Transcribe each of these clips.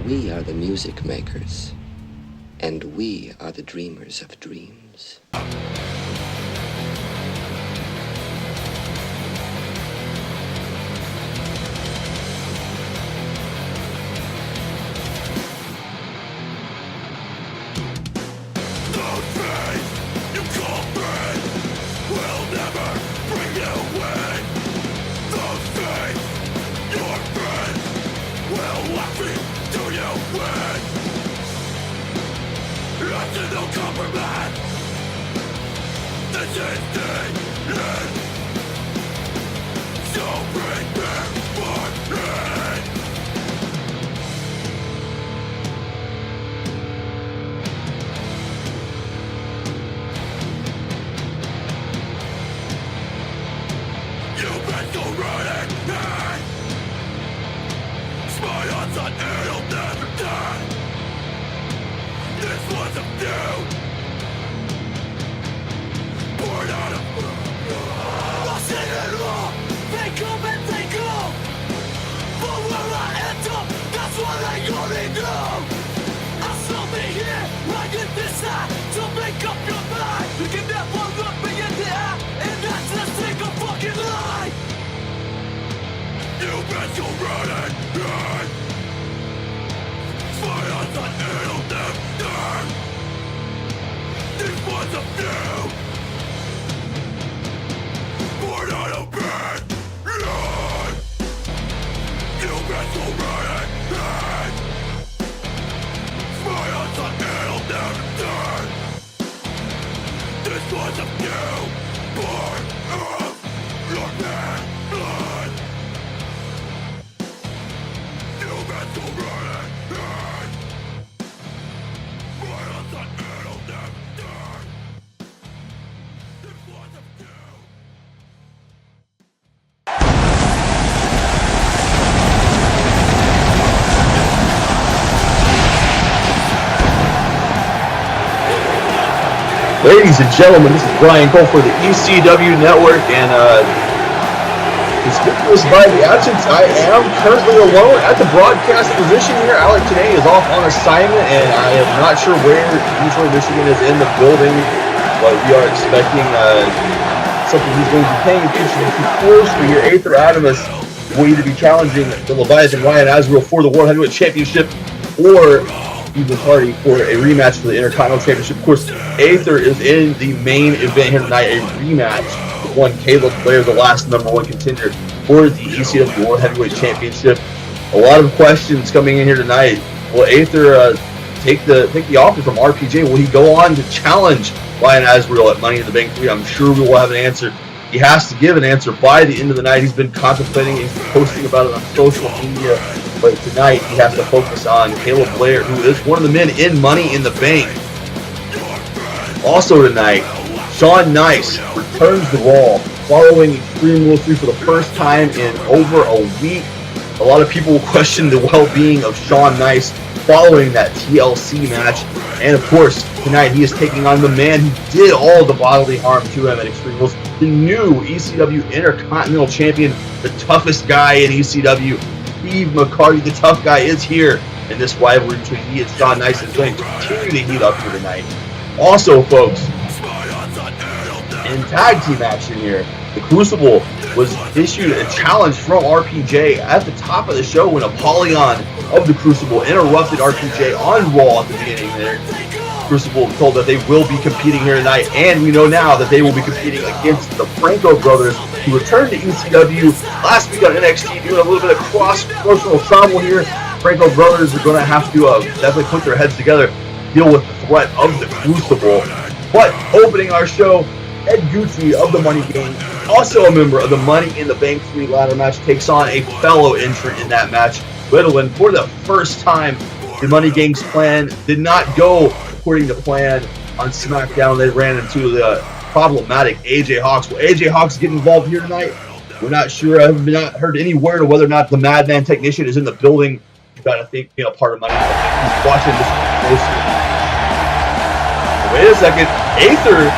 We are the music makers, and we are the dreamers of dreams. Ladies and gentlemen, this is Brian Cole for the ECW Network, and conspicuous by the absence, I am currently alone at the broadcast position here. Alec today is off on assignment, and I am not sure where Detroit, Michigan is in the building, but we are expecting something he's going to be paying attention to closely here. Aether Atomsk will either be challenging the Leviathan Ryan Azrael for the World Heavyweight Championship, or Steve McCarty for a rematch for the Intercontinental Championship. Of course, Aether is in the main event here tonight, a rematch with one Caleb Blair, the last #1 contender for the ECW World Heavyweight Championship. A lot of questions coming in here tonight. Will Aether take the offer from RPJ? Will he go on to challenge Ryan Azrael at Money in the Bank 3? I'm sure we will have an answer. He has to give an answer by the end of the night. He's been contemplating, he's posting about it on social media. But tonight, he has to focus on Caleb Blair, who is one of the men in Money in the Bank. Also tonight, Shawn Nice returns to Raw following Extreme Rules 3 for the first time in over a week. A lot of people question the well-being of Shawn Nice following that TLC match. And of course, tonight he is taking on the man who did all the bodily harm to him at Extreme Rules, the new ECW Intercontinental Champion, the toughest guy in ECW. Steve McCarty, the tough guy, is here, and this rivalry between he and Shawn Nice is going to continue to heat up here tonight. Also, folks, in tag team action here, the Crucible was issued a challenge from RPJ at the top of the show when Apollyon of the Crucible interrupted RPJ on Raw at the beginning there. Crucible told that they will be competing here tonight, and we know now that they will be competing against the Franco Brothers, who returned to ECW last week on NXT, doing a little bit of cross-promotional travel here. Franco Brothers are going to have to definitely put their heads together, deal with the threat of the Crucible. But opening our show, Ed Gucci of the Money Gang, also a member of the Money in the Bank 3 ladder match, takes on a fellow entrant in that match, Riddilyn. For the first time, the Money Gang's plan did not go according to plan on SmackDown. They ran into the problematic AJ Hawks. Will AJ Hawks get involved here tonight? We're not sure. I have not heard any word of whether or not the Madman technician is in the building. You've got to think being a part of Money. He's watching this closely. Wait a second. Aether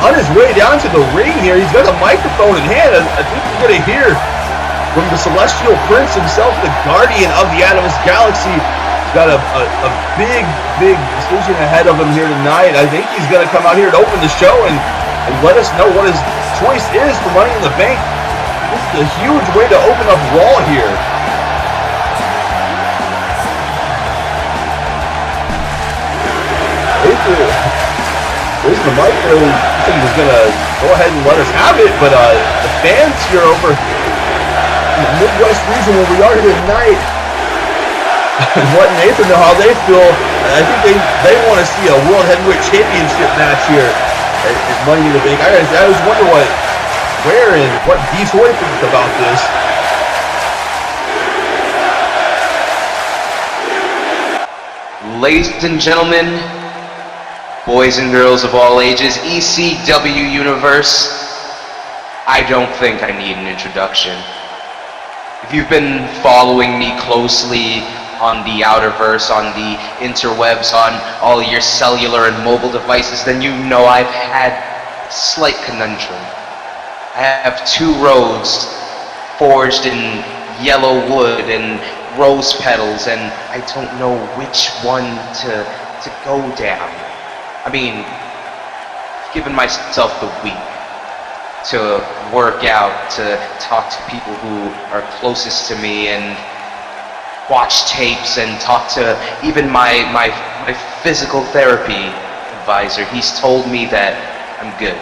on his way down to the ring here. He's got a microphone in hand. I think we're going to hear from the Celestial Prince himself, the Guardian of the Atomsk Galaxy, got a big decision ahead of him here tonight. I think he's going to come out here to open the show and let us know what his choice is for Money in the Bank. This is a huge way to open up Raw here. There's the mic there. He was going to go ahead and let us have it, but the fans here over in the Midwest region where we are here tonight is letting Aether know how they feel. I think they want to see a World Heavyweight Championship match here at Money in the Bank. I always wonder where and what Detroit thinks about this. Ladies and gentlemen, boys and girls of all ages, ECW Universe, I don't think I need an introduction. If you've been following me closely on the Outerverse, on the interwebs, on all your cellular and mobile devices, then you know I've had a slight conundrum. I have two roads forged in yellow wood and rose petals, and I don't know which one to go down. I mean, I've given myself the week to work out, to talk to people who are closest to me, and watch tapes and talk to even my physical therapy advisor. He's told me that I'm good.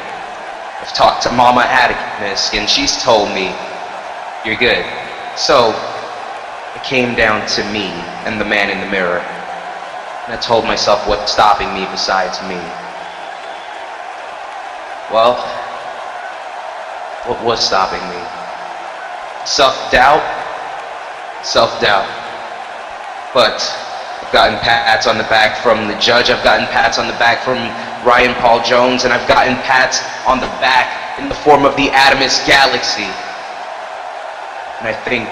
I've talked to Mama Atomsk and she's told me, you're good. So it came down to me and the man in the mirror. And I told myself what's stopping me besides me. Well, what was stopping me? Self-doubt? Self-doubt. But I've gotten pats on the back from the judge, I've gotten pats on the back from Ryan Paul Jones, and I've gotten pats on the back in the form of the Atomsk Galaxy. And I think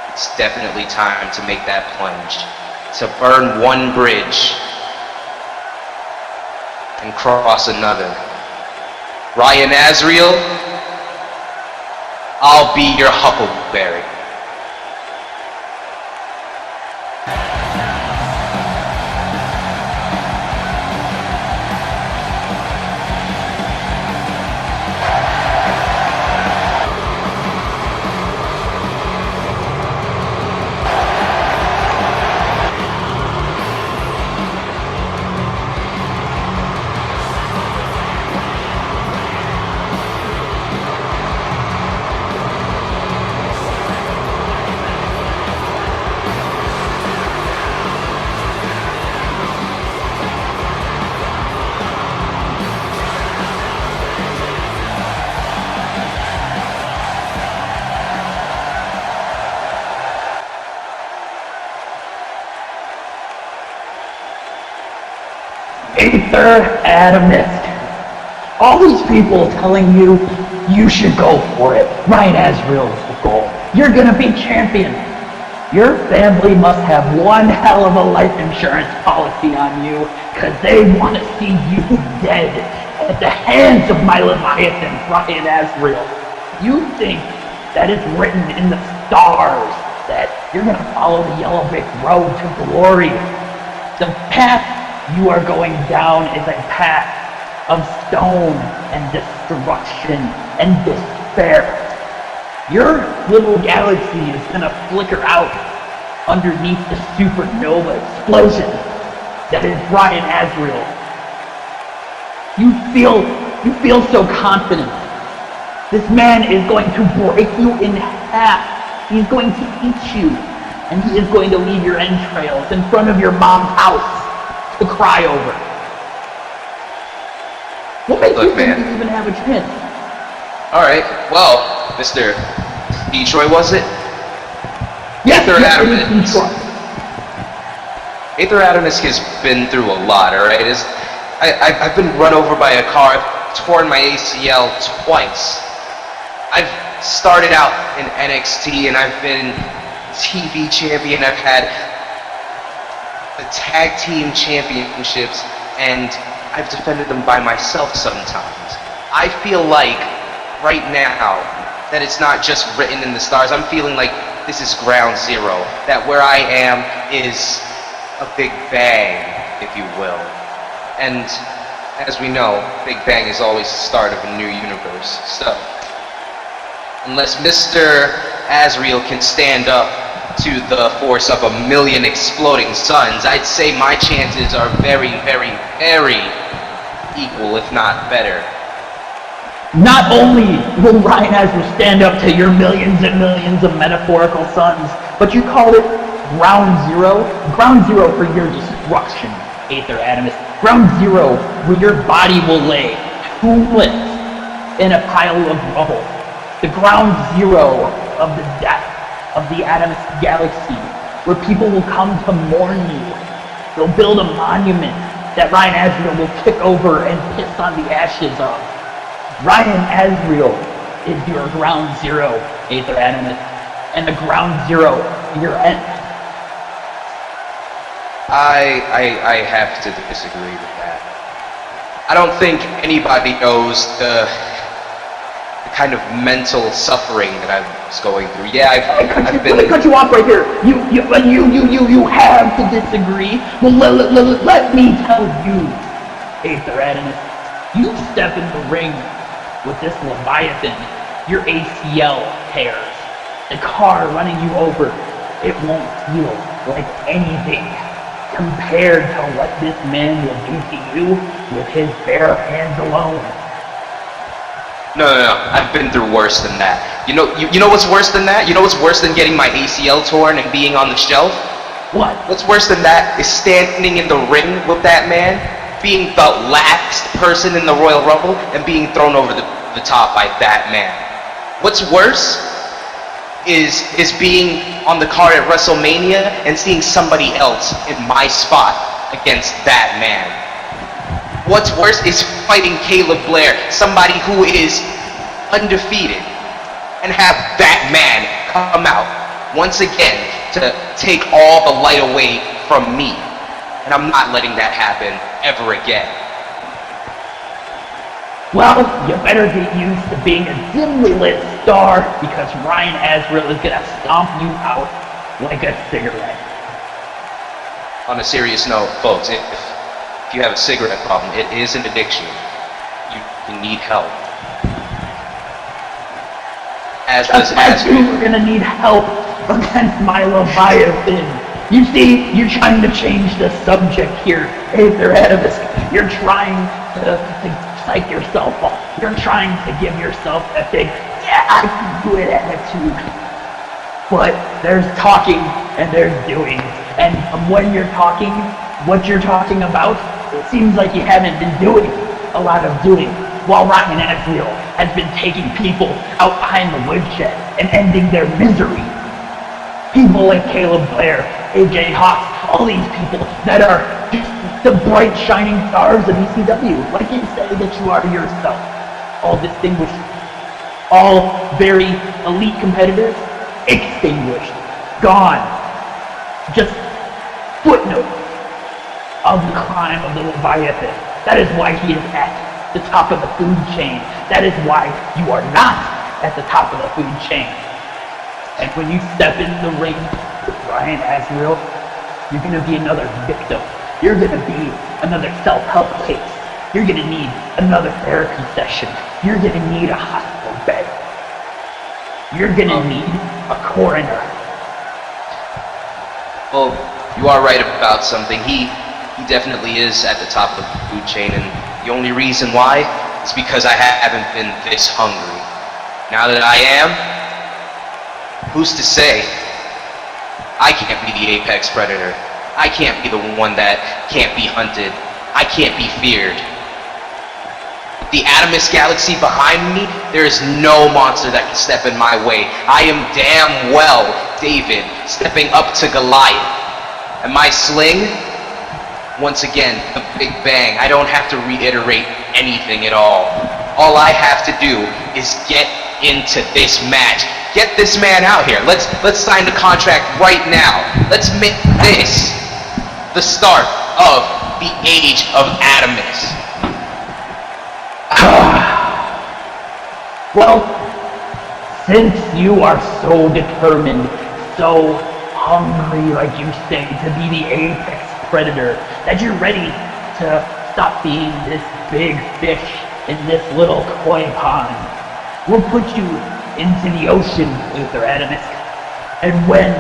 it's definitely time to make that plunge, to burn one bridge and cross another. Ryan Azrael, I'll be your Huckleberry. Aether Atomsk. All these people telling you you should go for it. Ryan Azrael's the goal. You're gonna be champion. Your family must have one hell of a life insurance policy on you, cause they want to see you dead at the hands of my Leviathan, Ryan Azrael. You think that it's written in the stars that you're gonna follow the yellow brick road to glory. The path you are going down is a path of stone and destruction and despair. Your little galaxy is gonna flicker out underneath the supernova explosion that is Ryan Azrael. You feel so confident. This man is going to break you in half. He's going to eat you, and he is going to leave your entrails in front of your mom's house to cry over. What makes you think you even have a chance? Alright, well, Mr. Detroit, was it? Yes, Aether Atomsk. Atomsk. Aether Atomsk has been through a lot, alright? I've been run over by a car, I've torn my ACL twice. I've started out in NXT and I've been TV champion, I've had the tag team championships, and I've defended them by myself sometimes. I feel like right now that it's not just written in the stars. I'm feeling like this is ground zero, that where I am is a big bang, if you will. And as we know, Big Bang is always the start of a new universe. So, unless Mr. Azrael can stand up to the force of 1,000,000 exploding suns, I'd say my chances are very, very, very equal, if not better. Not only will Ryan Azrael stand up to your millions and millions of metaphorical suns, but you called it ground zero for your destruction, Aether Atomsk. Ground zero where your body will lay tombless in a pile of rubble. The ground zero of the death of the Atomsk galaxy, where people will come to mourn you. They'll build a monument that Ryan Azrael will kick over and piss on the ashes of. Ryan Azrael is your ground zero, Aether Atomsk, and the ground zero of your end. I have to disagree with that. I don't think anybody knows the kind of mental suffering that I was going through. Yeah, I've been... Let me cut you off right here. You have to disagree. Well, let me tell you, Aether Atomsk, you step in the ring with this Leviathan, your ACL tears. The car running you over, it won't feel like anything compared to what this man will do to you with his bare hands alone. No. I've been through worse than that. You know what's worse than that? You know what's worse than getting my ACL torn and being on the shelf? What? What's worse than that is standing in the ring with that man, being the last person in the Royal Rumble, and being thrown over the top by that man. What's worse is being on the card at WrestleMania and seeing somebody else in my spot against that man. What's worse is fighting Caleb Blair, somebody who is undefeated, and have that man come out once again to take all the light away from me. And I'm not letting that happen ever again. Well, you better get used to being a dimly lit star, because Ryan Azrael is gonna stomp you out like a cigarette. On a serious note, folks, if you have a cigarette problem, it is an addiction. You need help. As does Azrael. We're gonna need help against my Leviathan. You see, you're trying to change the subject here, Aether Atomsk. You're trying to psych yourself up. You're trying to give yourself a big, yeah, I can do it attitude. But there's talking and there's doing. And when you're talking, what you're talking about, it seems like you haven't been doing a lot of doing, while Ryan Azrael has been taking people out behind the woodshed and ending their misery. People like Caleb Blair, AJ Hawks, all these people that are just the bright shining stars of ECW, like you say that you are yourself. All distinguished, all very elite competitors, extinguished, gone. Just footnotes of the crime of the Leviathan. That is why he is at the top of the food chain. That is why you are not at the top of the food chain. And when you step in the ring with Ryan Azrael, you're gonna be another victim. You're gonna be another self-help case. You're gonna need another therapy session. You're gonna need a hospital bed. You're gonna need a coroner. Well, you are right about something. He definitely is at the top of the food chain, and the only reason why is because I haven't been this hungry. Now that I am, who's to say I can't be the apex predator? I can't be the one that can't be hunted. I can't be feared. The Atomsk galaxy behind me, there is no monster that can step in my way. I am damn well David stepping up to Goliath. And my sling, once again, the Big Bang. I don't have to reiterate anything at all. All I have to do is get into this match. Get this man out here. Let's sign the contract right now. Let's make this the start of the age of Atomsk. Well, since you are so determined, so hungry, like you say, to be the apex predator, that you're ready to stop being this big fish in this little koi pond. We'll put you into the ocean, Aether Atomsk, and when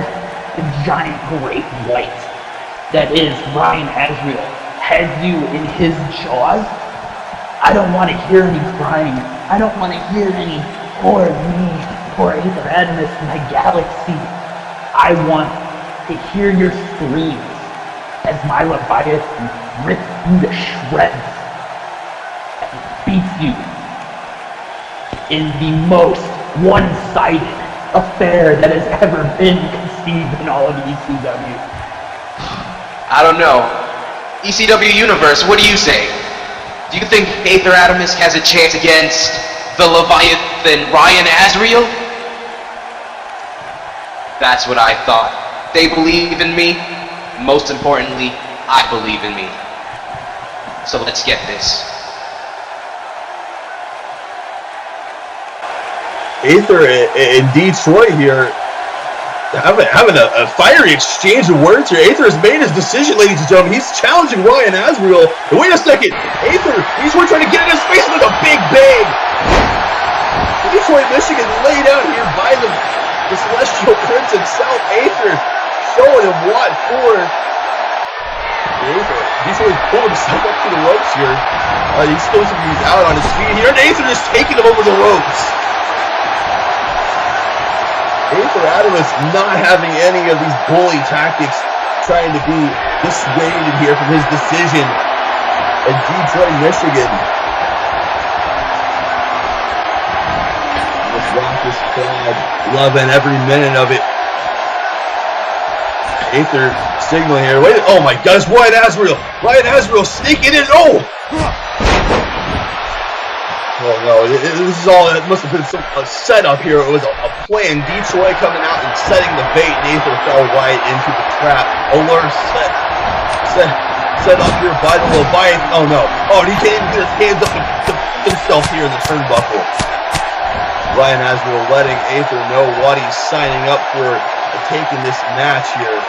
the giant great white that is Ryan Azrael has you in his jaws, I don't want to hear any crying. I don't want to hear any poor me, poor Aether Atomsk, my galaxy. I want to hear your screams as my Leviathan rips you to shreds and beats you in the most one-sided affair that has ever been conceived in all of ECW. I don't know. ECW Universe, what do you say? Do you think Aether Atomsk has a chance against the Leviathan Ryan Azrael? That's what I thought. They believe in me. Most importantly, I believe in me. So let's get this. Aether and Detroit here having a fiery exchange of words here. Aether has made his decision, ladies and gentlemen. He's challenging Ryan Azrael. And wait a second, Aether, he's trying to get in his face with a big bang. Detroit, Michigan, laid out here by the Celestial Prince himself. Aether showing him what for. Aether, Detroit's pulling himself up to the ropes here. He's supposed to be out on his feet here, and Aether is taking him over the ropes. Aether Atomsk not having any of these bully tactics, trying to be dissuaded here from his decision in Detroit, Michigan. Let's rock this crowd, loving every minute of it. Aether signaling here. Wait, oh my God, it's Ryan Azrael. Ryan Azrael sneaking in. Oh! Oh no, this is all, it must have been a setup here. It was a plan. Detroit coming out and setting the bait, and Aether fell right into the trap. Alert set up here by the Leviathan. Oh no. Oh, he can't even get his hands up to himself here in the turnbuckle. Ryan Azrael letting Aether know what he's signing up for and taking this match here.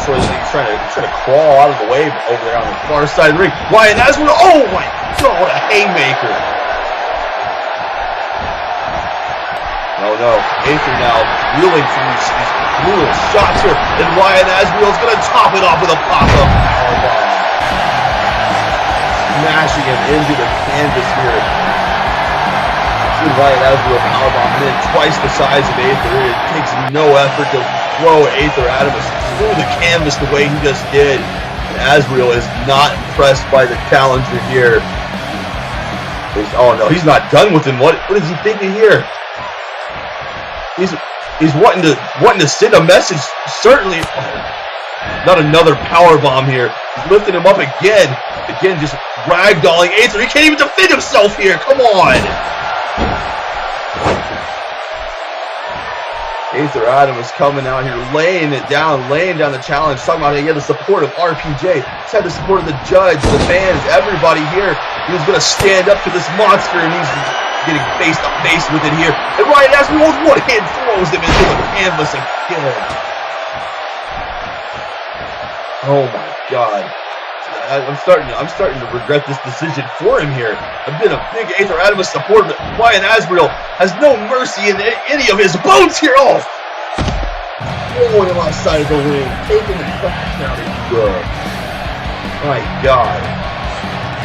He's trying to crawl out of the way over there on the far side of the ring. Ryan Azrael, oh my God, what a haymaker. Oh no, Aether now reeling from these brutal shots here, and Ryan Azrael is going to top it off with a pop-up powerbomb. Smashing him into the canvas here. See Ryan Azrael powerbomb in twice the size of Aether. It takes no effort to throw Aether Atomsk through the canvas the way he just did. And Azrael is not impressed by the challenger here. Oh no, he's not done with him. What is he thinking here? He's wanting to send a message. Certainly, not another power bomb here. He's lifting him up again. Again, just ragdolling Aether. He can't even defend himself here. Come on. Aether Atomsk coming out here, laying down the challenge, talking about he had the support of RPJ, he's had the support of the judge, the fans, everybody here. He was going to stand up to this monster, and he's getting face to face with it here. And Ryan Azrael with one hand throws him into the canvas again. Oh my God. I'm starting to regret this decision for him here. I've been a big Aether Atomsk supporter, but Ryan Azrael has no mercy in any of his bones here. Oh! Throwing him outside of the ring, taking the crash out of good. My God.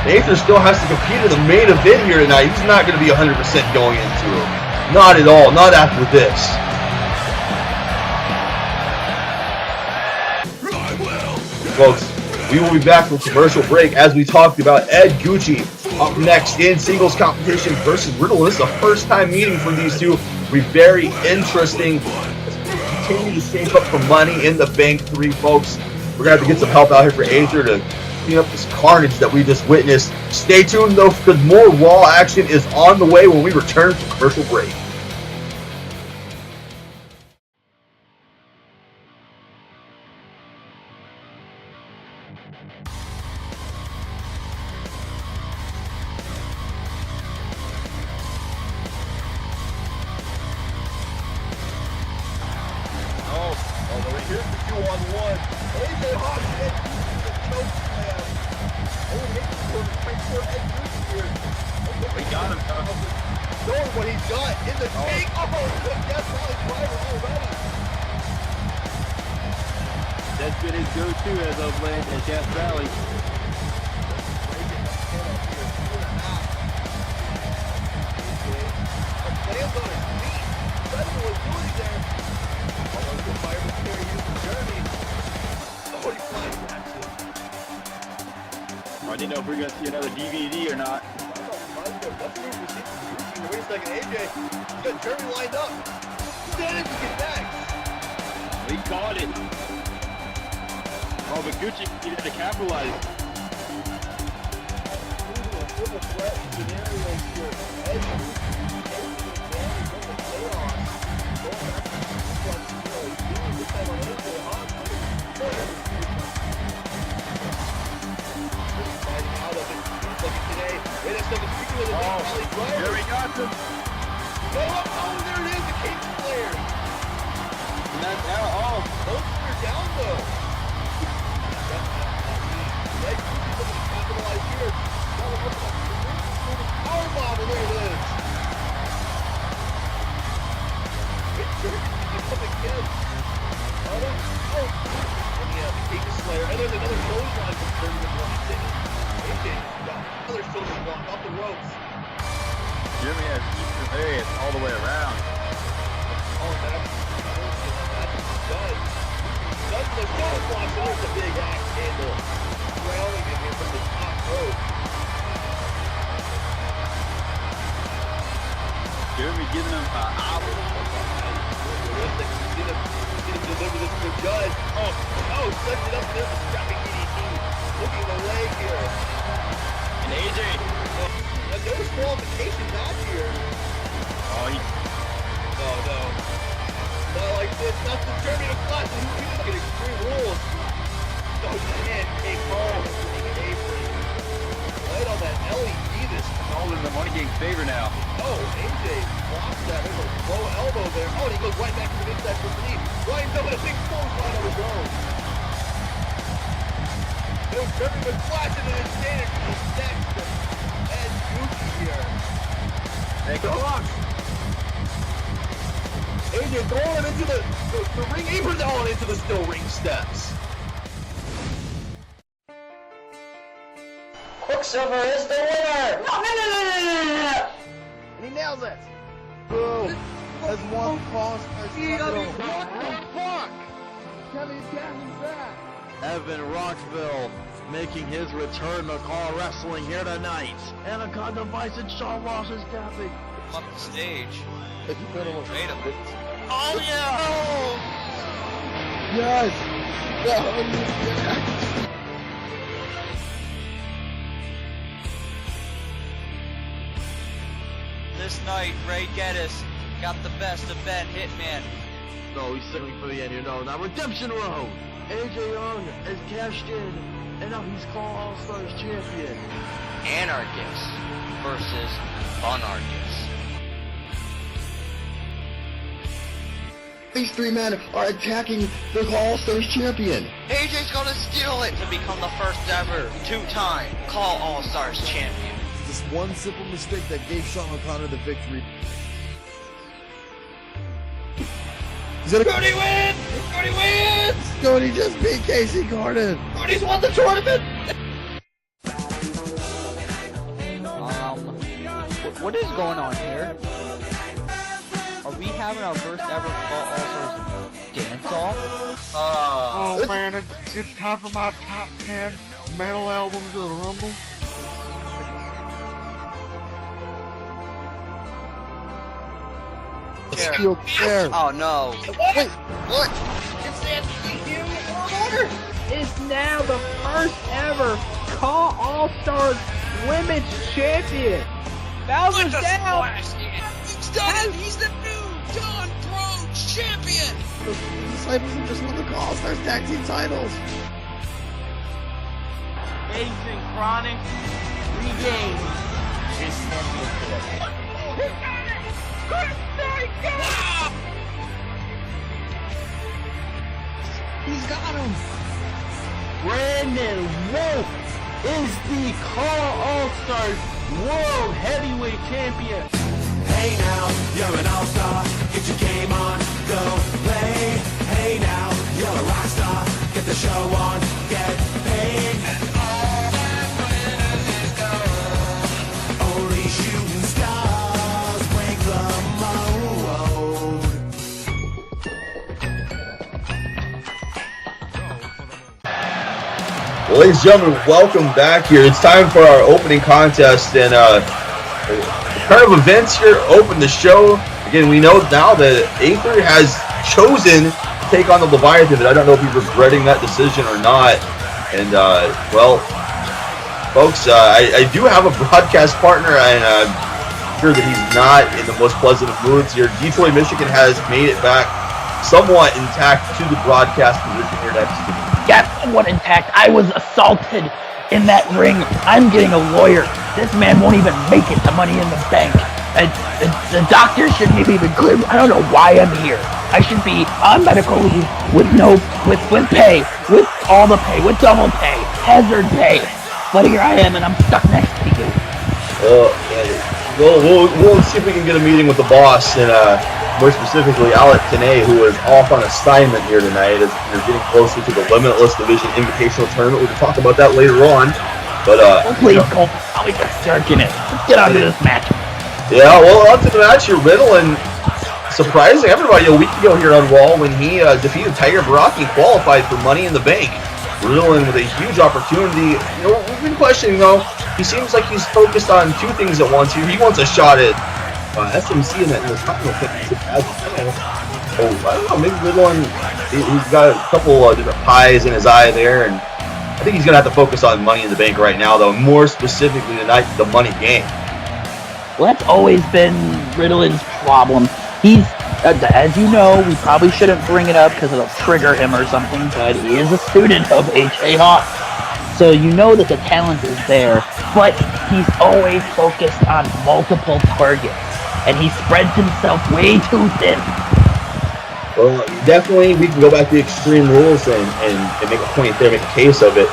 Aether still has to compete in the main event here tonight. He's not going to be 100% going into it. Not at all. Not after this. Folks, we will be back from commercial break as we talked about Ed Gucci up next in singles competition versus Riddilyn. This is the first time meeting for these two. It'll be very interesting. Let's continue to save up for Money in the Bank 3, folks. We're going to have to get some help out here for Aether to clean up this carnage that we just witnessed. Stay tuned, though, because more Raw action is on the way when we return from commercial break. Here's the 2-on-1. AJ Hawks and the choke slam. Oh, Hicks for Ed Goose here. We got him, Knowing what he's got in the tank. Oh, good Death Valley driver already. That's been his go-to as of late at Death Valley. Lands on his feet. That's what he's doing there. Almost the fire carry using Jeremy. Oh, he flies back to him. I didn't know if we were going to see another DVD or not. Let's move the seat. Wait a second, AJ. He's got Jeremy lined up. Stand to get back. We caught it. Oh, but Gucci needed to capitalize. Triple threat scenario here. Edge There we got him. Oh, there it is, the King Slayer. And that's out. Oh, Both are down though. Ed Gucci's looking to capitalize here. Powerbomb, and there it is. It's up again. Oh, and yeah, the King Slayer. And there's another clothesline from 31 AJ got another shoulder block off the ropes. Jimmy has Eastern Lariat all the way around. Oh, that's done. That's the shoulder block. There's a big axe handle. Railing at him from the top rope. Jeremy giving him an option. Get him deliver this to the judge. Oh, sets it up there for strapping DDT. Looking at the leg here. And AJ. And there's a qualification match here. Oh, No. Not like this. Not the Jeremy to flash. He's just getting extreme rules. No, he can't take home. Right on that LED this time. all in the Money Gang's favor now. Oh, AJ blocks that. There's a low elbow there. Oh, and he goes right back to the inside for the knee. Ryan's up with a big clothesline on his own. There's Jeremy with flashing and then standing next to Ed Gucci here. Hey, go on. AJ going into the ring apron on into the steel ring steps. Quicksilver is the winner! No! And he nails it. Bro, that's one false title. What the fuck? Kelly's getting back. Evan Rockville making his return to Call Wrestling here tonight. Anaconda Bison, Shawn Ross is tapping. Up the stage. If you better look. Wait a minute. Oh yeah! Oh. Yes! Yes! This night, Ray Geddes got the best of Ben Hitman. No, he's settling for the end here. No, now Redemption Road. AJ Young has cashed in, and now he's Call All-Stars champion. Anarchist versus Funarchist. These three men are attacking the Call All-Stars champion. AJ's gonna steal it to become the first ever two-time Call All-Stars champion. This one simple mistake that gave Sean O'Connor the victory. Cody wins! Cody wins! Cody just beat Casey Gordon. Cody's won the tournament! What is going on here? Are we having our first ever Call All-Stars dance-off? Oh man, it's time for my top 10 metal albums of the Rumble. Steel chair. Oh no. Wait, What? it's the ECW World Order! Is now the first ever Call All-Stars Women's Champion. Bowser's down. He's done it! He's the new John Rhodes champion! The Disciples have just won the Call All-Stars tag team titles. Amazing Chronic regains his championship. He's got him. Brandon Wolf is the Call All-Stars World Heavyweight Champion. Hey now, you're an all-star. Get your game on, go play. Hey now, you're a rock star. Get the show on, get paid. And all that glitters is gold. Only shooting stars break the mold. Well, ladies and gentlemen, welcome back here. It's time for our opening contest, and kind of events here open the show. Again, we know now that Aether has chosen to take on the Leviathan, but I don't know if he's regretting that decision or not. And, well, folks, I do have a broadcast partner, and I'm sure that he's not in the most pleasant of moods here. Detroit, Michigan has made it back somewhat intact to the broadcast position here next to me. Yeah, somewhat intact. I was assaulted in that ring. I'm getting a lawyer. This man won't even make it to Money in the Bank. The doctor shouldn't even clear. I don't know why I'm here. I should be on medical leave with pay, with all the pay, with double pay, hazard pay. But here I am, and I'm stuck next to you. We'll see if we can get a meeting with the boss, and more specifically, Alec Tanay, who is off on assignment here tonight as we're getting closer to the Limitless Division Invitational Tournament. We can talk about that later on. But please, Cole, I'll be just jerking it. Let's get on to this match. Yeah, well, on to the match here. Riddilyn surprising everybody a week ago here on Raw when he defeated Tiger Baraki and qualified for Money in the Bank. Riddilyn with a huge opportunity. You know, we've been questioning though. He seems like he's focused on two things at once here. He wants a shot at SMC in the Intercontinental Championship as well. Oh, I don't know, maybe Riddilyn, he's got a couple different pies in his eye there, and I think he's going to have to focus on Money in the Bank right now, though, more specifically tonight, the Money Game. Well, that's always been Riddilyn's problem. He's, as you know, we probably shouldn't bring it up because it'll trigger him or something, but he is a student of AJ Hawk. So you know that the talent is there, but he's always focused on multiple targets, and he spreads himself way too thin. Well, definitely, we can go back to the Extreme Rules and make a point there, make a case of it.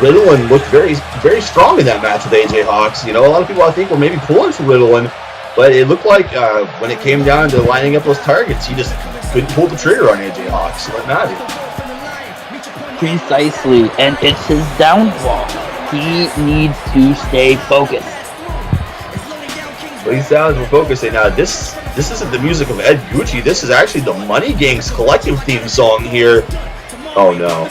Riddilyn looked very, very strong in that match with AJ Hawks. You know, a lot of people I think were maybe pulling for Riddilyn, but it looked like when it came down to lining up those targets, he just couldn't pull the trigger on AJ Hawks. So it mattered. Precisely, and it's his downfall. He needs to stay focused. Well, he sounds we're focusing now. This isn't the music of Ed Gucci. This is actually the Money Gang's collective theme song here. Oh no.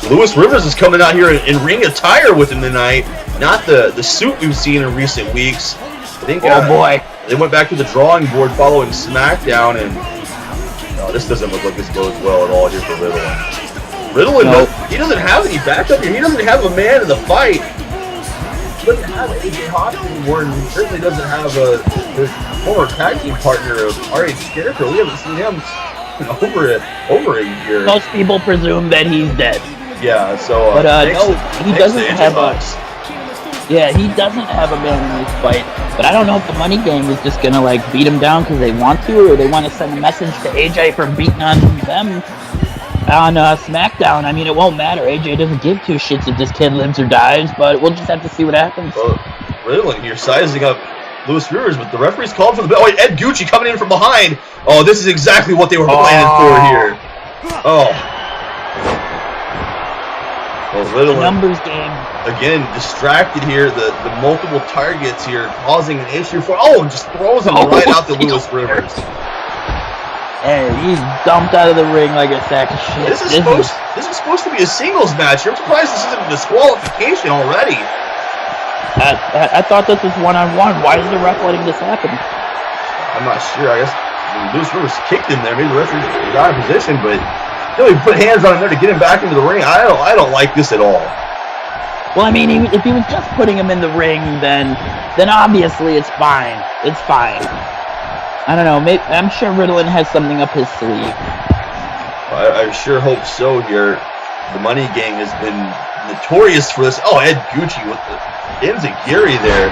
Lewis Rivers is coming out here in ring attire with him tonight. Not the suit we've seen in recent weeks. I think oh boy. They went back to the drawing board following SmackDown, and this doesn't look like this goes well at all here for Riddilyn. Riddilyn, he doesn't have any backup here. He doesn't have a man in the fight. He doesn't have AJ Hawks anymore, and he certainly doesn't have his former tag team partner of RH Scarecrow. We haven't seen him in over a year. Most people presume that he's dead. Yeah, so but no, he doesn't have a. Yeah, he doesn't have a man in this fight. But I don't know if the Money Gang is just gonna like beat him down because they want to, or they want to send a message to AJ for beating on them on SmackDown. I mean, it won't matter. AJ doesn't give two shits if this kid lives or dies, but we'll just have to see what happens. Well, Riddilyn here sizing up Lewis Rivers, but the referee's called for the bell. Oh, Ed Gucci coming in from behind. Oh, this is exactly what they were planning for here. Oh. Well, Riddilyn, numbers game. Again, distracted here. The multiple targets here causing an issue for. Oh, and just throws him right out to Lewis Rivers. And he's dumped out of the ring like a sack of shit. This is supposed to be a singles match. I'm surprised this isn't a disqualification already. I thought this was one-on-one. Why is the ref letting this happen? I'm not sure. I guess Lewis Rivers kicked him there. Maybe the referee was out of position, but you know, he put hands on him there to get him back into the ring. I don't like this at all. Well, I mean, if he was just putting him in the ring, then obviously it's fine. It's fine. I don't know. I'm sure Riddilyn has something up his sleeve. I sure hope so here. The Money Gang has been notorious for this. Oh, Ed Gucci with the enziguri there.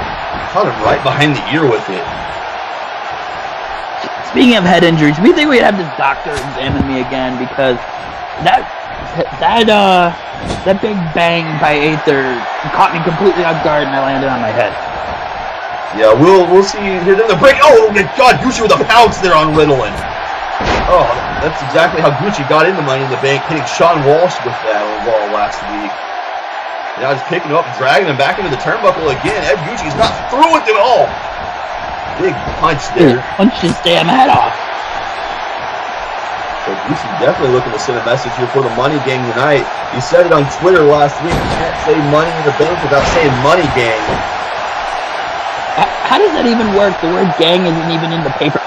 Caught him right behind the ear with it. Speaking of head injuries, we think we'd have this doctor examine me again because that big bang by Aether caught me completely off guard and I landed on my head. Yeah, we'll see here in the break. Oh my God, Gucci with a pounce there on Riddilyn. Oh, that's exactly how Gucci got into Money in the Bank, hitting Sean Walsh with that on Raw last week. Now just picking him up and dragging him back into the turnbuckle again. Ed Gucci's not through with him at all. Big punch there. Punch his damn head off. So Gucci definitely looking to send a message here for the Money Gang tonight. He said it on Twitter last week. You can't say Money in the Bank without saying Money Gang. How does that even work? The word gang isn't even in the paper.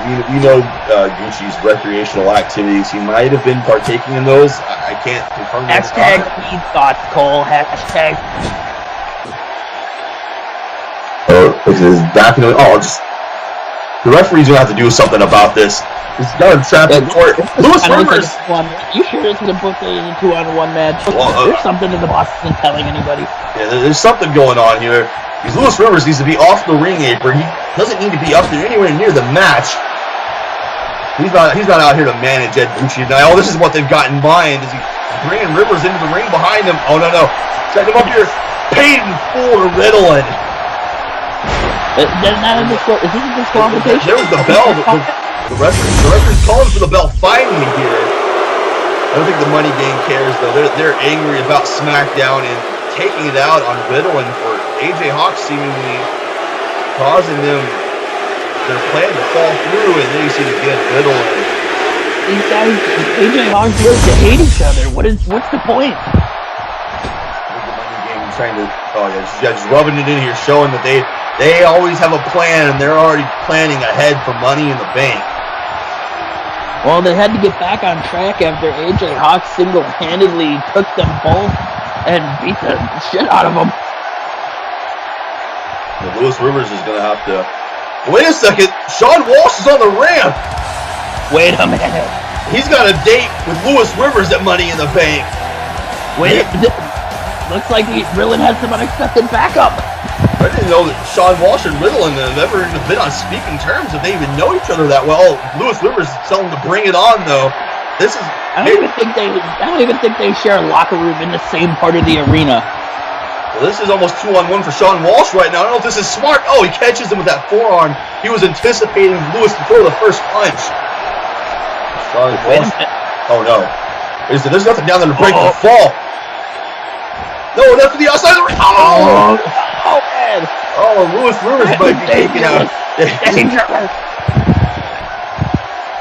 You know Gucci's recreational activities. He might have been partaking in those. I can't confirm that. Hashtag feed thoughts, Cole. Hashtag. The referee's gonna have to do something about this. He's got him trapped in court. Louis Rivers. You sure this is a book that is a 2-on-1 match? There's something that the boss isn't telling anybody. Yeah, there's something going on here. Because Louis Rivers needs to be off the ring apron. He doesn't need to be up there anywhere near the match. He's not out here to manage Ed Gucci tonight. Oh, this is what they've got in mind. Is he bringing Rivers into the ring behind him? Oh, no. Setting him up here. Paid in full to Riddilyn. Is this a disqualification? There was the bell. The referee's calling for the bell finally here. I don't think the Money Gang cares, though. They're angry about SmackDown and taking it out on Riddilyn for AJ Hawk seemingly causing them their plan to fall through, and then you see it again, Riddilyn. These guys, AJ Hawk look to hate each other. What's the point? The Money Gang trying to, just rubbing it in here, showing that they always have a plan and they're already planning ahead for Money in the Bank. Well, they had to get back on track after AJ Hawk single-handedly took them both and beat the shit out of them. Louis Rivers is going to have to... Wait a second! Sean Walsh is on the ramp! Wait a minute. He's got a date with Louis Rivers at Money in the Bank. Looks like Riddilyn has some unexpected backup. I didn't know that Sean Walsh and Riddilyn have ever been on speaking terms, if they even know each other that well. Louis Rivers is telling them to bring it on, though. I don't even think they share a locker room in the same part of the arena. Well, this is almost 2-on-1 for Sean Walsh right now. I don't know if this is smart. Oh, he catches him with that forearm. He was anticipating Louis to throw the first punch. Sean Walsh. Oh no. There's nothing down there to break the fall. No, that's to the outside of the ring. Oh man. Oh, Louis Rivers might be taken out. Dangerous.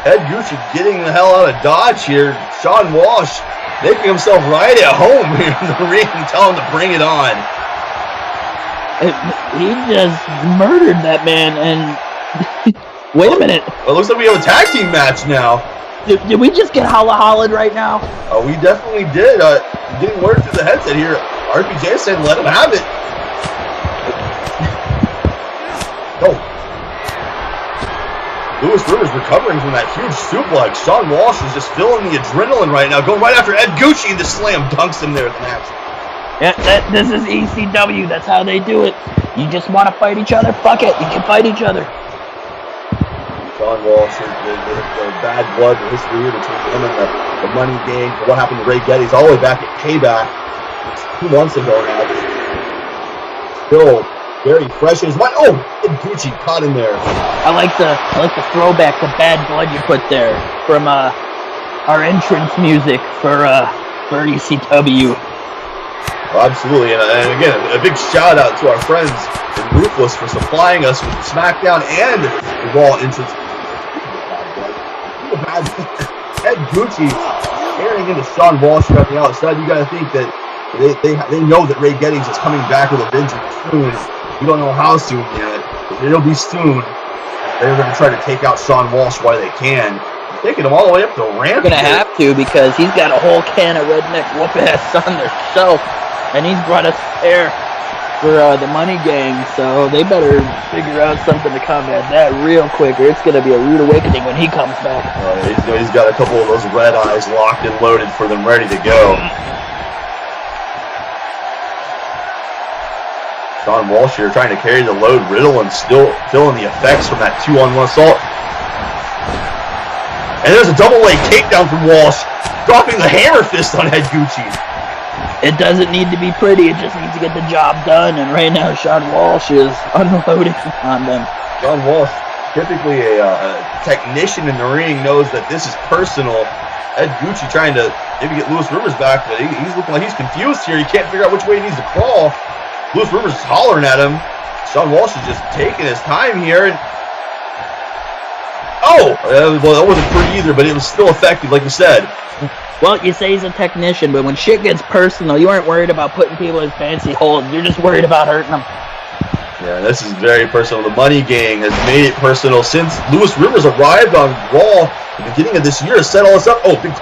Ed Gucci getting the hell out of Dodge here. Sean Walsh making himself right at home here in the ring, telling him to bring it on. He just murdered that man, and wait a minute. Well, it looks like we have a tag team match now. Did we just get holla-holla'd right now? We definitely did. Getting word through the headset here. RPJ said let him have it. Oh. Louis Rivers recovering from that huge suplex. Sean Walsh is just feeling the adrenaline right now, going right after Ed Gucci and just slam dunks him there at the match. Yeah, this is ECW. That's how they do it. You just want to fight each other? Fuck it. You can fight each other. Sean Walsh, the bad blood, the history here between him and the Money Gang, for what happened to Ray Geddes all the way back at Payback 2 months ago now. Still very fresh in his mind. Oh, Ed Gucci caught him there. I like the throwback, the bad blood you put there from our entrance music for ECW. Oh, absolutely, and again, a big shout out to our friends in Ruthless for supplying us with SmackDown and the Raw entrance. Ed Gucci tearing into Sean Walsh on the outside. You got to think that they know that Ray Geddes is coming back with a vengeance soon. We don't know how soon yet, but it'll be soon. They're going to try to take out Sean Walsh while they can. Taking him all the way up the ramp. They're going to have to, because he's got a whole can of redneck whoop-ass on their shelf, and he's brought us there for the Money Gang, so they better figure out something to combat that real quick, or it's going to be a rude awakening when he comes back. He's got a couple of those red eyes locked and loaded for them, ready to go. Sean Walsh here trying to carry the load. Riddilyn still feeling the effects from that 2-on-1 assault. And there's a double leg takedown from Walsh, dropping the hammer fist on Gucci. It doesn't need to be pretty, it just needs to get the job done, and right now Sean Walsh is unloading on them. Sean Walsh, typically a technician in the ring, knows that this is personal. Gucci trying to maybe get Lewis Rivers back, but he's looking like he's confused here. He can't figure out which way he needs to crawl. Lewis Rivers is hollering at him. Sean Walsh is just taking his time here. And well, that wasn't pretty either, but it was still effective, like you said. Well, you say he's a technician, but when shit gets personal, you aren't worried about putting people in fancy holds. You're just worried about hurting them. Yeah, this is very personal. The Money Gang has made it personal since Lewis Rivers arrived on Raw at the beginning of this year to set all this up. Oh, big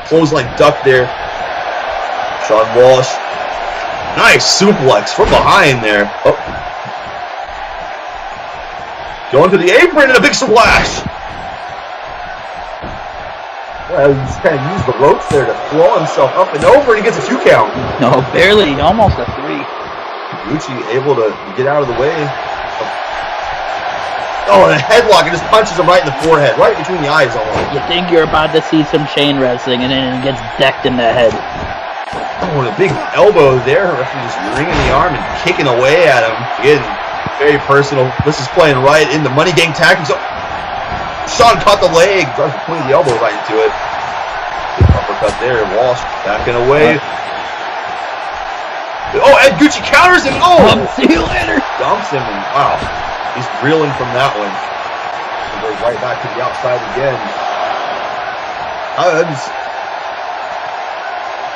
clothesline duck there. Sean Walsh. Nice suplex from behind there. Oh. Going to the apron and a big splash. Well, he's kind of used the ropes there to throw himself up and over, and he gets a 2 count. No, barely. Almost a 3. Gucci able to get out of the way. Oh, and a headlock, and just punches him right in the forehead, right between the eyes almost. You think you're about to see some chain wrestling, and then it gets decked in the head. Oh, and a big elbow there. Referee just wringing the arm and kicking away at him. Again, very personal. This is playing right into Money Gang tactics. Oh, Sean caught the leg, drives the elbow right into it. Big uppercut there. Walsh backing away. Oh, Gucci counters him. Oh, see you later. Dumps him, and wow, he's reeling from that one. He goes right back to the outside again.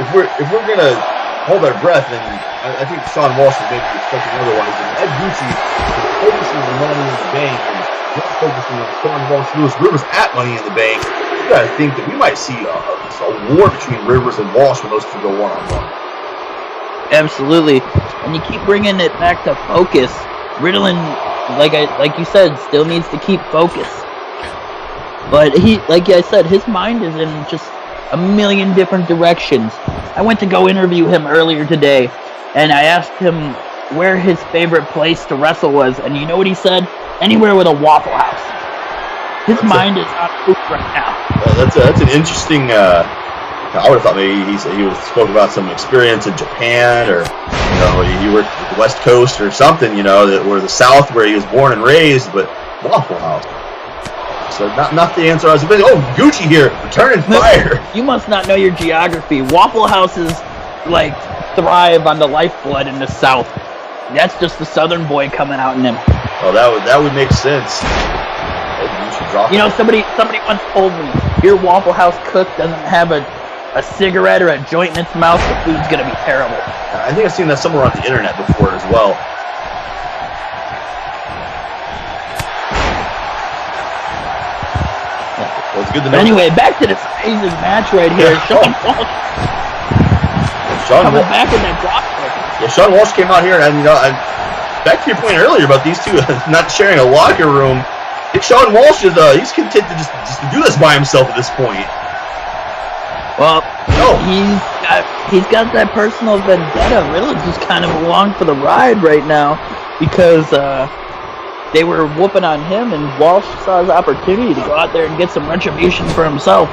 If we're gonna hold our breath, then I think Sean Walsh is maybe expecting otherwise. And Gucci is focusing on Money in the Bank and not focusing on Sean Walsh, Lewis Rivers at Money in the Bank. You gotta think that we might see a war between Rivers and Walsh when those two go one-on-one. Absolutely, and you keep bringing it back to focus. Riddilyn, like you said, still needs to keep focus. But like I said, his mind is in just a million different directions. I went to go interview him earlier today, and I asked him where his favorite place to wrestle was, and you know what he said? Anywhere with a Waffle House. His mind is on food right now. That's an interesting. I would have thought maybe he would have spoke about some experience in Japan, or he worked with the West Coast or something, or the South where he was born and raised. But Waffle House. So not the answer I was expecting. Oh, Gucci here, returning fire. You must not know your geography. Waffle Houses thrive on the lifeblood in the South. That's just the Southern boy coming out in him. Oh, that would make sense. Somebody once told me your Waffle House cook doesn't have a cigarette or a joint in its mouth, the food's gonna be terrible. I think I've seen that somewhere on the internet before as well. Well, it's good to know. Anyway, back to this amazing match right here. Sean Walsh coming back in that drop kick. Yeah, Sean Walsh came out here, and back to your point earlier about these two not sharing a locker room. I think Sean Walsh is he's content to just to do this by himself at this point. Well, he's got that personal vendetta. Riddilyn's just kind of along for the ride right now because they were whooping on him, and Walsh saw his opportunity to go out there and get some retribution for himself.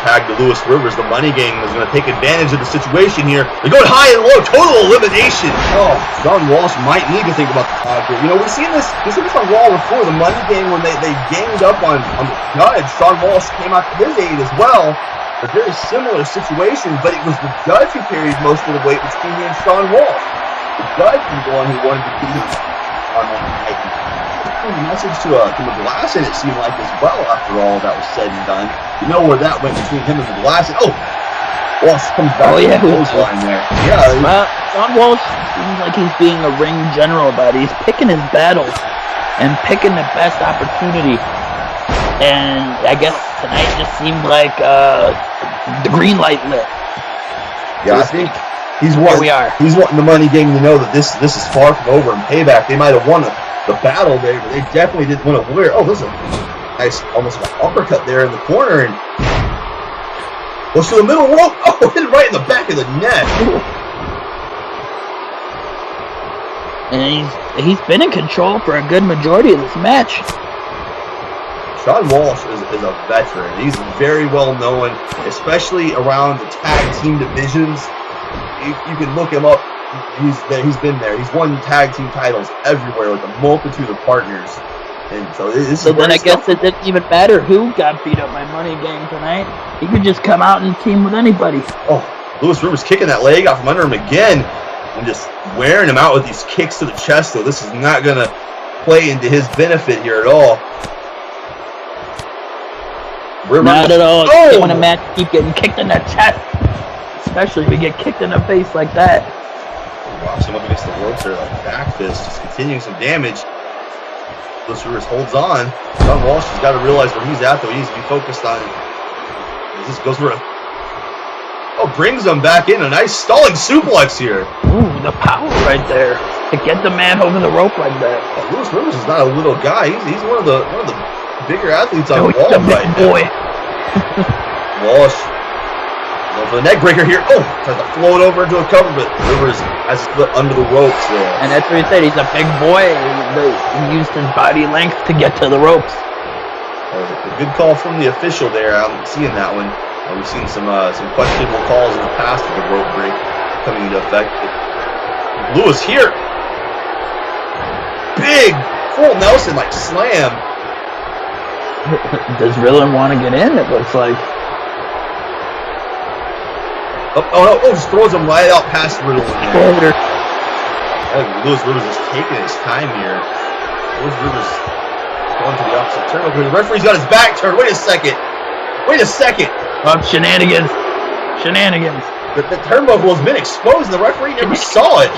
Tag to Lewis Rivers. The Money Gang is going to take advantage of the situation here. They're going high and low. Total elimination. Oh, Sean Walsh might need to think about the tag here. We've seen this on Raw before. The Money Gang, when they ganged up on the Judge, Sean Walsh came out to his aid as well. A very similar situation, but it was the Judge who carried most of the weight between him and Sean Walsh. The Judge was the one who wanted to beat him on that night. A message to McGlasson, it seemed like, as well, after all that was said and done. You know where that went between him and McGlasson. Oh! Walsh comes back to the clothesline there. Yeah. Well, Sean Walsh seems like he's being a ring general about it. He's picking his battles and picking the best opportunity. And I guess tonight just seemed like the green light lit. Yeah, I think he's wanting the Money Gang to know that this is far from over, and Payback, they might have won the battle there, but they definitely didn't want to wear. Oh, there's a nice, almost an uppercut there in the corner, and goes to the middle rope. Oh, hit right in the back of the neck. And he's been in control for a good majority of this match. Sean Walsh is a veteran. He's very well known, especially around the tag team divisions. You can look him up. He's been there. He's won tag team titles everywhere with a multitude of partners. And so then I guess it didn't even matter who got beat up by Money Gang tonight. He could just come out and team with anybody. Oh, Lewis Rivers kicking that leg out from under him again and just wearing him out with these kicks to the chest. So this is not going to play into his benefit here at all. Not at all. Oh! When a match keep getting kicked in the chest, especially if we get kicked in the face like that. Rocks him up against the ropes there, like back fist, just continuing some damage. Lewis Rivers holds on. Sean Walsh has got to realize where he's at, though. He needs to be focused on. This goes for a. Oh, brings him back in. A nice stalling suplex here. Ooh, the power right there to get the man over the rope like that. Oh, Lewis Rivers is not a little guy. He's one of the bigger athletes on the wall right boy. now. Walsh going for the neck breaker here. Oh, tries to float over into a cover, but Rivers has his foot under the ropes there. And that's what he said. He's a big boy. He used his body length to get to the ropes. A good call from the official there. I'm seeing that one. We've seen some questionable calls in the past with the rope break coming into effect. Lewis here. Big full Nelson like slam. Does Riddilyn want to get in? It looks like. Oh no! Oh, just throws him right out past Riddilyn. Lewis Rivers is taking his time here. Lewis Rivers going to the opposite turnbuckle. The referee's got his back turned. Wait a second. Shenanigans. The turnbuckle has been exposed and the referee never saw it.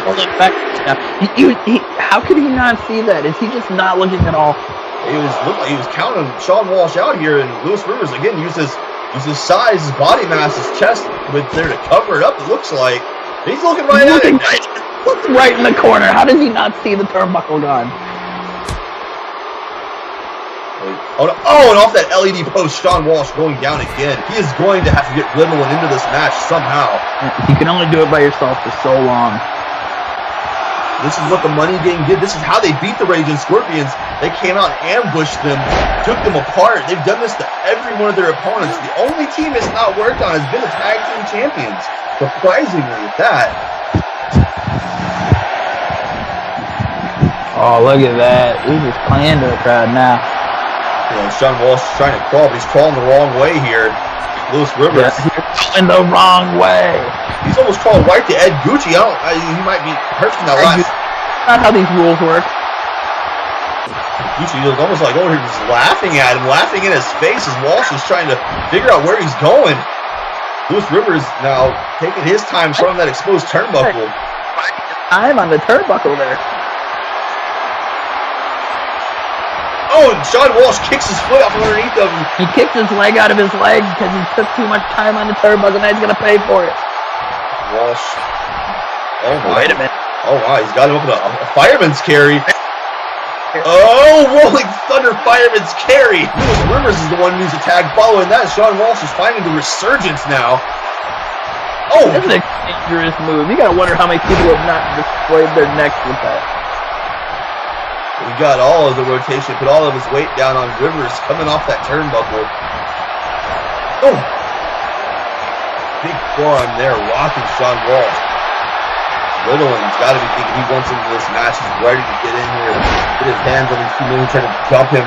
How could he not see that? Is he just not looking at all? He was counting Sean Walsh out here, and Lewis Rivers again used his size, his body mass, his chest with there to cover it up. It looks like he's looking right at it. Right in the corner. How does he not see the turnbuckle gone? Oh, and off that LED post, Sean Walsh going down again. He is going to have to get Riddilyn into this match somehow. You can only do it by yourself for so long. This is what the Money Gang did. This is how they beat the Raging Scorpions. They came out and ambushed them, took them apart. They've done this to every one of their opponents. The only team it's not worked on has been the Tag Team Champions. Surprisingly at that. Oh, look at that. He's just playing to the crowd now. Sean Walsh is trying to crawl, but he's crawling the wrong way here. Lewis Rivers. Yeah, in the wrong way. He's almost crawled right to Ed Gucci. He might be hurt from that last. Not how these rules work. Gucci was almost like over here just laughing at him, laughing in his face as Walsh is trying to figure out where he's going. Lewis Rivers now taking his time from that exposed turnbuckle. I'm on the turnbuckle there. Oh, and Sean Walsh kicks his foot off underneath of him. He kicked his leg out of his leg because he took too much time on the turnbuckle. Now he's going to pay for it. Walsh. Oh, my. Wait a minute. Oh, wow. He's got him up with a fireman's carry. Oh, Rolling Thunder fireman's carry. Lewis Rivers is the one who's attacked. Following that, Sean Walsh is finding the resurgence now. Oh. This is a dangerous move. You got to wonder how many people have not displayed their necks with that. He got all of the rotation, put all of his weight down on Rivers coming off that turnbuckle. Oh! Big forearm there, rocking Sean Walsh. Riddilyn's got to be thinking he wants into this match. He's ready to get in here, get his hands on these two men, trying to jump him,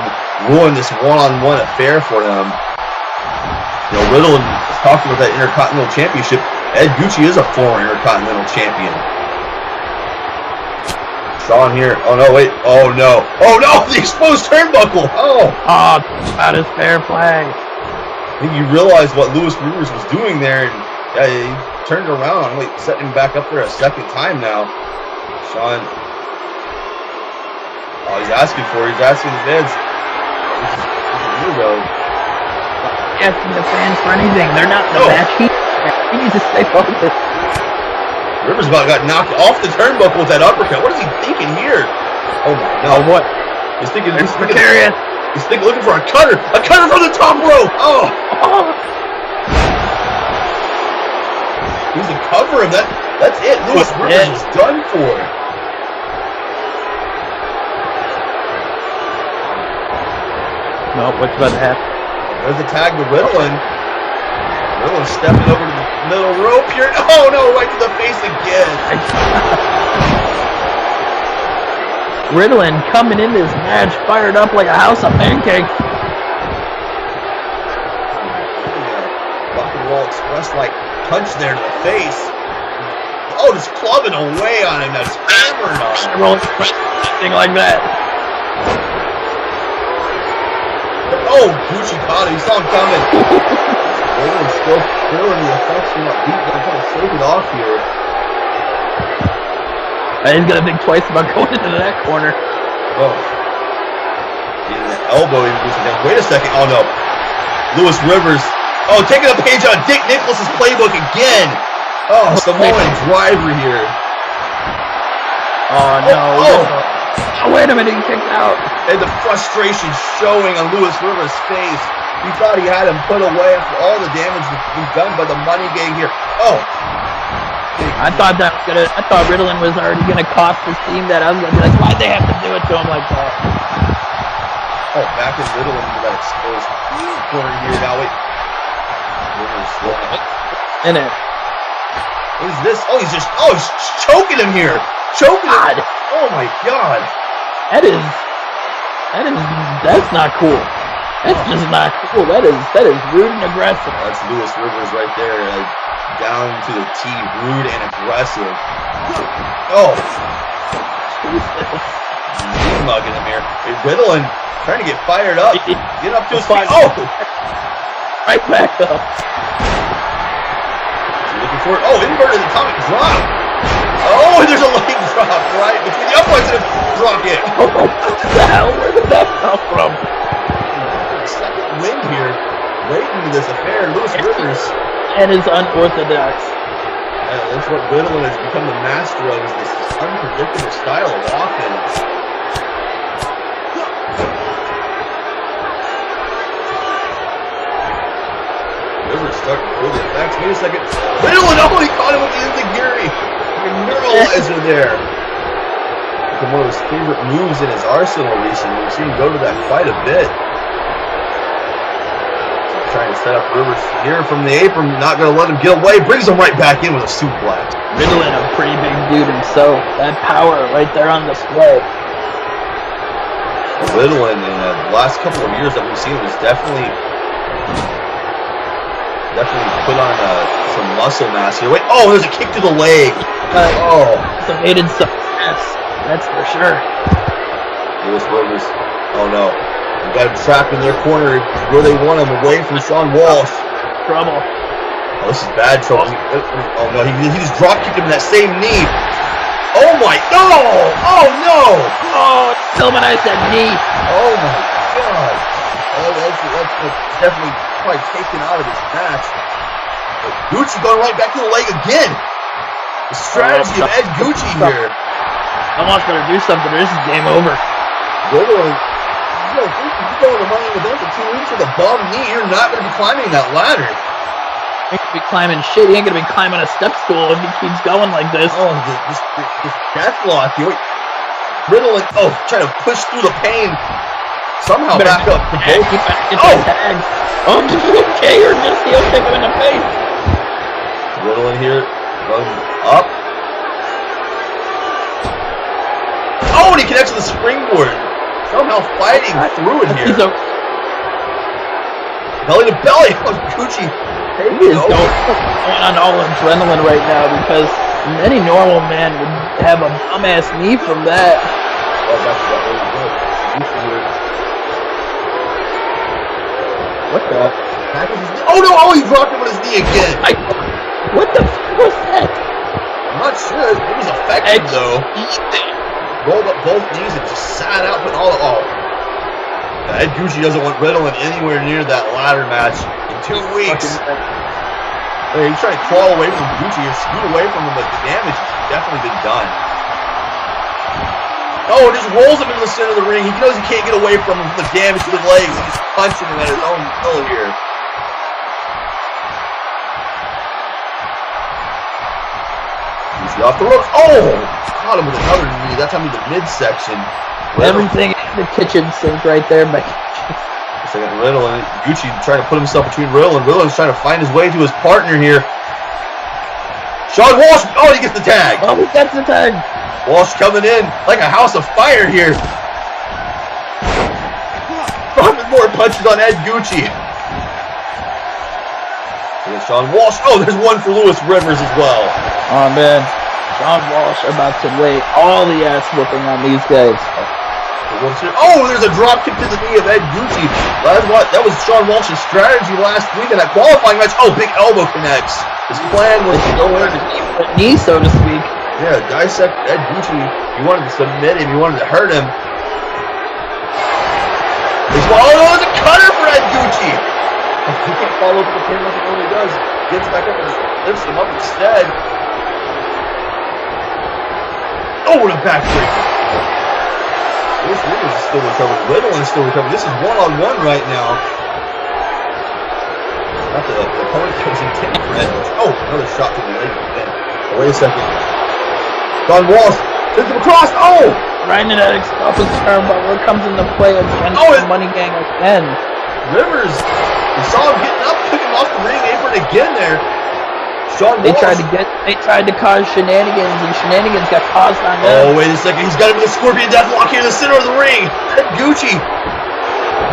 ruin this one-on-one affair for him. Riddilyn is talking about that Intercontinental Championship. Ed Gucci is a former Intercontinental Champion. Sean here. Oh no, wait. Oh no. Oh no! The exposed turnbuckle! Oh! That is fair play. I think you realize what Lewis Rivers was doing there, and he turned around. Wait, setting him back up there a second time now. Sean. Oh, he's asking for it. He's asking the fans. This is though. Asking the fans for anything. They're not in the match. He needs to stay focused. Rivers about got knocked off the turnbuckle with that uppercut. What is he thinking here? Oh my no! What? He's thinking. He's looking for a cutter from the top rope. Oh! He's to cover him. That's it. Lewis Rivers is done for. No, what's about to happen? There's a tag to Riddilyn. Riddilyn stepping over to the middle rope here. Oh no, right to the face again. Riddilyn coming in this match fired up like a house of pancakes. Rock and Roll Express like punch there to the face. Oh, just clubbing away on him. That's hammering on him. Roll Express, thing like that. Oh, Gucci caught him. He saw him coming. Riddilyn still feeling the effects from that beat. They're trying to shake it off here. He's gonna think twice about going into that corner. Oh. Getting the elbow in Gucci. Wait a second. Oh no. Lewis Rivers. Oh, taking a page on Dick Nicholas's playbook again. Oh, Samoan driver here. Oh no. Oh, wait a minute, he kicked out. And the frustration showing on Lewis Rivers' face. He thought he had him put away after all the damage that's been done by the money gang here. Oh. I thought Riddilyn was already gonna cost his team that. I was gonna be like, why'd they have to do it to him like that? Oh, back in Riddilyn into that exposed corner here. Now wait. Rivers still in it. What is this? Oh, he's choking him here. Choking him. Oh my god. That's not cool. That's just not cool. That is rude and aggressive. That's Lewis Rivers right there. Down to the T, rude and aggressive. Oh. He's mugging him here. Riddilyn trying to get fired up. Get up to his feet. Oh! Right back up. Looking for it. Oh, inverted atomic drop. Oh, there's a leg drop right between the uprights and a drop kick. Oh, what the hell? Where did that come from? Second wind here. Late into this affair. Lewis Rivers. And is unorthodox. That's what Riddilyn has become the master of, is this unpredictable style of offense. Rivers starting to feel the effects. Wait a second. Riddilyn, oh, he caught him with the enziguri. Like a neuralizer there. Become one of his favorite moves in his arsenal recently. We've seen him go to that quite a bit. Trying to set up Rivers here from the apron, not going to let him get away, brings him right back in with a suplex. Riddilyn, a pretty big dude himself. That power right there on display. Riddilyn in the last couple of years that we've seen was definitely put on some muscle mass here. Wait, oh, there's a kick to the leg. Some aided success, that's for sure. Lewis Rivers, oh no. They got him trapped in their corner where they want him, away from Sean Walsh. Trouble. Oh, this is bad trouble. Oh no, he just drop kicked him in that same knee. Oh my, no! Oh no! Oh, Silmanized that knee. Oh my god. That's definitely probably taken out of this match. But Gucci going right back to the leg again. The strategy of Ed Gucci here. Almost better do something or this is game over. Riddilyn, you go to the Money in the Bank for 2 weeks with a bum knee, you're not going to be climbing that ladder. He ain't gonna be climbing shit. He ain't gonna be climbing a step stool if he keeps going like this. Oh, this death lock here. Riddilyn, trying to push through the pain. Somehow back up to both. Tags. Oh, okay, or just he'll kick him in the face. Riddilyn here, running up. Oh, and he connects with the springboard. Somehow fighting through it here. Belly to belly. Oh, Gucci. He is going on all adrenaline right now because any normal man would have a bum-ass knee from that. Oh, that's really good. What the? Oh no! Oh, he dropped him on his knee again. What the fuck was that? I'm not sure. It was effective though. Rolled up both knees and just sat out, putting all. Ed Gucci doesn't want Riddilyn anywhere near that ladder match in 2 weeks. He's trying to claw away from Gucci and scoot away from him, but the damage has definitely been done. Oh, just rolls him into the center of the ring. He knows he can't get away from him from the damage to his legs. He's punching him at his own will here. Gucci off the ropes. Oh! Caught him with another knee. That's how I mean the midsection. Everything in the kitchen sink right there, but So they got Riddilyn. Gucci trying to put himself between Riddilyn. Riddilyn's trying to find his way to his partner here. Sean Walsh. Oh, he gets the tag. Oh, he gets the tag. Walsh coming in like a house of fire here. Dropping more punches on Ed Gucci. So Sean Walsh. Oh, there's one for Lewis Rivers as well. Oh, man. Sean Walsh about to lay all the ass whooping on these guys. Oh, there's a drop kick to the knee of Ed Gucci. That was Sean Walsh's strategy last week in that qualifying match. Oh, big elbow connects. His plan was to go in and knee, so to speak. Yeah, dissect Ed Gucci. He wanted to submit him. He wanted to hurt him. Oh, no, it's a cutter for Ed Gucci. He can't follow up the pin like he normally does. Gets back up and lifts him up instead. Oh, what a backbreaker. Lewis Rivers is still recovering. Riddilyn is still recovering. This is one-on-one right now. Not the opponent comes in 10 for Ed. Oh, another shot to the leg. Oh, wait a second. Don Walsh sends him across. Oh! Right into that exposed turnbuckle comes into play against the Money Gang again. Rivers, you saw him getting up, took him off the ring apron again there. Sean They Walsh. tried to cause shenanigans, and shenanigans got caused on them. Oh, wait a second. He's got him with a Scorpion Deathlock here in the center of the ring. Ed Gucci.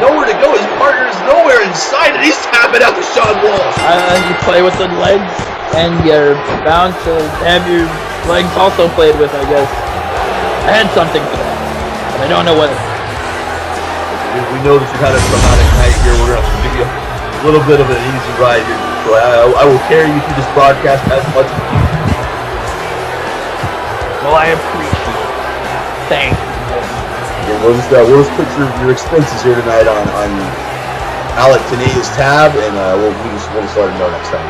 Nowhere to go. His partner is nowhere inside, and he's tapping out to Sean Walsh. You play with the legs, and you're bound to have your legs also played with, I guess. I had something for that, but I don't know what. We know that you've had a traumatic night here. We're going to give you a little bit of an easy ride here. So I will carry you through this broadcast as much as you can. Well, I appreciate it. Thank you. Yeah, we'll just put your expenses here tonight on Alec Taneda's tab, and we'll just let him know next time.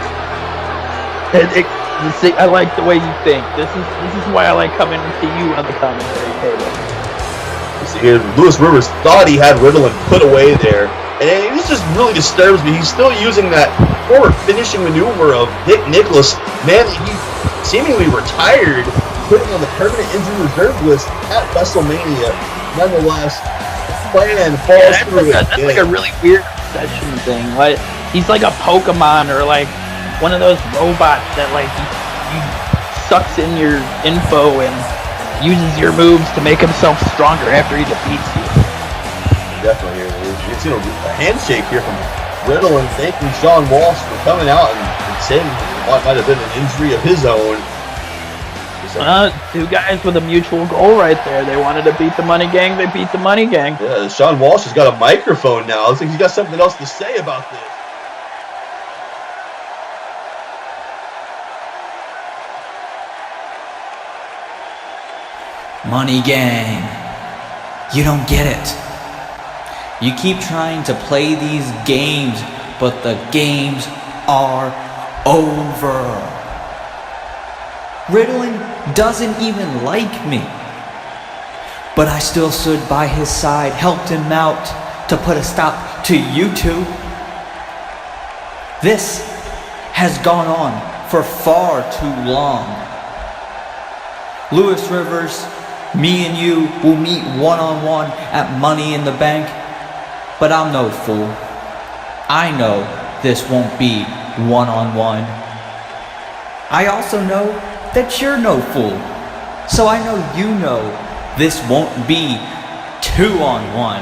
I like the way you think. This is why I like coming to you on the commentary table. See here, Lewis Rivers thought he had Riddilyn put away there, and it just really disturbs me. He's still using that forward finishing maneuver of Nick Nicholas. Man, he seemingly retired, putting on the permanent injury reserve list at WrestleMania. Nonetheless, plan falls through it. That's like a really weird obsession thing. Like he's like a Pokemon or like one of those robots that like he sucks in your info and uses your moves to make himself stronger after he defeats you. Definitely. We've seen a handshake here from Riddilyn thanking Sean Walsh for coming out and saying what might have been an injury of his own. Two guys with a mutual goal right there. They wanted to beat the Money Gang. They beat the Money Gang. Yeah, Sean Walsh has got a microphone now. Looks like he's got something else to say about this. Money Gang, you don't get it. You keep trying to play these games, but the games are over. Riddilyn doesn't even like me. But I still stood by his side, helped him out to put a stop to you two. This has gone on for far too long. Lewis Rivers, me and you will meet one-on-one at Money in the Bank, but I'm no fool. I know this won't be one-on-one. I also know that you're no fool, so I know you know this won't be 2-on-1.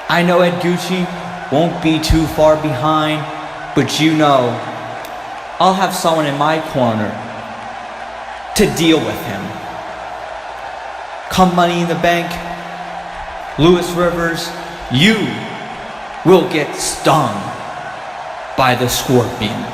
I know Ed Gucci won't be too far behind, but you know I'll have someone in my corner to deal with him. Come Money in the Bank, Lewis Rivers, you will get stung by the Scorpion.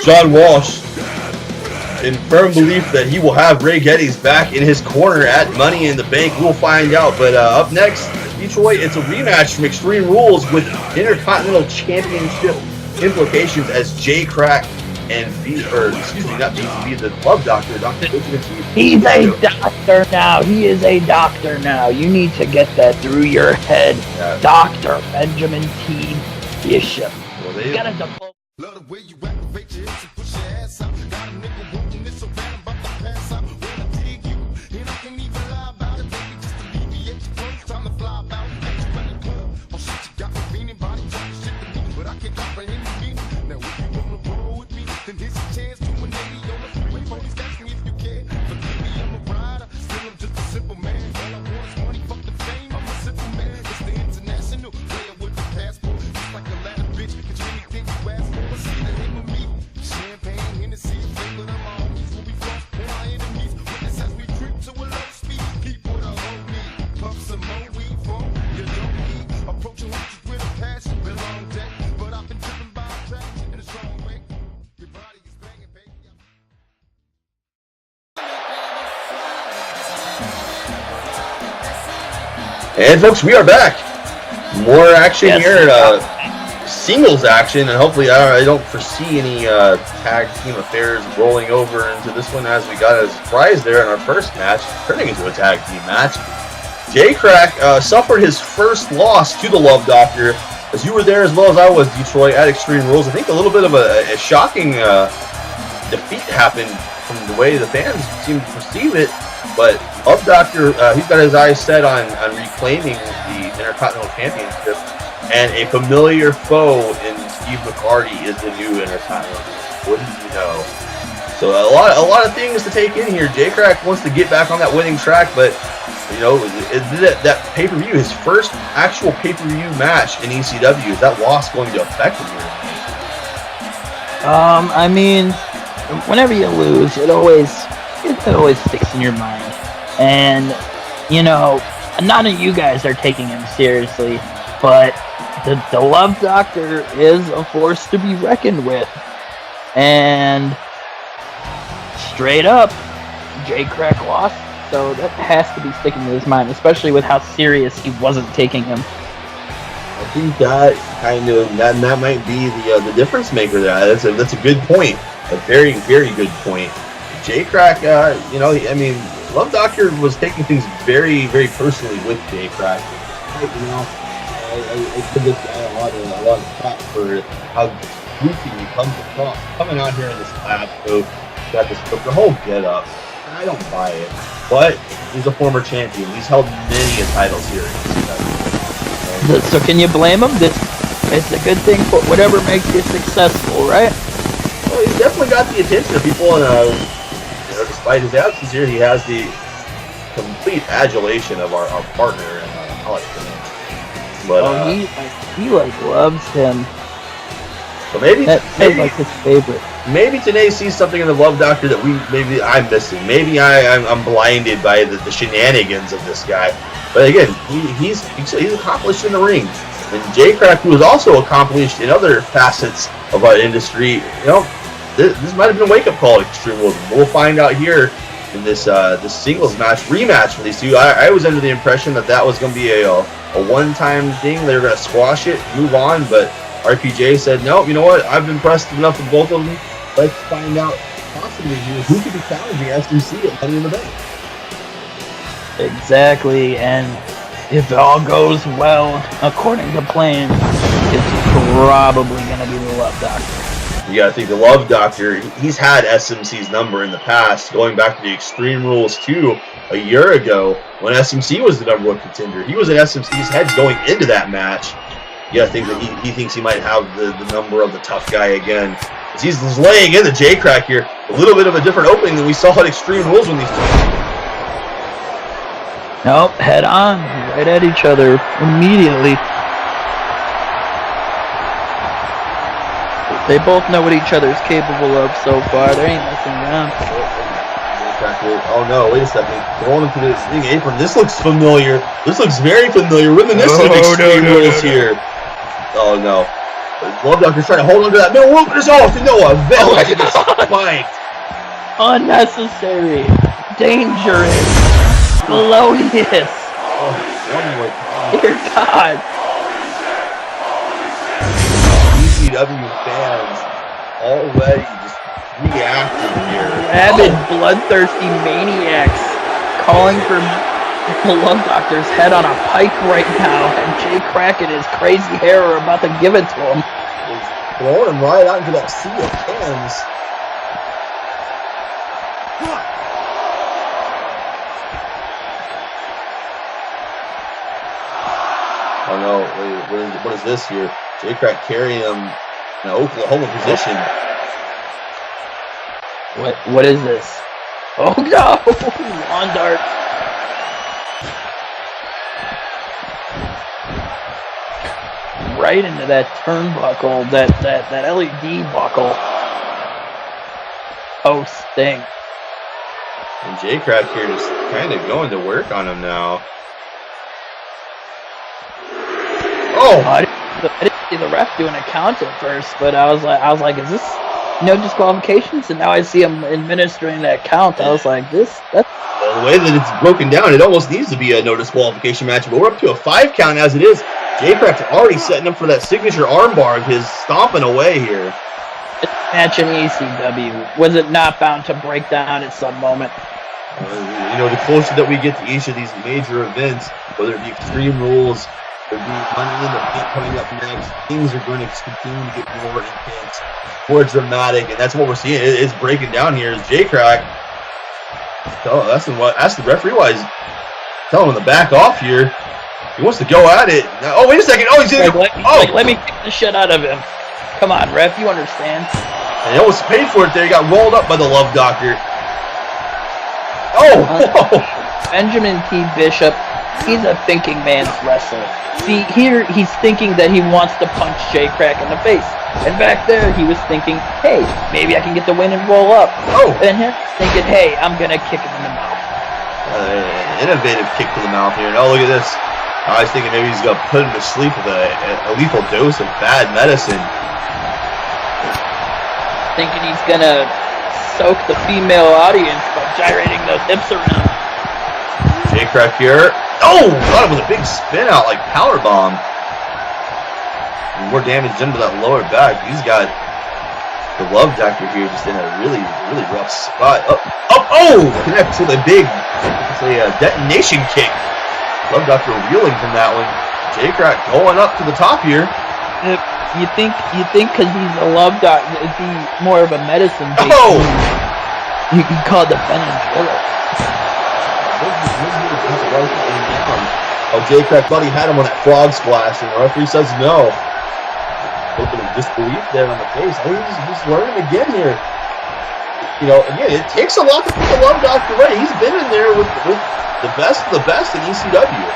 John Walsh, in firm belief that he will have Ray Geddes back in his corner at Money in the Bank. We'll find out. But up next, Detroit, it's a rematch from Extreme Rules with Intercontinental Championship implications as Krack and be the Love Doctor, Dr. Benjamin T. He's a doctor now. He is a doctor now. You need to get that through your head. Yeah. Dr. Benjamin T. Bishop. Well, You got a diploma. Love the way you activate your hips and push your ass out. Got a nigga wanting this so bad I'm about to pass out. When I dig you, and I can't even lie about it, baby. Just alleviate your clothes, time to fly out. Got you in the club. Oh shit, you got me feeling body talking shit to me, but I can't comprehend the meaning. Now if you wanna roll with me, then here's a chance to an 80 on the freeway. Police catch me if you can. Forgive me, I'm a rider. Still I'm just a simple man. All I want is money, fuck the fame. I'm a simple man. It's the international player with the passport. Just like a ladder bitch, cause anything you ask for. See the name of me. Champagne, Hennessy, flavor of my homies. Will be lost for my enemies. Witness as we trip to a low speed. Keep what I hold me. Puff some more weed from you don't need. Approaching horses with a passion. Been a long day, but I've been driven by attraction in a strong way. Your body is banging, baby. And folks, we are back. More action here. Singles action, and hopefully I don't foresee any tag team affairs rolling over into this one, as we got a surprise there in our first match, turning into a tag team match. Krack suffered his first loss to the Love Doctor, as you were there as well as I was, Detroit, at Extreme Rules. I think a little bit of a shocking defeat happened from the way the fans seem to perceive it, but Love Doctor, he's got his eyes set on reclaiming the Intercontinental Championship. And a familiar foe in Steve McCarty is the new Intercontinental. Wouldn't you know? So a lot of things to take in here. Krack wants to get back on that winning track, but you know, that pay-per-view, his first actual pay-per-view match in ECW, is that loss going to affect him here? I mean, whenever you lose, it always sticks in your mind. And you know, none of you guys are taking him seriously, but the Love Doctor is a force to be reckoned with. And straight up, Krack lost, so that has to be sticking to his mind, especially with how serious he wasn't taking him. I think that that might be the difference maker there. That's a good point. A very, very good point. Krack, you know, I mean, Love Doctor was taking things very, very personally with Krack. You know, I give this guy a lot of crap for how goofy he comes across. Coming out here in this lab coat, got the whole get up. I don't buy it. But he's a former champion. He's held many titles here. So can you blame him? It's a good thing for whatever makes you successful, right? Well, he's definitely got the attention of people, and you know, despite his absence here, he has the complete adulation of our partner, and I like him. But he loves him. So maybe that's like his favorite. Maybe today sees something in the Love Doctor that maybe I'm missing. Maybe I'm blinded by the shenanigans of this guy. But again, he's accomplished in the ring, and Krack, who is also accomplished in other facets of our industry. You know, this might have been a wake up call at Extreme Rules. We'll find out here in this singles rematch for these two. I was under the impression that was going to be a one-time thing. They were going to squash it, move on, but RPJ said, no, you know what? I've impressed enough with both of them. Let's find out possibly who could be challenging SMC at Money in the Bank. Exactly, and if it all goes well, according to plans, it's probably going to be the Love Doctor. You got to think the Love Doctor, he's had SMC's number in the past, going back to the Extreme Rules 2 a year ago when SMC was the number one contender. He was in SMC's head going into that match. You got to think that he thinks he might have the number of the tough guy again. As he's laying into Krack here, a little bit of a different opening than we saw at Extreme Rules when these two. Nope, head on, right at each other immediately. They both know what each other's capable of so far. There ain't messing around. Oh no, wait a second. Going into this ring apron. This looks familiar. This looks very familiar. Reminiscent of Extreme Rules here. Oh no. Love Doctor's trying to hold on to that middle rope, but it's off. You know, a village to this fight. Unnecessary. Dangerous. Melodious. Oh, one more time. Dear God. ECW fans already just reacting here. Rabid, bloodthirsty maniacs calling for the Love Doctor's head on a pike right now, and Jay Krack and his crazy hair are about to give it to him. He's throwing him right out into that sea of hands. Oh no, wait, what is this here? Jay Krack carrying him in an Oklahoma position. What is this? Oh no! Lawn dart. Right into that turnbuckle, that LED buckle. Oh, sting. And Jay Krack here just kind of going to work on him now. Oh! I didn't see the ref doing a count at first, but I was like, is this no disqualifications? And now I see him administering that count. I was like, that's... Well, the way that it's broken down, it almost needs to be a no disqualification match, but we're up to a 5 count as it is. Jay Krack's already setting up for that signature armbar of his stomping away here. This match in ECW, was it not bound to break down at some moment? You know, the closer that we get to each of these major events, whether it be Extreme Rules, there'll be Money in the Bank coming up next, things are going to continue to get more intense, more dramatic, and that's what we're seeing. It's breaking down here as Jay Krack. Oh, that's the referee why he's telling him to back off here. He wants to go at it. Oh, wait a second. Oh, he's gonna let me kick the shit out of him. Come on, ref, you understand. And he almost paid for it there. He got rolled up by the Love Doctor. Oh! Benjamin T. Bishop, he's a thinking man's wrestler. See, here he's thinking that he wants to punch Jay Krack in the face. And back there he was thinking, hey, maybe I can get the win and roll up. Oh! And here he's thinking, hey, I'm going to kick him in the mouth. Innovative kick to the mouth here. And oh, look at this. I was thinking maybe he's going to put him to sleep with a lethal dose of bad medicine. Thinking he's going to soak the female audience by gyrating those hips around. Jay Krack here. Oh! Thought it was a big spin out like powerbomb. More damage done to that lower back. He's got the Love Doctor here just in a really, really rough spot. Oh! Connects with a big, detonation kick. Love Doctor reeling from that one. Jay Krack going up to the top here. You think because he's a Love Doctor, it'd be more of a medicine. Oh! You can call the Benadryl. Oh, Jay Krack thought he had him on that frog splash, and the referee says no. A little bit of disbelief there on the face. I think he's learning again here. You know, again, it takes a lot to put the Love Doctor away. He's been in there with the best of the best in ECW.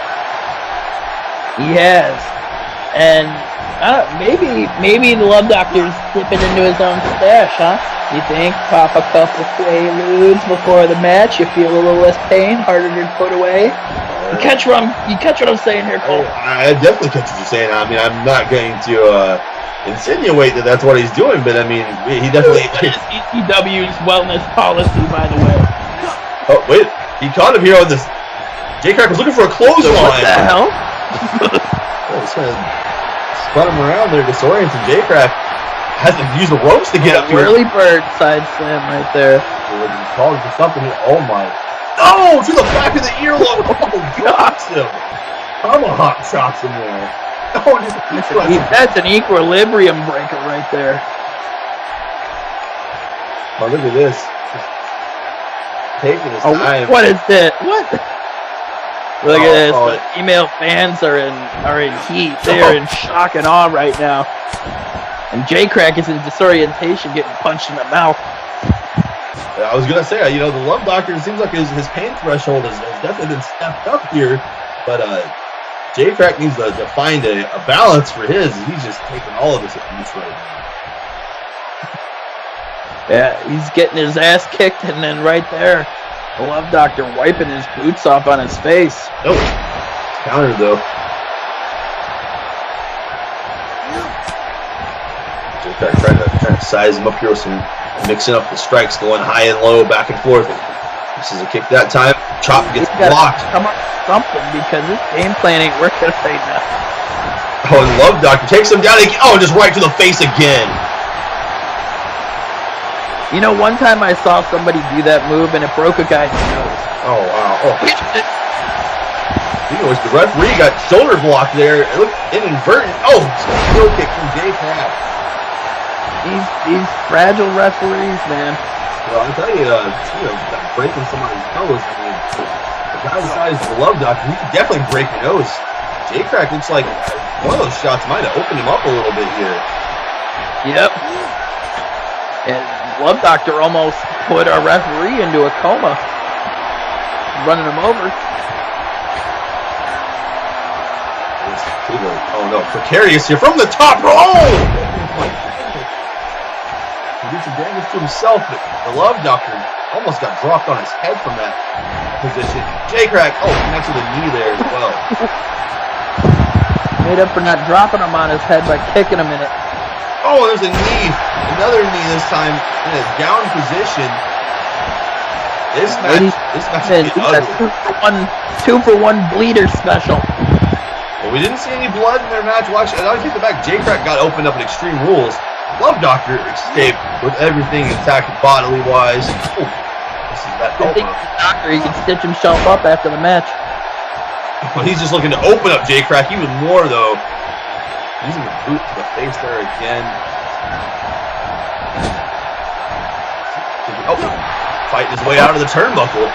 He has, and maybe the Love Doctor's dipping into his own stash, huh? You think? Pop a couple Quaaludes before the match. You feel a little less pain, harder to put away. You catch what I'm saying here, Cole? I definitely catch what you're saying. I mean, I'm not going to insinuate that that's what he's doing, but I mean, he definitely. What is ECW's wellness policy, by the way? Oh wait, he caught him here on this. Jay Krack was looking for a clothesline. What the hell? He's trying to spun him around there, disorienting Jay Krack. Has to use the ropes to get up here. Whirly bird side slam right there. He's calling for something here. Oh my. Oh, to the back of the earlobe. Oh, drops him. Tomahawk chops him there. Oh, that's an equilibrium breaker right there. Oh, look at this. Just taking his time. What is that? What? Look at this. The female fans are in heat. They are in shock and awe right now. And Jay Krack is in disorientation, getting punched in the mouth. I was gonna say, you know, the Love Doctor, it seems like his pain threshold has definitely been stepped up here, but Jay Krack needs to find a balance for his. He's just taking all of this abuse right now. Yeah, he's getting his ass kicked, and then right there, the Love Doctor wiping his boots off on his face. Nope. Counter though. Jay Krack trying to size him up here with some mixing up the strikes, going high and low, back and forth. This is a kick that time. Chop gets blocked. Come up with something because this game plan ain't working right now. Oh, and Love Doctor takes him down again. Oh, just right to the face again. You know, one time I saw somebody do that move and it broke a guy's nose. Oh, wow. Oh. The referee got shoulder blocked there. It looked inadvertent. Oh, heel kick from Krack. These fragile referees, man. Well, I'll tell you, breaking somebody's nose. I mean, the guy besides the Love Doctor, he could definitely break your nose. Krack looks like one of those shots might have opened him up a little bit here. Yep. And Love Doctor almost put our referee into a coma, running him over. Oh no, precarious here from the top row. Oh! He did some damage to himself, but the Love Doctor almost got dropped on his head from that position. Krack, connects with a knee there as well. Made up for not dropping him on his head by kicking him in it. Oh, there's a knee. Another knee this time in a down position. This match is ugly. 2-for-1 bleeder special. Well, we didn't see any blood in their match. Well, actually, I take the back. Krack got opened up in Extreme Rules. Love Doctor escaped with everything intact bodily-wise. Oh, this is that elbow. Doctor, he can stitch himself up after the match. Well, he's just looking to open up Krack even more, though. Using the boot to the face there again. Oh, fighting his way out of the turnbuckle.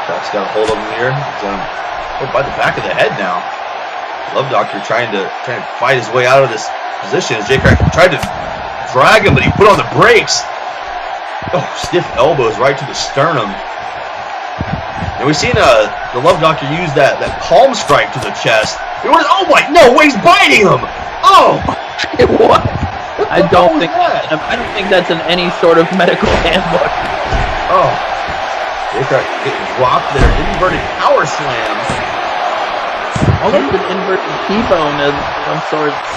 Krack's got a hold of him here. He's by the back of the head now. Love Doctor trying to fight his way out of this position as Krack tried to drag him, but he put on the brakes. Oh, stiff elbows right to the sternum. And we've seen the Love Doctor use that palm strike to the chest. Oh my, no, he's biting him. Oh, what? I don't think that's in any sort of medical handbook. Oh, Krack getting dropped there. Inverted power slam. Almost an inverted T-bone of some sorts.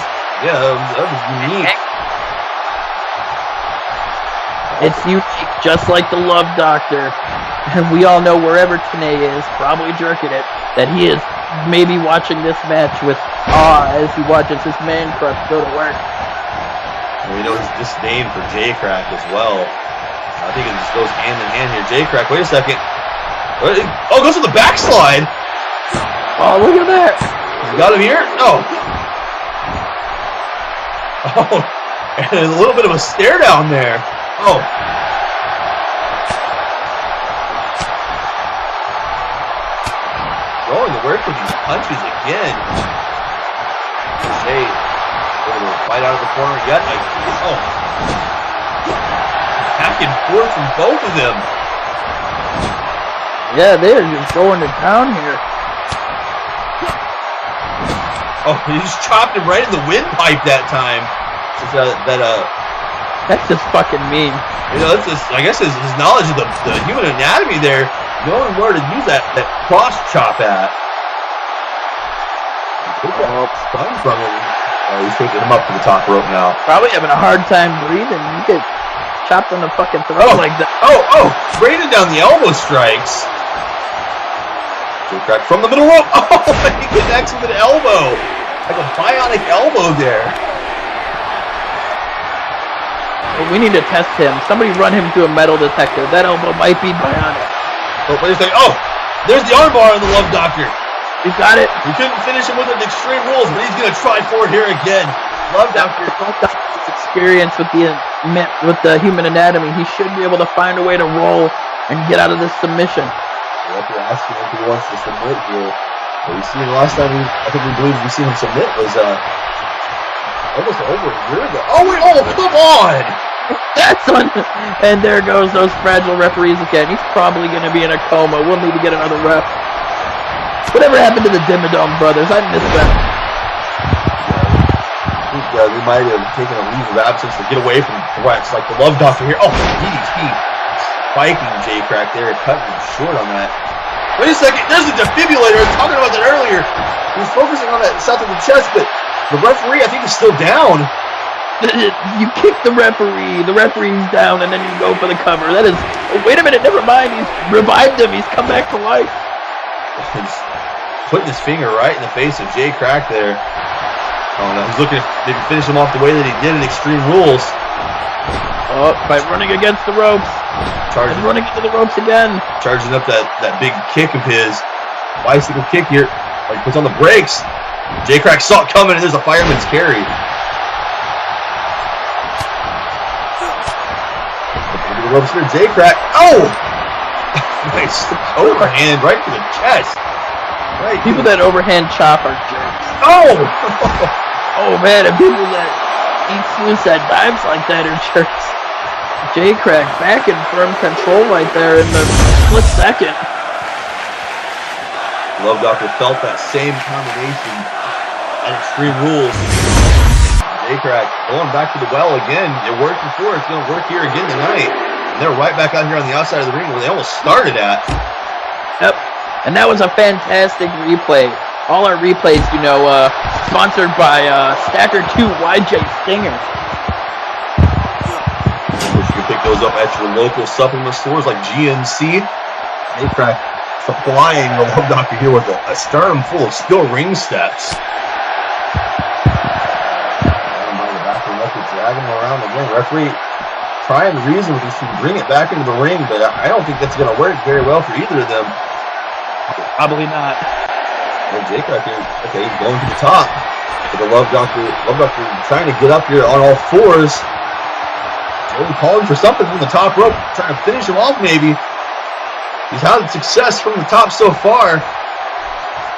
Yeah, that was unique. It's unique, just like the Love Doctor. And we all know wherever Tenay is, probably jerking it, that he is maybe watching this match with awe as he watches his man crush go to work. And we know his disdain for Krack as well. I think it just goes hand in hand here. Krack, wait a second. Oh, goes to the backslide. Oh, look at that. You got him here? No. Oh, and a little bit of a stare down there. Oh. Going to work with these punches again. Jay able to fight out of the corner yet. Oh. Back and forth from both of them. Yeah, they're just going to town here. Oh, he just chopped him right in the windpipe that time. That's just fucking mean. You know, that's just, I guess his knowledge of the human anatomy there, knowing where to use that cross chop at. Spun from him. Oh, he's taking him up to the top rope now. Probably having a hard time breathing. You get chopped on the fucking throat like that. Oh, raining down the elbow strikes. Krack from the middle rope. Oh, he connects with an elbow. Like a bionic elbow there. Well, we need to test him. Somebody run him through a metal detector. That elbow might be bionic. Oh, wait a second. Oh, there's the armbar on the Love Doctor. He's got it. We couldn't finish him with an Extreme Rules, but he's going to try for it here again. Love Doctor. His experience with the human anatomy, he should be able to find a way to roll and get out of this submission. We'll have to ask him if he wants to submit here. But we see the last time we believe we seen him submit was almost over a year ago. Oh wait! Oh, come on! That's one. And there goes those fragile referees again. He's probably going to be in a coma. We'll need to get another ref. Whatever happened to the Dimmadome brothers? I missed them. I think they might have taken a leave of absence to get away from threats like the Love Doctor here. Oh, DDT. Spiking Krack there, cutting him short on that. Wait a second, there's a defibrillator. I was talking about that earlier. He was focusing on that south of the chest, but the referee, I think, is still down. You kick the referee's down, and then you go for the cover. That is, oh, wait a minute, never mind. He's revived him. He's come back to life. He's putting his finger right in the face of Krack there. Oh no, he's looking to finish him off the way that he did in Extreme Rules. Oh, by running against the ropes. Charging, running into the ropes again. Charging up that big kick of his. Bicycle kick here. He puts on the brakes. J-Krack saw it coming, and there's a fireman's carry. Into the ropes here, J-Krack. Oh! Nice overhand right to the chest. Right. People that overhand chop are jerks. Oh! Oh man, and people that eat suicide dives like that are jerks. J-Krack back in firm control right there in the split second. Love Doctor felt that same combination at Extreme Rules. J-Krack going back to the well again. It worked before, it's going to work here again tonight. And they're right back out here on the outside of the ring where they almost started at. Yep. And that was a fantastic replay. All our replays, sponsored by Stacker 2 YJ Stinger. You can pick those up at your local supplement stores like GNC. J-Krack supplying the Love Doctor here with a sternum full of steel ring steps. Down by the back of the neck, drag him around again. Referee trying to reason with these two, bring it back into the ring, but I don't think that's going to work very well for either of them. Probably not. And J-Krack here, okay, he's going to the top. But the Love Doctor trying to get up here on all fours. Joey calling for something from the top rope, trying to finish him off maybe. He's had success from the top so far.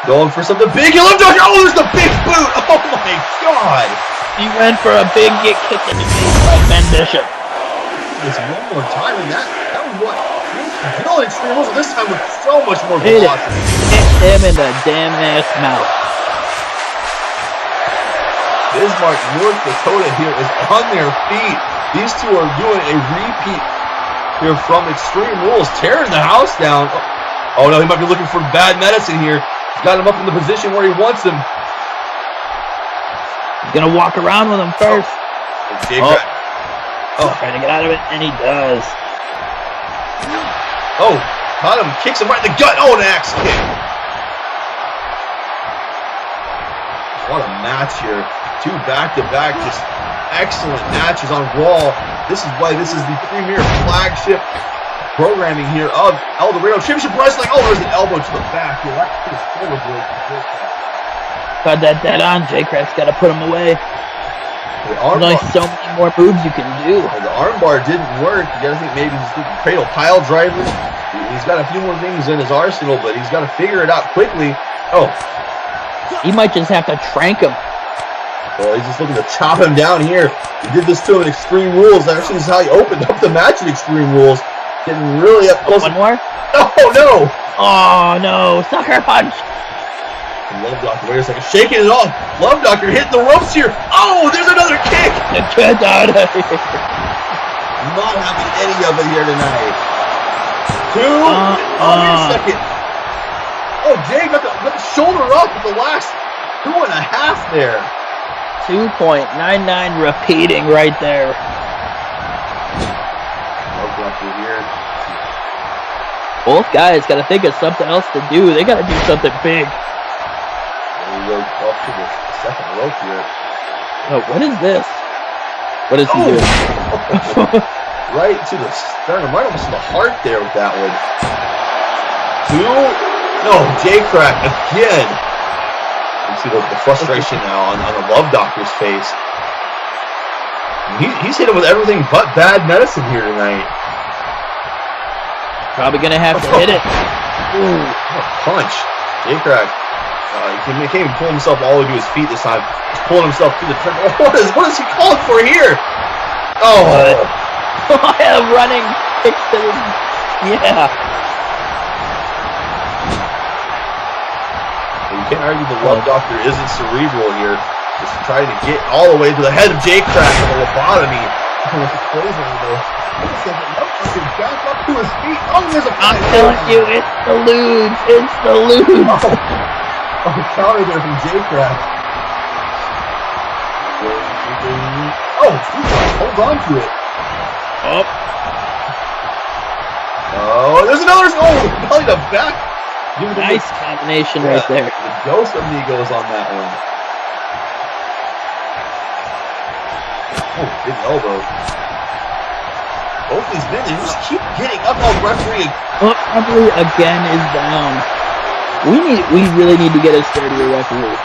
Going for something big. You Love Doctor. Oh, there's the big boot. Oh my God. He went for a big get kicked in the face by Ben Bishop. This one more time, and that was what? No, Extreme Rules this time with so much more velocity. Kicked him in the damn ass mouth. Bismarck, North Dakota here is on their feet. These two are doing a repeat here from Extreme Rules, tearing the house down. Oh no, he might be looking for bad medicine here. He's got him up in the position where he wants him. He's gonna walk around with him first. Trying to get out of it, and he does. Oh, caught him, kicks him right in the gut. Oh, an axe kick. What a match here. Two back-to-back, just excellent matches on Raw. This is why this is the premier flagship programming here of Eldorado Championship Wrestling. Oh, there's an elbow to the back here. Right to his shoulder blade. Got that dead on. J-Krack's got to put him away. There's only so many more moves you can do. The armbar didn't work. You gotta think maybe he's thinking cradle pile driver. He's got a few more things in his arsenal, but he's got to figure it out quickly. Oh. He might just have to trank him. Well, he's just looking to chop him down here. He did this to him in Extreme Rules. Actually, this is how he opened up the match in Extreme Rules. Getting really up close. One more? Oh, no. Oh, no. Sucker punch. Love Doctor, wait a second, shaking it off. Love Doctor hitting the ropes here. Oh, there's another kick. Get out of here. Not having any of it here tonight. Two. Wait a second. Oh, Jay got the shoulder up at the last 2.5 there. 2.99 repeating right there. Love Doctor here. Both guys got to think of something else to do. They got to do something big. We go up to the second rope here. Oh, what is this? What is he doing? Right to the sternum, right almost to the heart there with that one. Two. No, J-Krack again. You see the frustration now on the Love Doctor's face. He's hit him with everything but bad medicine here tonight. Probably gonna have to hit it. Ooh, what a punch. J-Krack. He can't even pull himself all the way to his feet this time. He's pulling himself to the turn. Oh, what is he calling for here? Oh. Running kicks to his... Yeah. You can't argue the Love Doctor isn't cerebral here. Just trying to get all the way to the head of J-Krack with a lobotomy. With the poison though. Back up to his feet. Oh, there's a I'm telling you, it's the ludes. It's the ludes. Oh, counter there from J-Krack. Oh, hold on to it. Oh, there's another. Oh, belly to back. Nice combination right there. The ghost amigo is on that one. Oh, big elbow. Both these men, they just keep getting up. Oh, referee. Referee again is down. We really need to get a sturdier referee.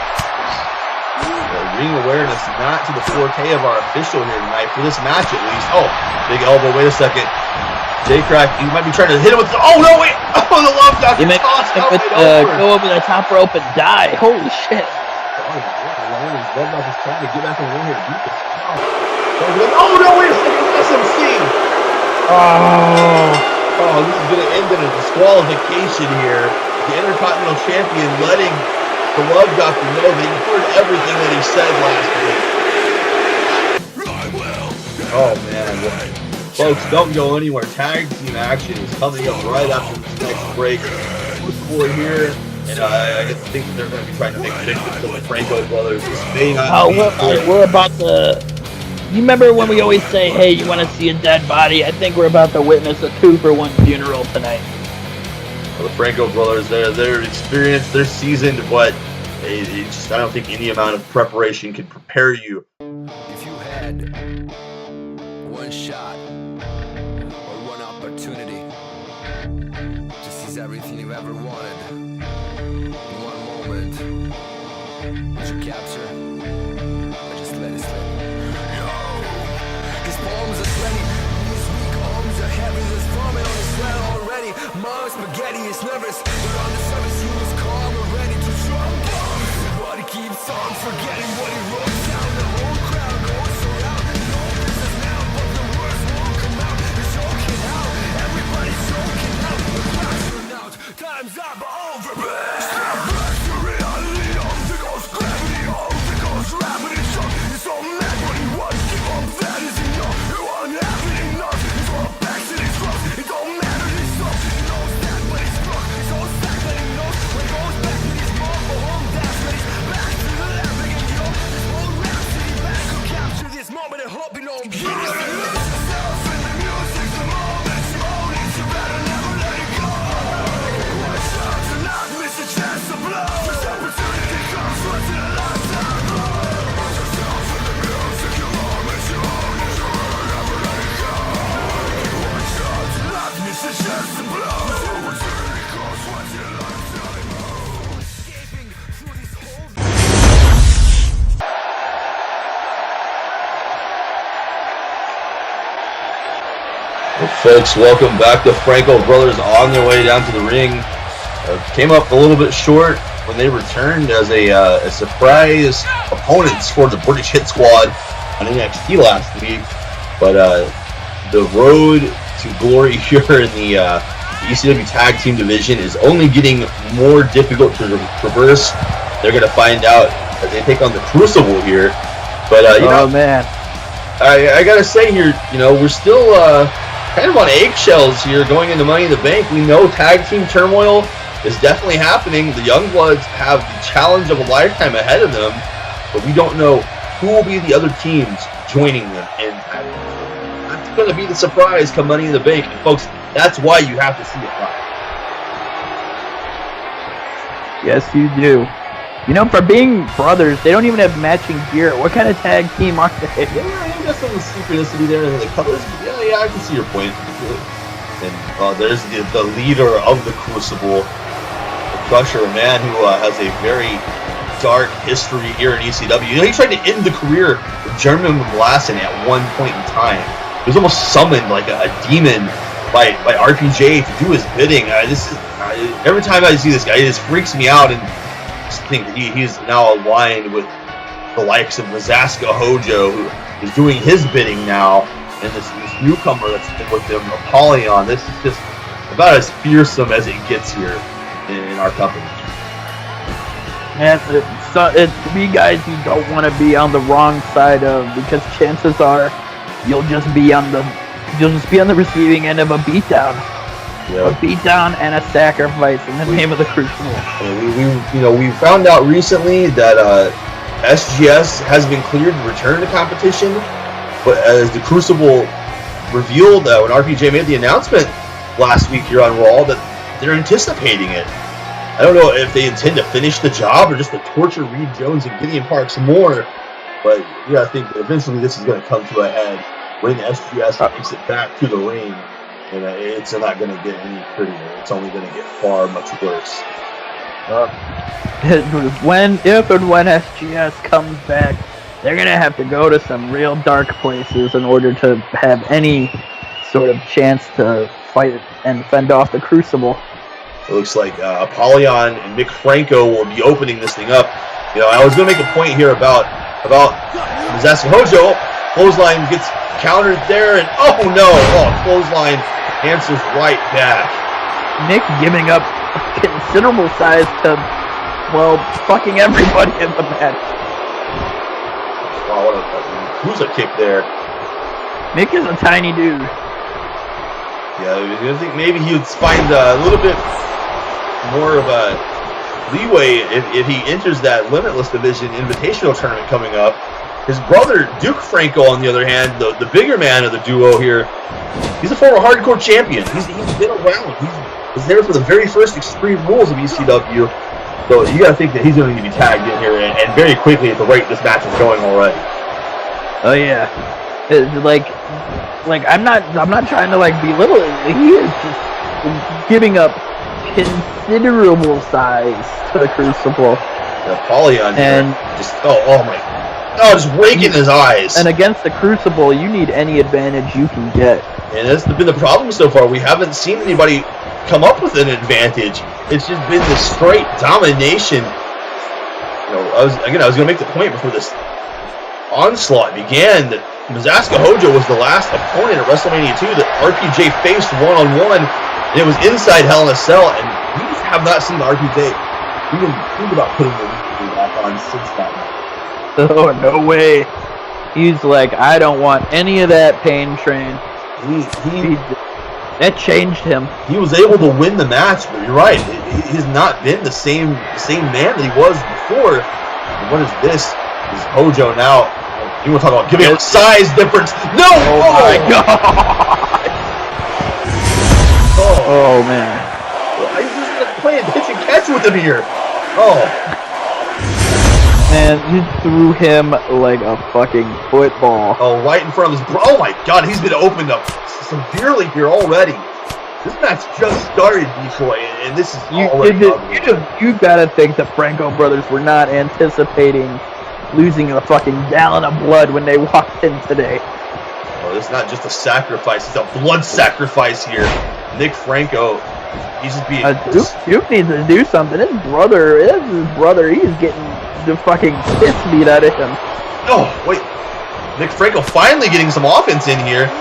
Ring awareness not to the forte of our official here tonight for this match at least. Oh, big elbow. Wait a second. Krack, he might be trying to hit him with the, oh no, wait! Oh, the love duck. He might go over the top rope and die. Holy shit. Love duck is trying to get back in the ring here to beat this. Oh no, wait a second. SMC. Oh, this is going to end in a disqualification here. The Intercontinental Champion letting the Love Doctor know that he heard everything that he said last week. Oh man. Folks, don't go anywhere. Tag team action is coming up right after this next break. Look forward here, and I think they're going to be trying to make predictions to the Franco Brothers. This may not be we're about to. You remember when we always say, "Hey, you want to see a dead body?" I think we're about to witness a 2-for-1 funeral tonight. Well, the Franco Brothers, they're experienced, they're seasoned, but I don't think any amount of preparation can prepare you. If you had one shot or one opportunity to seize everything you've ever wanted in one moment, would you capture or just let it slip? Yo, his palms are sweaty, his weak arms are heavy, there's vomit on his sweat already. Mom's spaghetti is nervous, but on the surface he was calm and ready to drop bombs. But he keeps on forgetting what he wrote down. The whole crowd goes around. No business now, but the words won't come out. He's choking out, everybody's choking out. The clock's run out, time's up, over. Step back to reality, obstacles, gravity, obstacles, rapid shock. It's all mad what he wants, give up, that is enough. It won't happen enough, it's all back to these drugs. It don't matter, he's up, he knows that, but he's struck. He's all stacked that he knows when he goes back to his mom for home. That's when he's back to the lab again, yo. This whole rap city back could capture this moment and hope you don't get it. Yourself in the music, the moment you own it, you better never let it go. Watch out to not miss a chance to blow. This opportunity comes once in a lifetime. Watch yourself in the music, the moment you own it, you better never let it go. Watch out to not miss a chance to blow. This opportunity comes once in a lifetime. Escaping through this whole. Well, folks, welcome back. The Franco Brothers on their way down to the ring. Came up a little bit short when they returned as a surprise opponents for the British Hit Squad on NXT last week. But the road to glory here in the ECW Tag Team Division is only getting more difficult to traverse. They're going to find out as they take on the Crucible here. But man, I gotta say here, we're still kind of on eggshells here going into Money in the Bank. We know tag team turmoil is definitely happening. The Youngbloods have the challenge of a lifetime ahead of them, but we don't know who will be the other teams joining them in tag team. That's going to be the surprise come Money in the Bank, and folks, that's why you have to see it live. yes you do. For being brothers, they don't even have matching gear. What kind of tag team are they? Yeah, I guess some synchronicity there in the colors. Yeah, I can see your point. And there's the leader of the Crucible, the Crusher, a man who has a very dark history here in ECW. He tried to end the career of Jeremy Blassen at one point in time. He was almost summoned like a demon by RPJ to do his bidding. Every time I see this guy, it just freaks me out, and I think that he's now aligned with the likes of Mazaska Hojo, who is doing his bidding now, and this newcomer that's been with him, Apollyon. This is just about as fearsome as it gets here in our company. And it's three guys you don't want to be on the wrong side of, because chances are you'll just be on the receiving end of a beatdown. Yep. A beatdown and a sacrifice in the name of the Crucible. We found out recently that SGS has been cleared to return to competition, but as the Crucible revealed when RPJ made the announcement last week here on Raw, that they're anticipating it. I don't know if they intend to finish the job or just to torture Reed Jones and Gideon Parks more. But you gotta think that eventually this is gonna come to a head when SGS takes it back to the ring, and it's not gonna get any prettier. It's only gonna get far much worse. If and when SGS comes back, they're gonna have to go to some real dark places in order to have any sort of chance to fight and fend off the Crucible. It looks like Apollyon and Mick Franco will be opening this thing up. You know, I was gonna make a point here about Masasa Hojo. Clothesline gets countered there, and oh no! Oh, clothesline answers right back. Nick giving up considerable size to, well, fucking everybody in the match. Wow, what a Yakuza kick there. Nick is a tiny dude. Yeah, I think maybe he would find a little bit more of a leeway if he enters that Limitless Division Invitational tournament coming up. His brother, Duke Franco, on the other hand, the bigger man of the duo here, he's a former hardcore champion. He's been around. He was there for the very first Extreme Rules of ECW. So you got to think that he's going to be tagged in here, and very quickly at the rate this match is going already. Oh yeah, it's like I'm not trying to like belittle it. He is just giving up considerable size to the Crucible. The Apollyon and just just raking his eyes. And against the Crucible, you need any advantage you can get. And that's been the problem so far. We haven't seen anybody come up with an advantage. It's just been this straight domination. You know, I was going to make the point before this onslaught began that Masasa Hojo was the last opponent at WrestleMania 2 that RPJ faced one-on-one, and it was inside Hell in a Cell, and we just have not seen RPJ even think about putting the lead back on since that night. Oh, no way. He's like, I don't want any of that pain train. That changed him. He was able to win the match, but you're right. He's not been the same man that he was before. And what is this? Is Hojo now? You want to talk about giving up size difference? No! Oh my God! Oh man! He's just playing pitch and catch with him here. Oh. Man, you threw him like a fucking football. Oh, right in front of his bro. Oh my God, he's been opened up severely here already. This match just started, Detroit, and this is you gotta think the Franco brothers were not anticipating losing a fucking gallon of blood when they walked in today. Oh, it's not just a sacrifice; it's a blood sacrifice here. Nick Franco, he's just being. Duke needs to do something. His brother, he's getting the fucking piss beat out of him. Oh wait, Nick Franco finally getting some offense in here.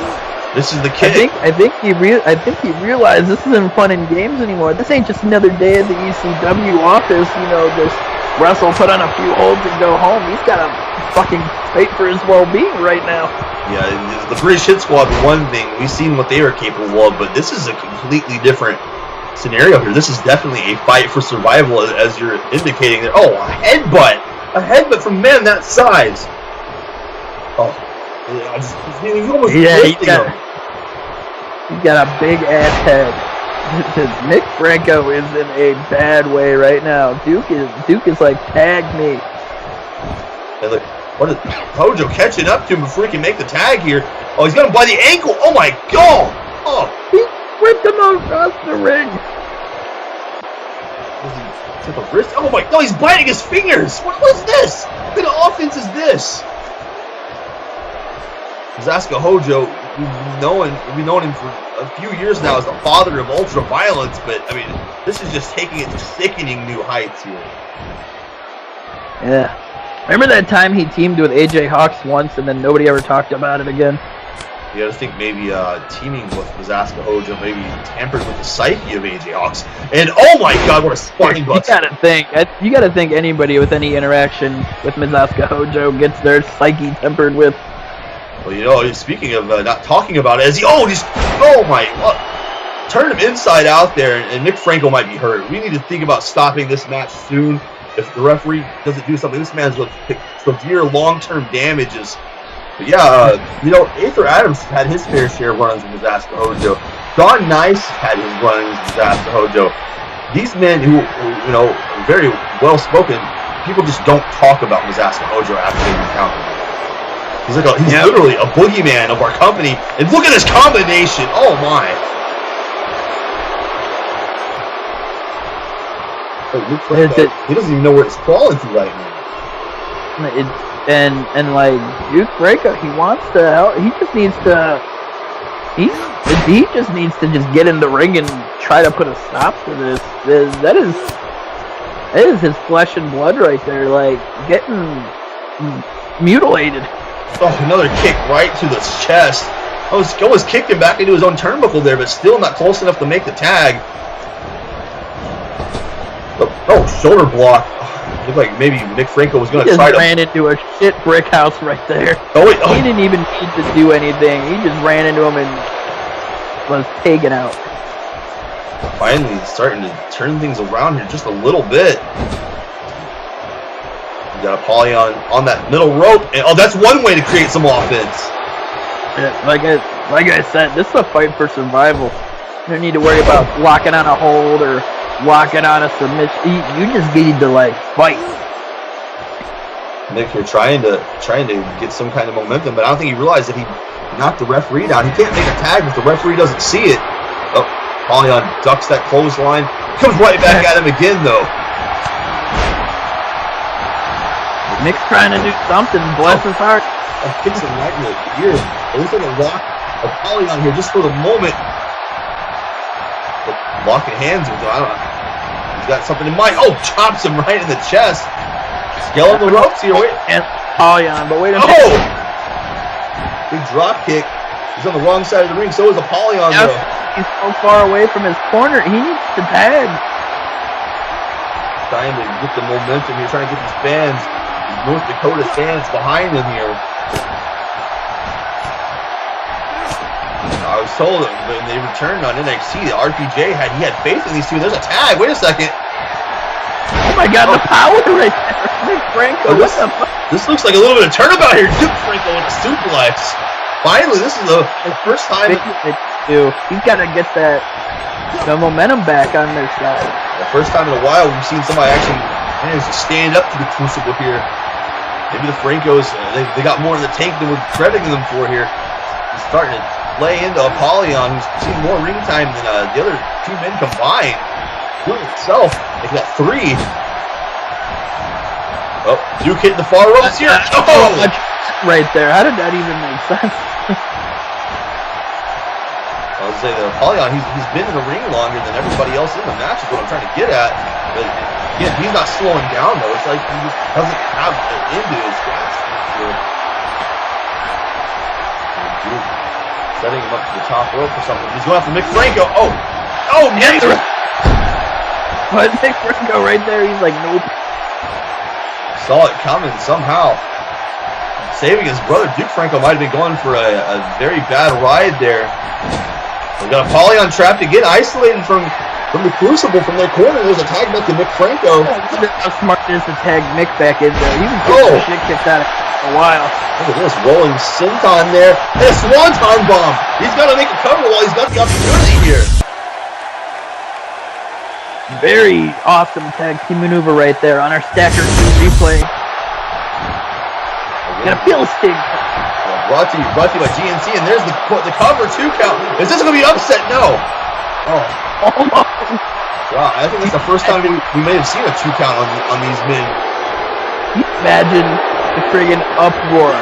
This is the kid. I think he realized this isn't fun and games anymore. This ain't just another day at the ECW office. You know, just wrestle, put on a few holds, and go home. He's got to fucking fight for his well-being right now. Yeah, the British Hit Squad, one thing, we've seen what they are capable of, but this is a completely different scenario here. This is definitely a fight for survival, as you're indicating there. Oh, a headbutt! A headbutt from men that size! Oh. He's got a big-ass head. Nick Franco is in a bad way right now. Duke is like, tag me. Hey, look, what is Hojo catching up to him before he can make the tag here? Oh, he's got him by the ankle. Oh my God! Oh, he whipped him across the ring. Is it the wrist? Oh my God! He's biting his fingers. What was this? What kind of offense is this? Masasa Hojo, we've known him for a few years now as the father of ultra violence, but I mean, this is just taking it to sickening new heights here. Yeah. Remember that time he teamed with AJ Hawks once and then nobody ever talked about it again? Yeah, I think maybe teaming with Masasa Hojo maybe tampered with the psyche of AJ Hawks. And oh my God, what a spine buster! You gotta think anybody with any interaction with Masasa Hojo gets their psyche tempered with. Well, you know, speaking of not talking about it, turn him inside out there, and Nick Franco might be hurt. We need to think about stopping this match soon. If the referee doesn't do something, this man's going to take severe long-term damages. But yeah, Aether Atomsk had his fair share of runs with Masasa Hojo. Sean Nice had his runs with Masasa Hojo. These men who, very well-spoken, people just don't talk about Mazaska Ojo after they encounter him. He's literally a boogeyman of our company. And look at this combination. Oh my. It looks like he doesn't even know where it's crawling to right now. And like Duke Franco, he wants to help. He just needs to. He just needs to just get in the ring and try to put a stop to this. That is his flesh and blood right there. Like getting mutilated. Oh, another kick right to the chest. Almost kicked him back into his own turnbuckle there, but still not close enough to make the tag. Oh, shoulder block. Looked like maybe Nick Franco was going to try to... He just ran into a shit brick house right there. Oh, wait. Oh. He didn't even need to do anything. He just ran into him and was taken out. Finally starting to turn things around here just a little bit. You got Apollyon on that middle rope. And, oh, that's one way to create some offense. Yeah, like I said, this is a fight for survival. You don't need to worry about locking on a hold or locking on a submission. You just need to like fight. Nick here trying to get some kind of momentum, but I don't think he realized that he knocked the referee down. He can't make a tag if the referee doesn't see it. Oh, Apollyon ducks that clothesline. Comes right back at him again though. Nick's trying to do something, bless his heart. Kicks him right in the ear. It looks like a lock of Apollyon here just for the moment. But locking hands with him. I don't know. He's got something in mind. Oh, chops him right in the chest. Scaling the ropes here. Wait. And Apollyon, but wait a minute. Oh! Big drop kick. He's on the wrong side of the ring. So is Apollyon though. He's so far away from his corner. He needs to tag. Trying to get the momentum here. Trying to get these fans. North Dakota fans behind him here. I was told that when they returned on NXT, the RPJ had faith in these two. There's a tag. Wait a second. Oh my God, the power right there. Franco, what the fuck? This looks like a little bit of turnabout here. Duke Franco with a suplex. Finally, this is the first time. He's got to get the momentum back on their side. The first time in a while we've seen somebody actually manage to stand up to the Crucible here. Maybe the Francos, they got more in the tank than we're crediting them for here. He's starting to lay into Apollyon, who's seen more ring time than the other two men combined. Doing itself, they got 3. Oh, Duke hitting the far ropes here. Oh! Right there. How did that even make sense? I was saying that Apollyon, he's been in the ring longer than everybody else in the match is what I'm trying to get at. But again, he's not slowing down though. It's like he just doesn't have it into his grasp. Duke setting him up to the top rope or something. He's going after Nick Franco. Oh, Nick! But Nick Franco right there, he's like, nope. Saw it coming somehow. Saving his brother. Duke Franco might have been going for a very bad ride there. We got Apollyon trapped again, isolated from the Crucible from their corner. There's a tag back to Nick Franco. How smart it is to tag Nick back in there. He was getting shit kicked out of a while. Look at this rolling senton there. And a swanton bomb. He's got to make a cover while he's got the opportunity here. Very awesome tag team maneuver right there on our Stacker 2 replay. Got a feel stick. Brought to you by GNC, and there's the cover 2 count. Is this going to be upset? No. Oh. Wow, I think that's the first time we may have seen a 2 count on these men. Can you imagine the friggin' uproar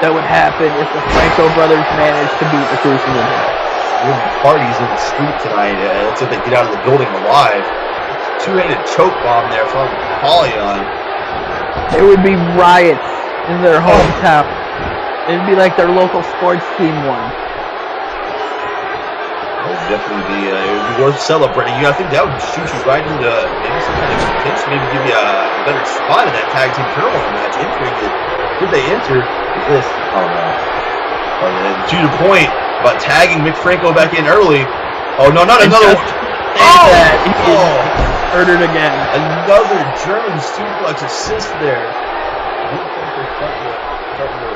that would happen if the Franco Brothers managed to beat the Crucible? Parties in the street tonight. Let's see if they get out of the building alive. 2-handed choke bomb there from Apollyon. There would be riots in their hometown. It'd be like their local sports team won. It would definitely be, it would be worth celebrating. I think that would shoot you right into maybe some kind of contention, maybe give you a better spot in that tag team tournament match. Entering it. Did they enter? Is this? Oh no. And to the point about tagging Mick Franco back in early. Oh no, not another one. Murdered again. Another German suplex assist there. Starting to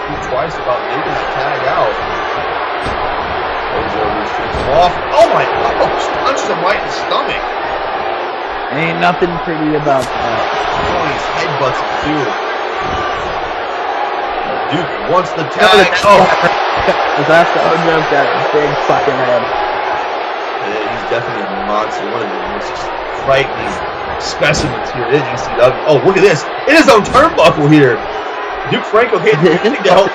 think twice about making that tag out. Ojo restricts him off. Oh my! Oh, punches him right in the stomach. Ain't nothing pretty about that. Oh, he's headbutts him too. Duke wants the tag. Disaster Ojo's got a big fucking head. Yeah, he's definitely a monster. One of the most frightening specimens here in ECW. Oh, look at this. In his own turnbuckle here. Duke Franco can't do anything to help.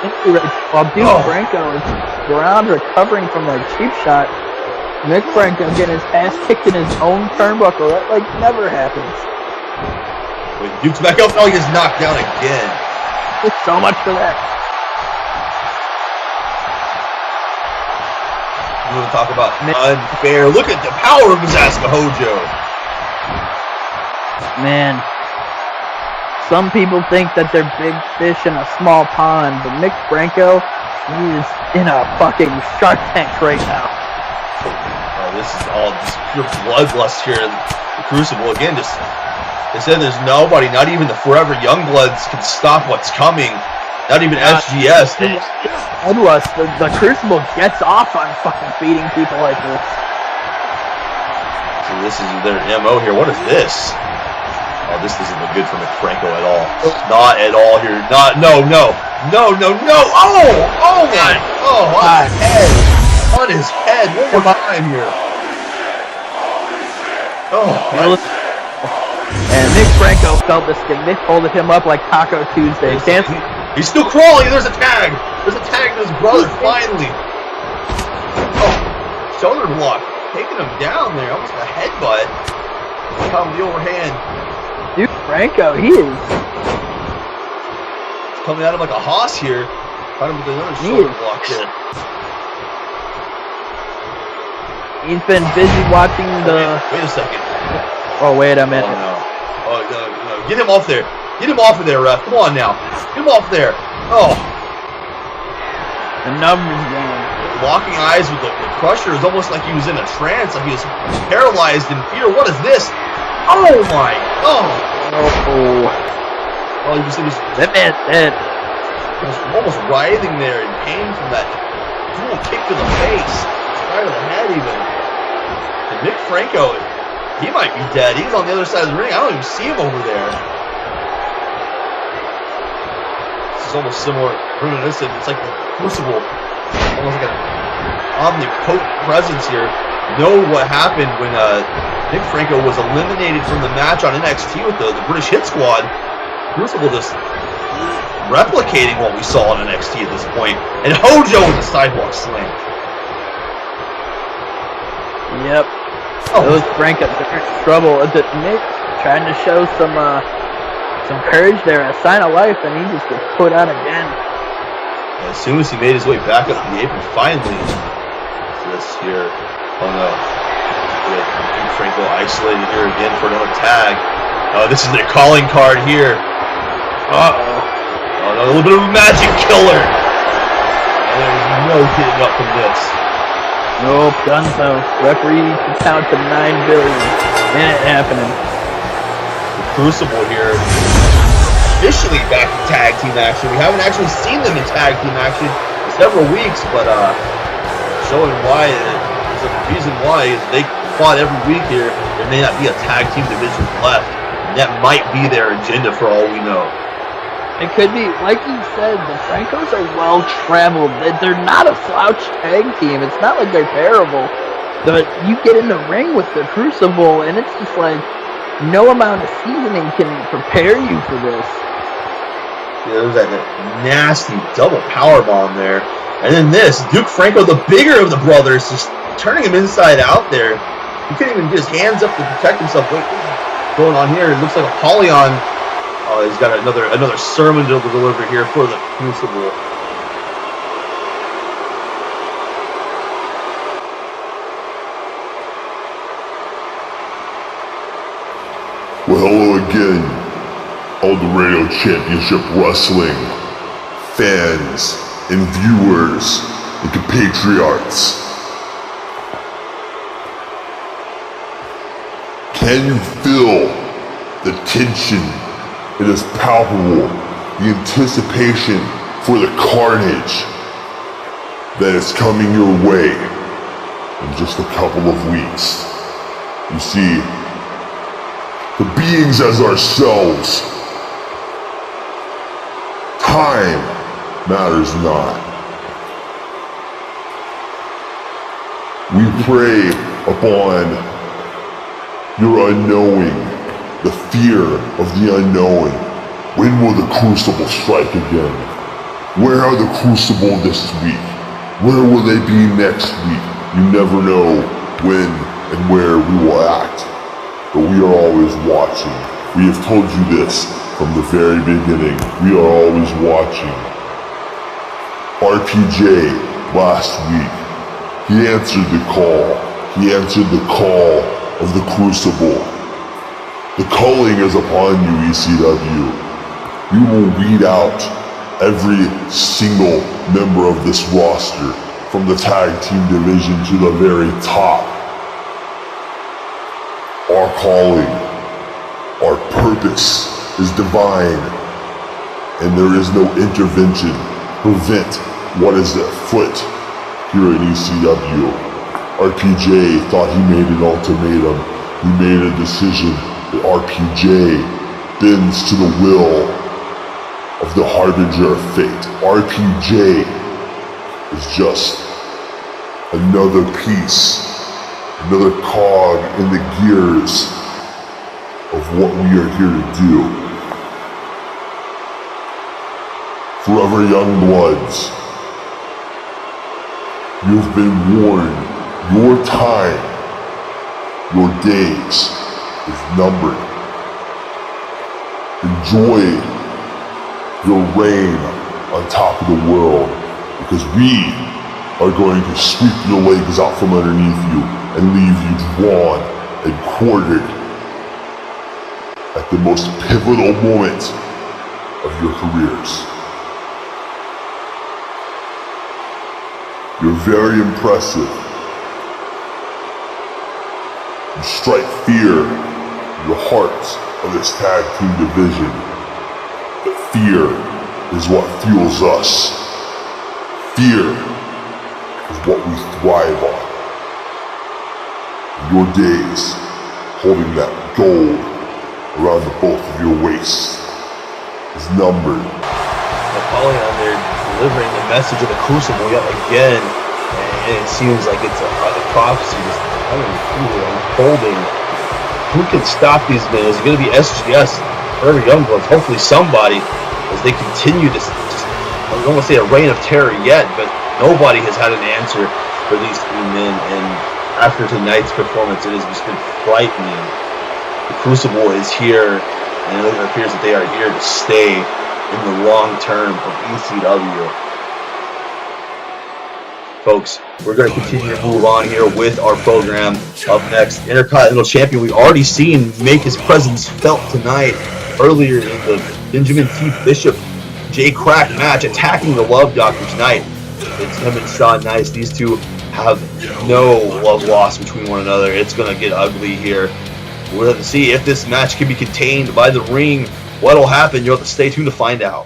While Duke Franco is around recovering from that cheap shot, Nick Franco getting his ass kicked in his own turnbuckle. That, like, never happens. Wait, Duke's back up. Oh, he gets knocked down again. So much for that. You want to talk about unfair? Look at the power of Disaster Hojo. Man. Some people think that they're big fish in a small pond, but Nick Franco, he is in a fucking shark tank right now. Oh, this is all just pure bloodlust here in the Crucible. Again, just they said there's nobody, not even the Forever Youngbloods, can stop what's coming. Not even SGS. Bloodlust. The Crucible gets off on fucking beating people like this. So this is their MO here. What is this? Oh, this doesn't look good for McFranco at all. Not at all here. No. Oh my. Oh, on his head. On his head. One more time here. Oh, and Nick Franco felt the sting. They folded him up like Taco Tuesday. He's still crawling. There's a tag. There's a tag to his brother, finally. Oh, shoulder block. Taking him down there. Almost a headbutt. Caught him the overhand. Dude, Franco, he is. He's coming at him like a hoss here. Caught him with another shoulder block here. He's been busy watching the... Wait a second. Oh, wait a minute. Oh, no. Get him off there. Get him off of there, ref. Come on now. Get him off there. Oh. The numbers game. Locking eyes with the Crusher is almost like he was in a trance, like he was paralyzed in fear. What is this? Oh my! Oh! Oh, you see this? That man's dead. Almost writhing there in pain from that dual kick to the face, right to the head even. And Nick Franco, he might be dead. He's on the other side of the ring. I don't even see him over there. This is almost similar. Reminiscent. It's like the Crucible, almost like an omnipotent presence here. Know what happened when Nick Franco was eliminated from the match on NXT with the British Hit Squad. Crucible just replicating what we saw on NXT at this point. And Hojo with a sidewalk slam. Yep. Oh. Those Franco are in trouble. Nick trying to show some courage there, a sign of life, and he just gets put out again. As soon as he made his way back up to the apron, finally, this here. Oh no. Duke Franco isolated here again for another tag. This is their calling card here. Uh-oh. Oh no, a little bit of a magic killer. And there's no getting up from this. Nope, done so. Referee can count to 9 billion. And it happening. The Crucible here. Officially back in tag team action. We haven't actually seen them in tag team action in several weeks, but showing why there's a reason why they fought every week here. There may not be a tag team division left, and that might be their agenda for all we know. It could be, like you said, the Francos are well-traveled. They're not a slouch tag team. It's not like they're terrible. But you get in the ring with the Crucible, and it's just like, no amount of seasoning can prepare you for this. Yeah, there's that nasty double powerbomb there. And then this, Duke Franco, the bigger of the brothers, just turning him inside out there. He couldn't even get his hands up to protect himself. Wait, what's going on here? It looks like Apollyon. Oh, he's got another sermon to deliver here for the Crucible. Well, hello again, Eldorado Championship Wrestling fans and viewers and compatriots. Can you feel the tension? It is palpable, the anticipation for the carnage that is coming your way in just a couple of weeks. You see, to beings as ourselves. Time matters not. We prey upon your unknowing, the fear of the unknowing. When will the Crucible strike again? Where are the Crucible this week? Where will they be next week? You never know when and where we will act, but we are always watching. We have told you this from the very beginning. We are always watching. RPJ last week, he answered the call. He answered the call of the Crucible. The calling is upon you, ECW. We will weed out every single member of this roster, from the tag team division to the very top. Our calling, our purpose is divine, and there is no intervention to prevent what is afoot here at ECW. RPJ thought he made an ultimatum. He made a decision that RPJ bends to the will of the harbinger of fate. RPJ is just another piece, another cog in the gears of what we are here to do. Forever young bloods, you've been warned. Your time, your days is numbered. Enjoy your reign on top of the world, because we are going to sweep your legs out from underneath you and leave you drawn and quartered at the most pivotal moment of your careers. You're very impressive. You strike fear in the hearts of this tag team division. But fear is what fuels us. Fear is what we thrive on. Your days holding that gold around the both of your waists is numbered. Apollyon there delivering the message of the Crucible yet again, and it seems like it's a prophecy just unfolding. Who can stop these men? Is it going to be SGS, Forever Youngbloods? Hopefully somebody, as they continue this, I don't want to say a reign of terror yet, but nobody has had an answer for these three men, and after tonight's performance, it has just been frightening. The Crucible is here, and it appears that they are here to stay in the long term of ECW. Folks, we're going to continue to move on here with our program. Up next, Intercontinental Champion. We've already seen make his presence felt tonight earlier in the Benjamin T. Bishop J. Krack match, attacking the Love Doctor tonight. It's him and Shawn Nice. These two have no love lost between one another. It's going to get ugly here. We'll have to see if this match can be contained by the ring. What'll happen? You'll have to stay tuned to find out.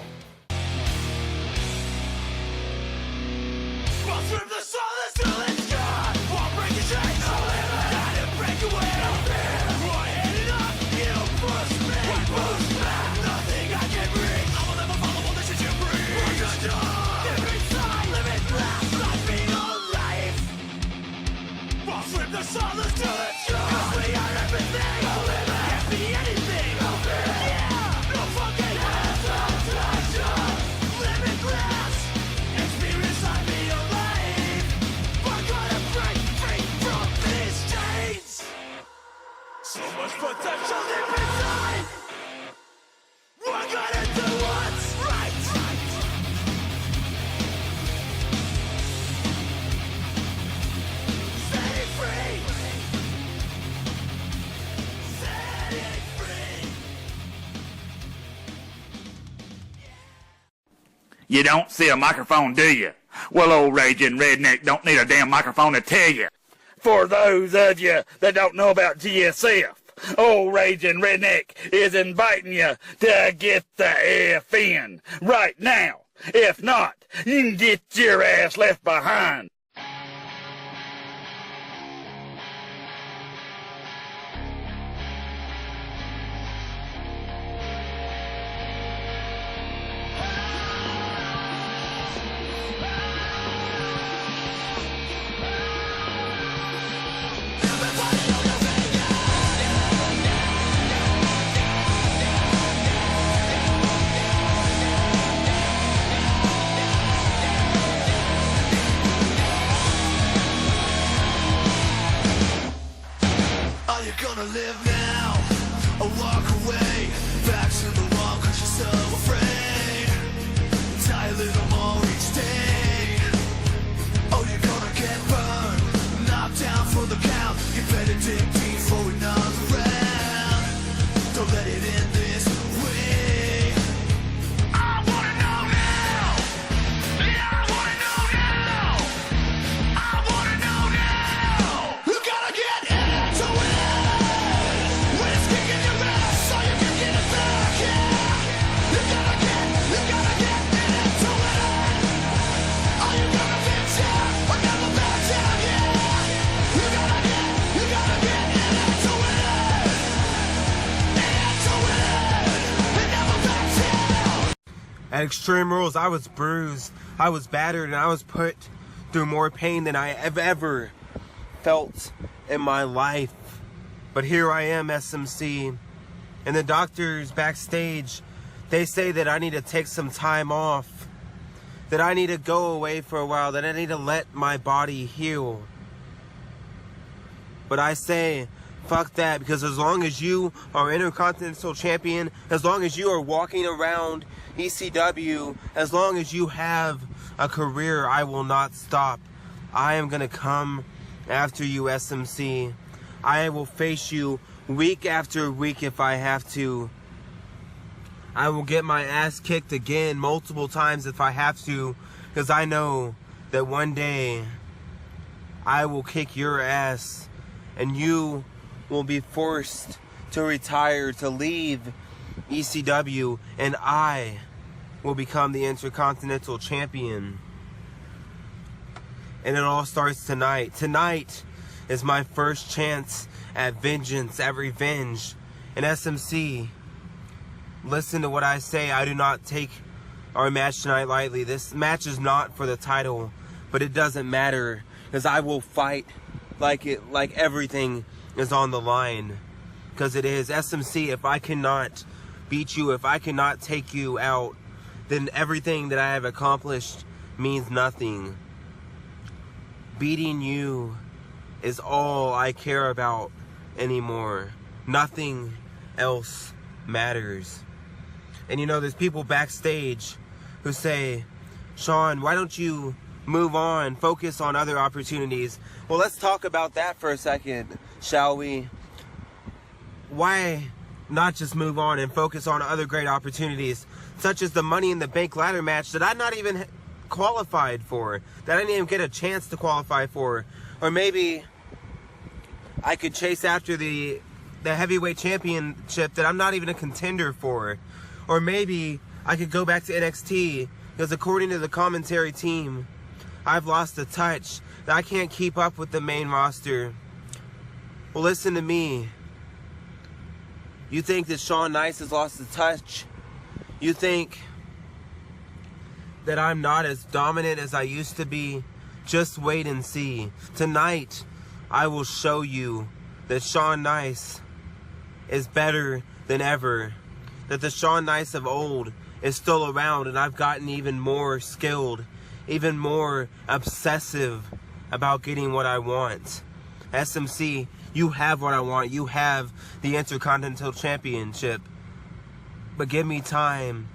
You don't see a microphone, do you? Well, old raging redneck don't need a damn microphone to tell you. For those of you that don't know about GSF, old raging redneck is inviting you to get the F in right now. If not, you can get your ass left behind. At Extreme Rules, I was bruised, I was battered, and I was put through more pain than I have ever felt in my life. But here I am, SMC, and the doctors backstage, they say that I need to take some time off, that I need to go away for a while, that I need to let my body heal. But I say, fuck that, because as long as you are Intercontinental Champion, as long as you are walking around ECW, as long as you have a career, I will not stop. I am going to come after you, SMC. I will face you week after week if I have to. I will get my ass kicked again multiple times if I have to, because I know that one day I will kick your ass and you will be forced to retire, to leave ECW, and I will become the Intercontinental Champion. And it all starts tonight. Tonight is my first chance at vengeance, at revenge. And SMC, listen to what I say. I do not take our match tonight lightly. This match is not for the title, but it doesn't matter, because I will fight like everything is on the line, because it is. SMC, if I cannot beat you, if I cannot take you out, then everything that I have accomplished means nothing. Beating you is all I care about anymore. Nothing else matters. And you know, there's people backstage who say, Sean, why don't you move on, focus on other opportunities? Well, let's talk about that for a second, shall we? Why not just move on and focus on other great opportunities, such as the Money in the Bank ladder match that I'm not even qualified for, that I didn't even get a chance to qualify for? Or maybe I could chase after the heavyweight championship that I'm not even a contender for. Or maybe I could go back to NXT, because according to the commentary team, I've lost the touch, that I can't keep up with the main roster. Well, listen to me. You think that Sean Nice has lost the touch? You think that I'm not as dominant as I used to be? Just wait and see. Tonight, I will show you that Sean Nice is better than ever. That the Sean Nice of old is still around, and I've gotten even more skilled, even more obsessive about getting what I want. SMC, you have what I want. You have the Intercontinental Championship. But give me time.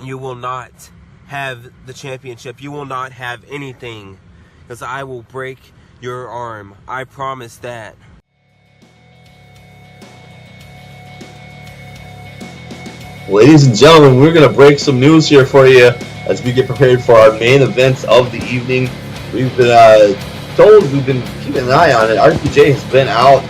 You will not have the championship. You will not have anything, because I will break your arm. I promise that. Ladies and gentlemen, we're going to break some news here for you as we get prepared for our main event of the evening. We've been told, we've been keeping an eye on it. RPJ has been out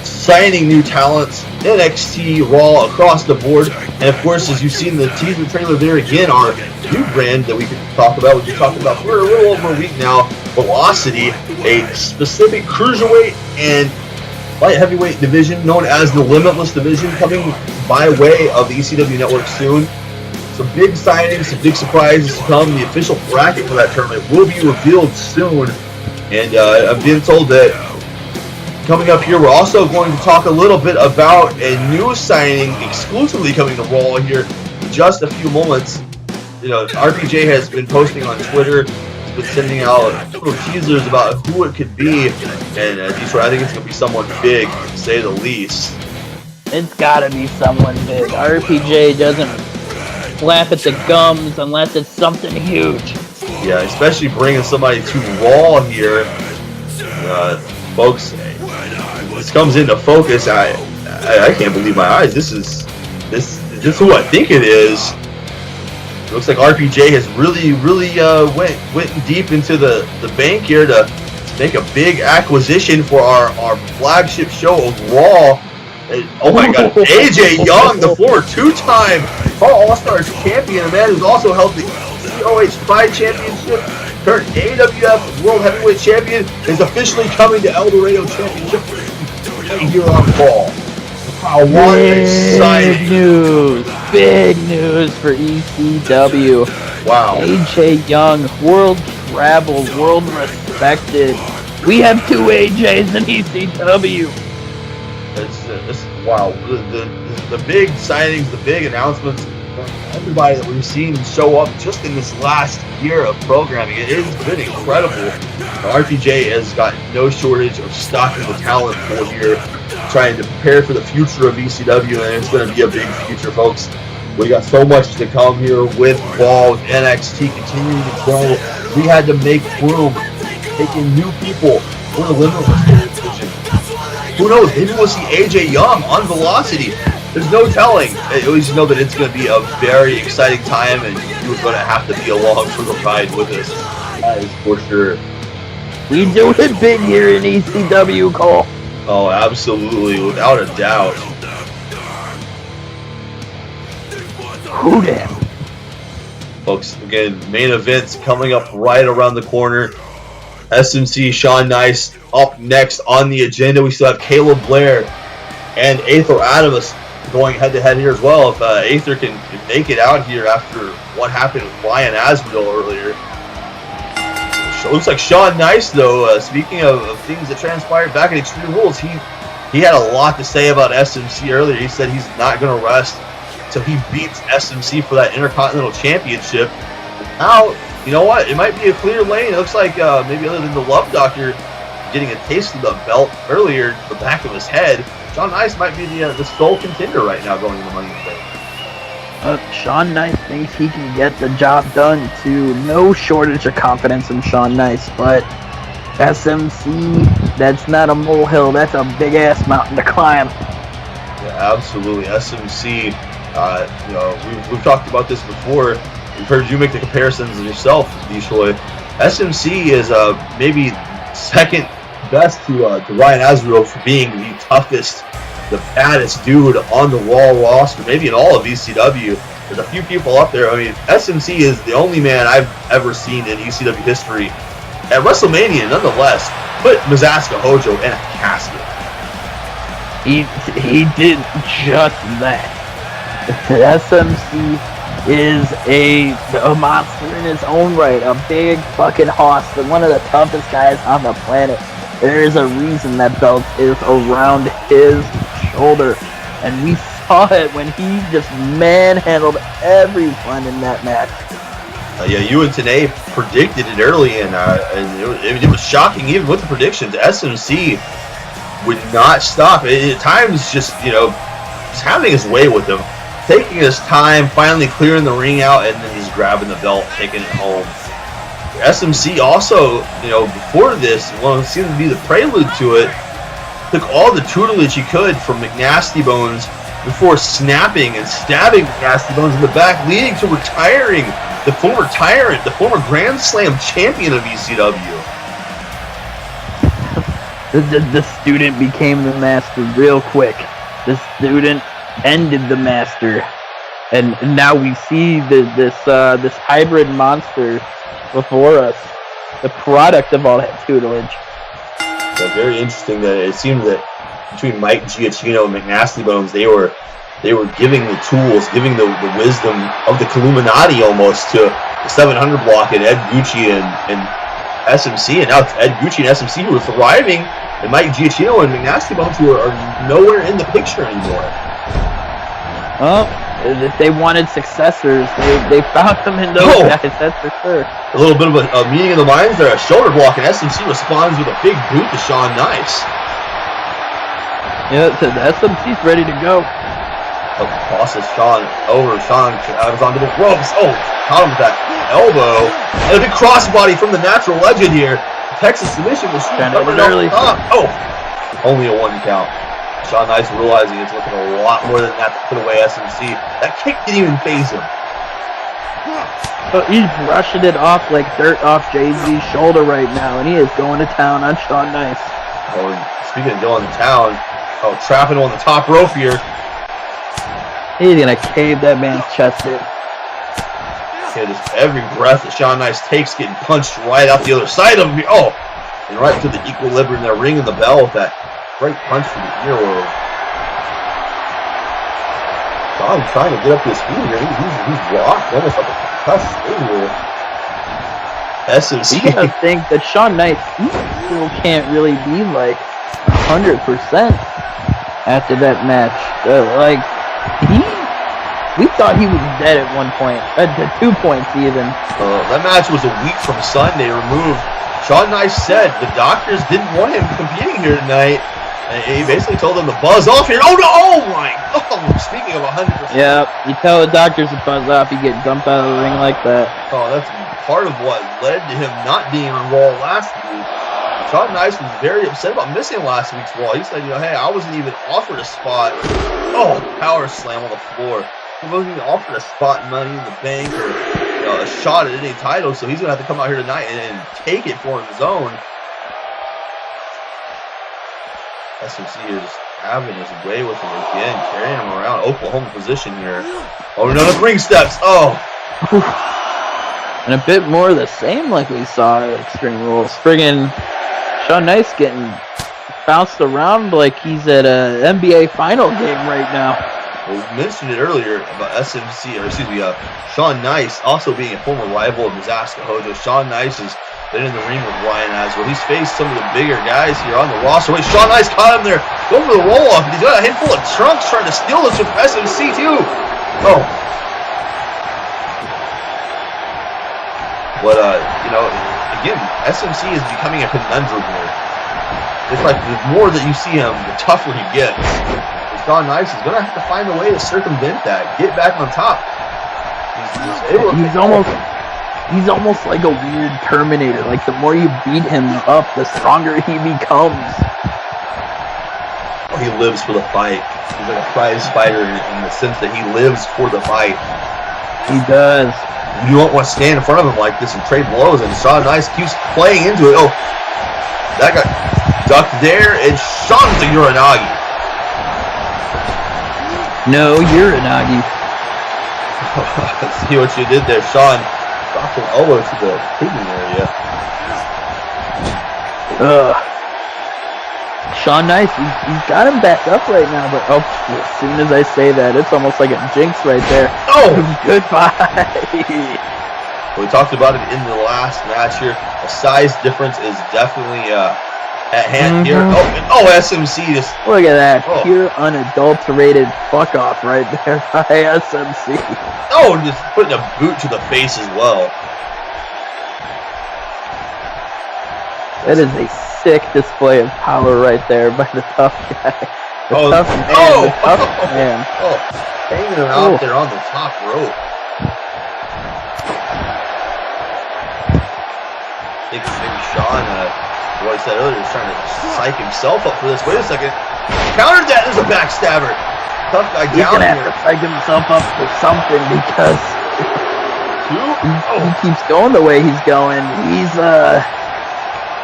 signing new talents, NXT, Raw, across the board. And of course, as you've seen the teaser trailer there again, our new brand that we could talk about, we've been talking about for a little over a week now, Velocity, a specific cruiserweight and light heavyweight division known as the Limitless division, coming by way of the ECW network soon. Some big signings, some big surprises to come. The official bracket for that tournament will be revealed soon. And I'm being told that coming up here, we're also going to talk a little bit about a new signing exclusively coming to Raw here in just a few moments. You know, RPJ has been posting on Twitter, he's been sending out little teasers about who it could be, and Detroit, I think it's going to be someone big, to say the least. It's gotta be someone big. RPJ doesn't laugh at the gums unless it's something huge. Yeah, especially bringing somebody to Raw here. Folks, this comes into focus. I can't believe my eyes. This is who I think it is. It looks like RPJ has really went deep into the bank here to make a big acquisition for our flagship show of Raw. Oh my God, AJ Young, the former two-time All-Stars champion, a man who's also held the COH Pride Championship, current AWF World Heavyweight Champion, is officially coming to Eldorado Championship here on Raw. Wow, what exciting Big news for ECW. Wow. AJ Young, world traveled, world respected. We have 2 AJs in ECW. Wow. The big signings, the big announcements, everybody that we've seen show up just in this last year of programming. It has been incredible. RPJ has got no shortage of stocking the talent pool here, trying to prepare for the future of ECW, and it's going to be a big future, folks. We got so much to come here with Raw, with NXT continuing to grow. We had to make room, taking new people for the limitless division. Who knows? Maybe we'll see AJ Young on Velocity. There's no telling. I always know that it's going to be a very exciting time, and you're going to have to be along for the ride with us. That is for sure. We do it big here in ECW, Cole. Oh, absolutely, without a doubt. Who damn? Folks, again, main events coming up right around the corner. SMC, Sean Nice up next on the agenda. We still have Caleb Blair and Aether Atomsk going head-to-head here as well. If Aether can make it out here after what happened with Ryan Azrael earlier. So it looks like Sean Nice, though, speaking of things that transpired back at Extreme Rules, he had a lot to say about SMC earlier. He said he's not going to rest until he beats SMC for that Intercontinental Championship. Now, you know what? It might be a clear lane. It looks like maybe other than the Love Doctor getting a taste of the belt earlier to the back of his head, Sean Nice might be the sole contender right now going to the Money in the Bank. Sean Nice thinks he can get the job done too. No shortage of confidence in Sean Nice, but SMC, that's not a molehill. That's a big-ass mountain to climb. Yeah, absolutely. SMC, you know, we've talked about this before. We've heard you make the comparisons yourself, Deshoy. SMC is maybe second best to Ryan Azrael for being the toughest, the baddest dude on the Raw roster, maybe in all of ECW. There's a few people up there. I mean, SMC is the only man I've ever seen in ECW history at WrestleMania, nonetheless, put Mazaska Hojo in a casket. He did just that. SMC is a monster in his own right, a big fucking hoss, one of the toughest guys on the planet. There is a reason that belt is around his shoulder, and we saw it when he just manhandled everyone in that match. Yeah, you and Tanae predicted it early, and it was shocking even with the predictions. SMC would not stop. At times, just, you know, just having his way with him, taking his time, finally clearing the ring out, and then just grabbing the belt, taking it home. SMC also, you know, before this, well, it seemed to be the prelude to it, took all the tutelage he could from McNasty Bones before snapping and stabbing McNasty Bones in the back, leading to retiring the former tyrant, the former Grand Slam champion of ECW. The student became the master real quick. The student ended the master, and now we see this hybrid monster before us, the product of all that tutelage. So very interesting that it seemed that between Mike Giacchino and McNasty Bones, they were giving the tools, giving the wisdom of the Illuminati almost to the 700 block and Ed Gucci and SMC, and now it's Ed Gucci and SMC who are thriving, and Mike Giacchino and McNasty Bones who are nowhere in the picture anymore. Well, if they wanted successors, they found them in those guys, that's for sure. A little bit of a meeting of the minds there, a shoulder block, and SMC responds with a big boot to Sean Nice. Yeah, the SMC's ready to go. Tosses Sean over. Sean was onto the ropes. Oh, caught him with that elbow. And a big crossbody from the natural legend here. Texas submission was covered early. Oh, only a 1 count. Sean Nice realizing it's looking a lot more than that to put away SMC. That kick didn't even faze him. But he's brushing it off like dirt off Jay-Z's shoulder right now, and he is going to town on Sean Nice. Oh, and speaking of going to town, trapping on the top rope here. He's gonna cave that man's chest in. Yeah, just every breath that Sean Nice takes getting punched right out the other side of him. Oh, and right to the equilibrium there, ringing the bell with that great punch from the earlobe. Sean trying to get up to his feet here. He's rocked, almost like a concussed state here. SMC. You gotta think that Shawn Knight still can't really be like 100% after that match. We thought he was dead at one point, at 2 points even. That match was a week from Sunday removed. Shawn Knight said the doctors didn't want him competing here tonight. And he basically told them to buzz off here. Oh no! Oh my! Oh, speaking of 100%. Yeah, you tell the doctors to buzz off, you get dumped out of the ring like that. Oh, that's part of what led to him not being on Raw last week. Shawn Knight was very upset about missing last week's Raw. He said, hey, I wasn't even offered a spot. Oh, power slam on the floor. He wasn't even offered a spot in Money in the Bank or a shot at any title, so he's going to have to come out here tonight and take it for his own. SMC here just having his way with him again, carrying him around Oklahoma position here. Oh, another ring steps. Oh. And a bit more of the same like we saw at Extreme Rules. Friggin' Shawn Knight's getting bounced around like he's at an NBA final game right now. We mentioned it earlier about Shawn Nice also being a former rival of Mizaska Hojo. Shawn Nice has been in the ring with Ryan Azrael. He's faced some of the bigger guys here on the roster. Wait, Shawn Nice caught him there. Go for the roll-off. He's got a handful of trunks trying to steal this from SMC too. Oh. But, again, SMC is becoming a conundrum here. It's like the more that you see him, the tougher he gets. Shawn Nice is going to have to find a way to circumvent that, get back on top. He's almost like a weird Terminator. Like, the more you beat him up, the stronger he becomes. Oh, he lives for the fight. He's like a prize fighter in the sense that he lives for the fight. He does. You don't want to stand in front of him like this and trade blows, and Shawn Nice keeps playing into it. Oh, that got ducked there, and Shawn's a Uranagi. No, Uranagi. See what you did there, Shawn. Dropped an elbow to the kidney area. Shawn Nice, he's got him back up right now, but as soon as I say that, it's almost like a jinx right there. Oh! Goodbye! We talked about it in the last match here. The size difference is definitely at hand here. Oh, SMC just... Look at that. Pure unadulterated fuck off right there by SMC. Oh, just putting a boot to the face as well. That is a sick display of power right there by the tough guy. The tough man. Oh, hanging him out there on the top rope. I think maybe Shawn, what I said earlier, was trying to psych himself up for this. Wait a second. Countered that. There's a backstabber. Tough guy He's down gonna here. have to psych himself up for something because he keeps going the way he's going.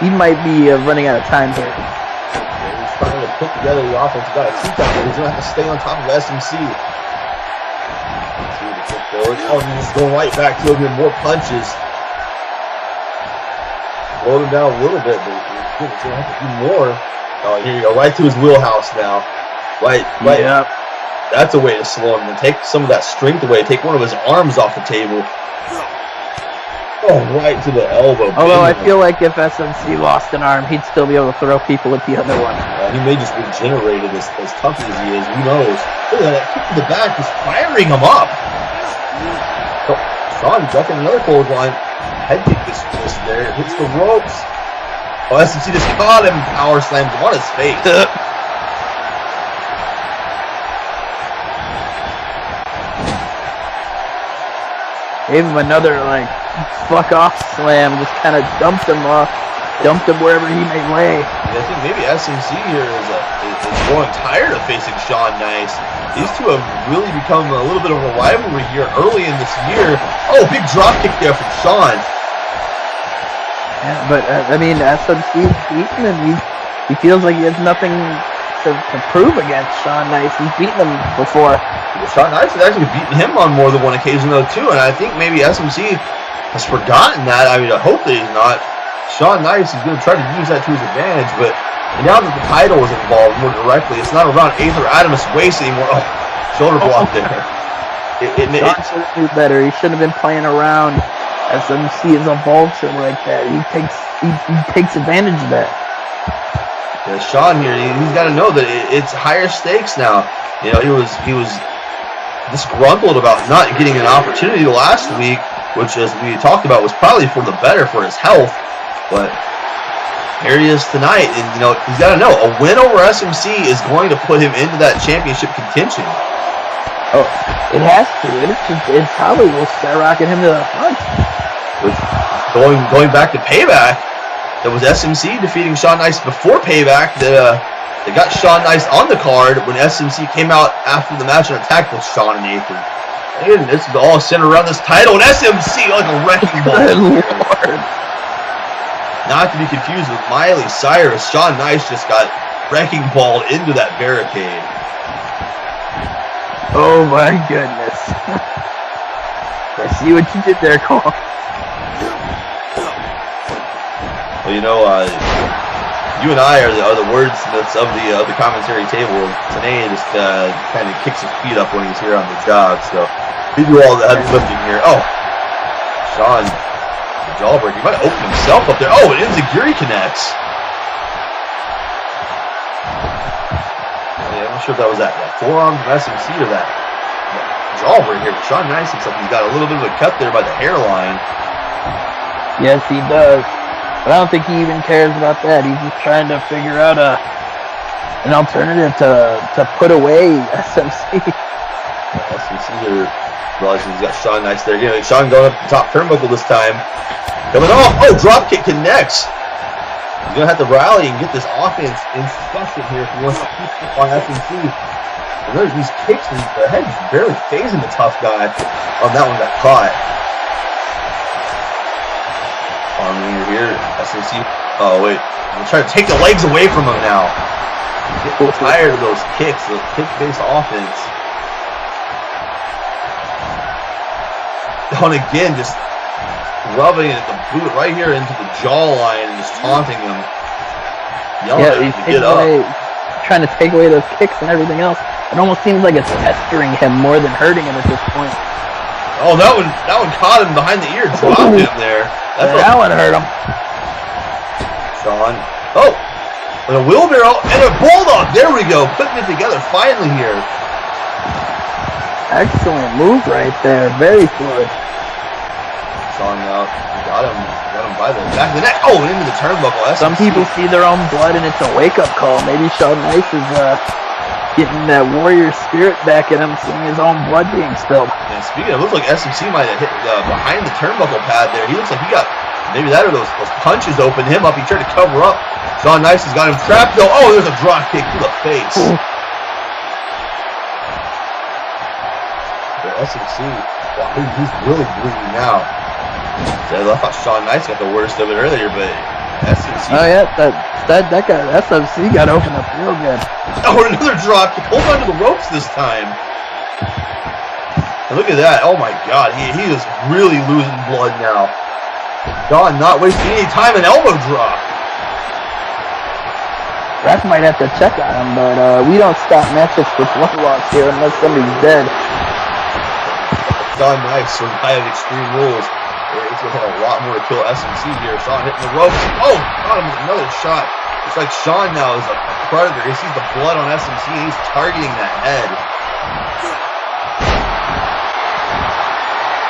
He might be running out of time here. He's trying to put together the offense. He's got a two-count, but he's going to have to stay on top of SMC. Oh, he's just going right back to him with more punches. Slowed him down a little bit, but he's going to have to do more. Oh, here you go. Right to his wheelhouse now. Right. Yep. That's a way to slow him. And take some of that strength away. Take one of his arms off the table. Oh, right to the elbow. Although I feel like if SMC lost an arm, he'd still be able to throw people at the other one. He may just regenerate it as tough as he is. Who knows? Look at that kick to the back, just firing him up. Oh, Shawn ducking another clothesline. Head kick this there. Hits the ropes. Oh, SMC just caught him. Power slams him on his face. Gave him another, fuck off slam. Just kind of dumped him wherever he may lay. Yeah, I think maybe SMC here is growing tired of facing Shawn Nice. These two have really become a little bit of a rivalry here early in this year. Oh, big drop kick there from Shawn. Yeah, but SMC's beaten him. He feels like he has nothing to prove against Shawn Nice. He's beaten him before. Shawn Nice has actually beaten him on more than one occasion though too, and I think maybe SMC has forgotten that. I mean, I hope that he's not. Shawn Nice is going to try to use that to his advantage, but now that the title is involved more directly, it's not around Aether Atomsk waist anymore. Oh, Shoulder block there. Sean should have knew better. He shouldn't have been playing around SMC as a vulture like that. He takes advantage of that. Yeah, Sean here, he's got to know that it's higher stakes now. You know, he was disgruntled about not getting an opportunity last week, which, as we talked about, was probably for the better for his health. But here he is tonight, and you know he's got to know a win over SMC is going to put him into that championship contention. Oh, it has to. It probably will skyrocket him to the front. Going back to Payback, that was SMC defeating Sean Nice before Payback. They got Sean Nice on the card when SMC came out after the match and attacked both Sean and Aether. And this is all centered around this title, and SMC like a wrecking ball. Good Lord. Not to be confused with Miley Cyrus. Sean Nice just got wrecking balled into that barricade. Oh my goodness. I see what you did there, Cole. Well, you know, you and I are the wordsmiths of the commentary table. Tanae just kind of kicks his feet up when he's here on the job, so we do all the heavy lifting here. Oh, Sean, the jawbreaker. He might have opened himself up there. Oh, and Enziguri connects. I'm not sure if that was that forearm from SMC or that jawbreaker here. But Sean Nice looks like he's got a little bit of a cut there by the hairline. Yes, he does. But I don't think he even cares about that. He's just trying to figure out an alternative to put away SMC. SMC here realizing he's got Sean Nice there. You know, Sean going up the top turnbuckle this time. Coming off. Oh, dropkick connects. He's going to have to rally and get this offense incessant here if he wants to keep up on SMC. And there's these kicks, and the head just barely phasing the tough guy. On that one got caught. Arm leader here, SMC. Oh, wait. We're trying to take the legs away from him now. Getting tired of those kicks, the kick-based offense. And again, just rubbing the boot right here into the jawline and just taunting him. Yelling at him to get up. Trying to take away those kicks and everything else. It almost seems like it's pestering him more than hurting him at this point. Oh, that one caught him behind the ear, dropped him there. That one hurt him. Sean. Oh! And a wheelbarrow and a bulldog. There we go. Putting it together finally here. Excellent move right there. Very fluid. Sean got him by the back of the neck. Oh, and into the turnbuckle. Some people see their own blood and it's a wake-up call. Maybe Sean Nice is getting that warrior spirit back in him, seeing his own blood being spilled. And speaking of, it looks like SMC might have hit behind the turnbuckle pad there. He looks like he got maybe that or those punches opened him up. He tried to cover up. Sean Nice has got him trapped though. Oh, there's a drop kick to the face. SMC, wow, he's really bleeding now. I thought Sean Nice got the worst of it earlier, but SMC. Oh yeah, that guy SMC got opened up real good. Oh, another drop kick. Hold on to the ropes this time. And look at that. Oh my God, he is really losing blood now. Sean not wasting any time. An elbow drop. Krack might have to check on him, but we don't stop matches for blood loss here unless somebody's dead. Sean Nice survived Extreme Rules. It's going to have a lot more to kill SMC here. Sean hitting the ropes. Oh, got him with another shot. It's like Sean now is a predator. He sees the blood on SMC and he's targeting that head.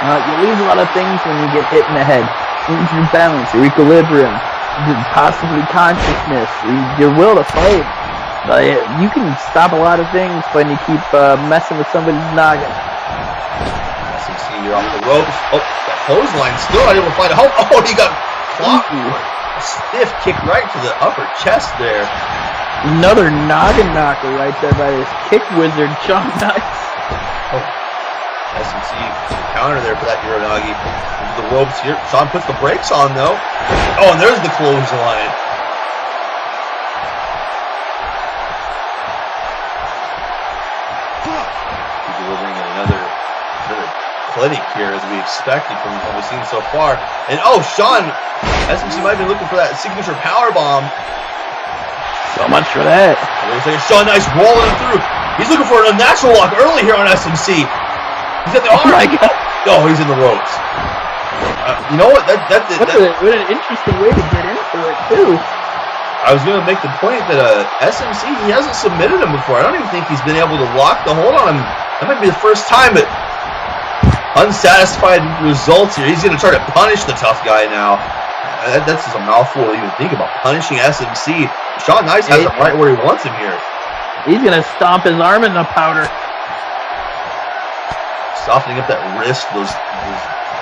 You lose a lot of things when you get hit in the head. You lose your balance, your equilibrium, possibly consciousness, your will to fight. You can stop a lot of things when you keep messing with somebody's noggin. SMC, you're off the ropes. Oh, that clothesline still not able to find a home. Oh, he got clocked. A stiff kick right to the upper chest there. Another noggin knocker right there by this kick wizard, Sean Nice. Oh, SMC counter there for that Uranagi. Into the ropes here. Sean puts the brakes on though. Oh, and there's the clothesline. Delivering another clinic here as we expected from what we've seen so far. And oh, Sean, SMC might be looking for that signature power bomb. So much for that. Sean Nice rolling through. He's looking for a natural lock early here on SMC. He's at the arm. Oh my God. Oh, he's in the ropes. You know what? What an interesting way to get into it, too. I was going to make the point that SMC, he hasn't submitted him before. I don't even think he's been able to lock the hold on him. That might be the first time, but unsatisfied results here. He's going to try to punish the tough guy now. That's just a mouthful to even think about, punishing SMC. Sean Nice has him right where he wants him here. He's going to stomp his arm in the powder. Softening up that wrist, those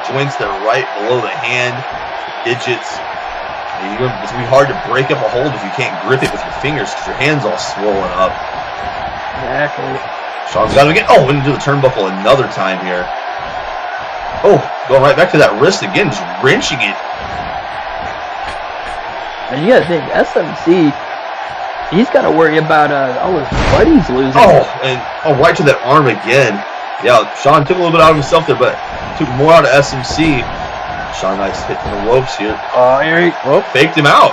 joints that are right below the hand, digits. It's going to be hard to break up a hold if you can't grip it with your fingers because your hand's all swollen up. Exactly. Sean's got him again. Oh, into the turnbuckle another time here. Oh, going right back to that wrist again, just wrenching it. And you got to think, SMC, he's got to worry about all his blood he's losing. Oh, and right to that arm again. Yeah, Sean took a little bit out of himself there, but took more out of SMC. Sean Nice hitting the ropes here. Faked him out.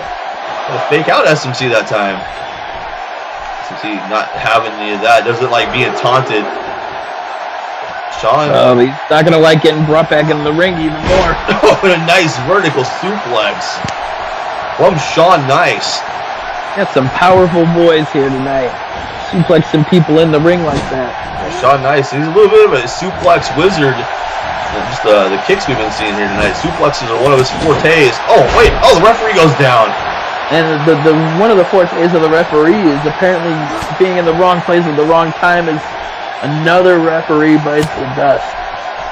Fake out SMC that time. SMC not having any of that. Doesn't like being taunted. Sean. He's not going to like getting brought back in the ring even more. Oh, and a nice vertical suplex from Sean Nice. Got some powerful boys here tonight. Suplexing people in the ring like that. Yeah, Sean Nice, he's a little bit of a suplex wizard. Just the kicks we've been seeing here tonight. Suplexes are one of his fortes. Oh, wait. Oh, the referee goes down. And the one of the fortes of the referee is apparently being in the wrong place at the wrong time as another referee bites the dust.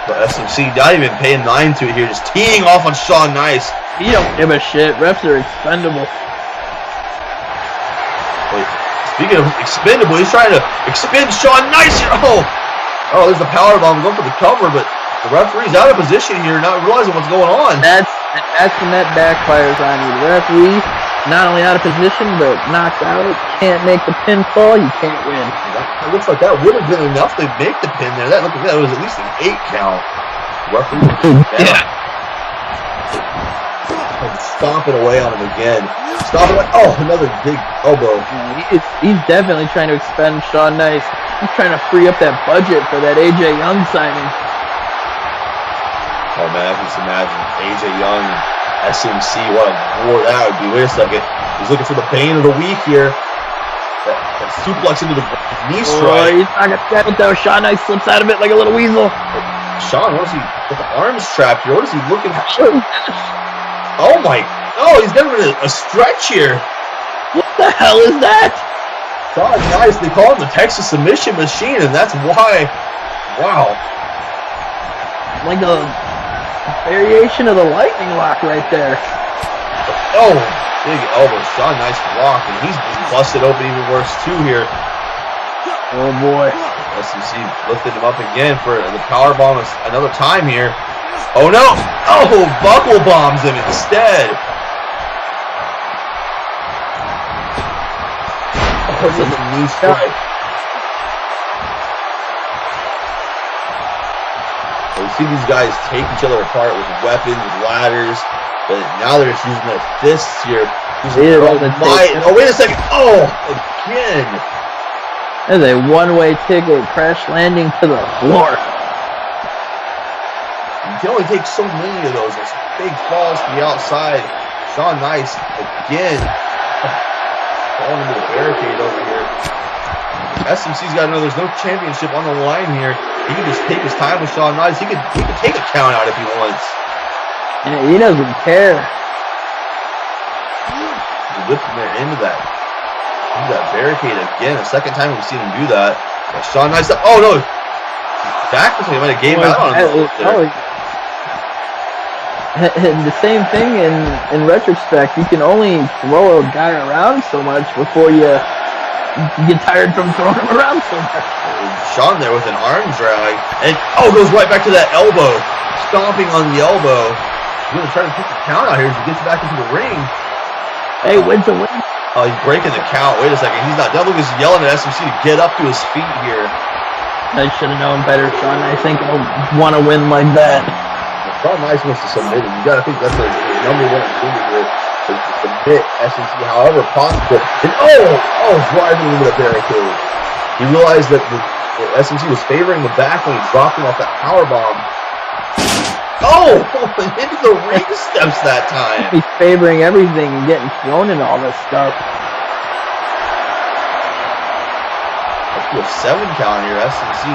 But SMC not even paying mind to it here. Just teeing off on Sean Nice. He don't give a shit. Refs are expendable. Wait, speaking of expendable, he's trying to expend Sean Nice here. Oh, there's the power bomb going for the cover, but the referee's out of position here, not realizing what's going on. That's when that backfires on you. The referee, not only out of position, but knocked out. Can't make the pinfall. You can't win. It looks like that would have been enough to make the pin there. That looked like that was at least an 8 count. The referee was down. Stomping away on him again. Stomping away. Oh, another big elbow. Yeah, he's definitely trying to expend Sean Nice. He's trying to free up that budget for that AJ Young signing. Oh man, I can just imagine AJ Young, SMC, what a war that would be. Wait a second. He's looking for the bane of the week here. That suplex into the knee strike. He's not going to get it though. Sean Nice slips out of it like a little weasel. Sean, what is he with the arms trapped here? What is he looking for? Oh my, he's never been a stretch here. What the hell is that? Sean Nice, they call him the Texas Submission Machine, and that's why. Wow. Like a variation of the lightning lock right there. Oh, big elbow. Sean Nice block, and he's busted open even worse too here. Oh boy. SMC lifted him up again for the power bomb another time here. Oh no! Oh, buckle bombs him instead. Oh, this is a knee strike. We see these guys take each other apart with weapons, with ladders, but now they're just using their fists here. Oh, wait a second. Oh, again. There's a one-way ticket, crash landing to the floor. You can only take so many of those. Those big falls to the outside. Sean Nice, again, falling into the barricade over here. SMC's got to know there's no championship on the line here. He can just take his time with Sean Nice. He can take a count out if he wants. Yeah, he doesn't care. He's whipping there into that barricade again. The second time we've seen him do that. Sean Nice. Oh no! Back this way, he might have gave out on him. And the same thing in retrospect. You can only throw a guy around so much before you get tired from throwing him around so much. Sean there with an arm drag, and goes right back to that elbow, stomping on the elbow. He's gonna try to pick the count out here as he gets back into the ring. Hey, win's a win. Oh, he's breaking the count. Wait a second, he's not. Devil is yelling at SMC to get up to his feet here. I should have known better, Sean. I think I'll want to win like that. Sean Nice wants to submit him. You gotta think that's the number one thing here. To submit SMC however possible. And driving into the barricade. He realized that the SMC was favoring the back when he dropped him off that powerbomb. Oh! Into the ring steps that time. He's favoring everything and getting thrown into all this stuff. Up to a 7 count here. SMC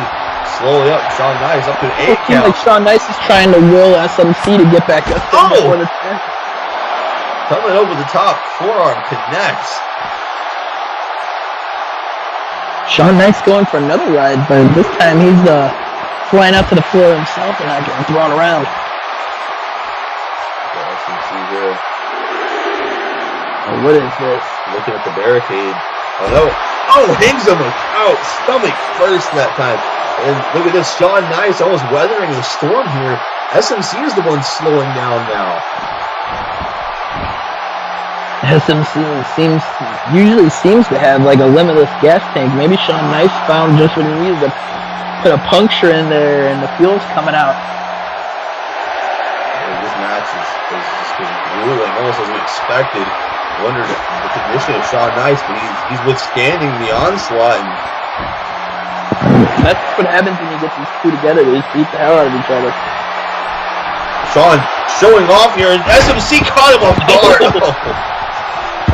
slowly up. Shawn Nice up to an 8 count. Like Shawn Nice is trying to will SMC to get back up before the 10. Coming over the top, forearm connects. Shawn Nice going for another ride, but this time he's flying out to the floor himself and not getting thrown around. SMC here. Oh, what is this? Looking at the barricade. Oh no. Oh, hangs him out. Stomach first that time. And look at this. Shawn Nice almost weathering the storm here. SMC is the one slowing down now. SMC usually seems to have like a limitless gas tank. Maybe Shawn Nice found just what he needed to put a puncture in there and the fuel's coming out. This match has just been grueling, almost as we expected. Wondered the condition of Shawn Nice, but he's withstanding the onslaught. And that's what happens when you get these two together. They just beat the hell out of each other. Shawn showing off here, and SMC caught him off guard.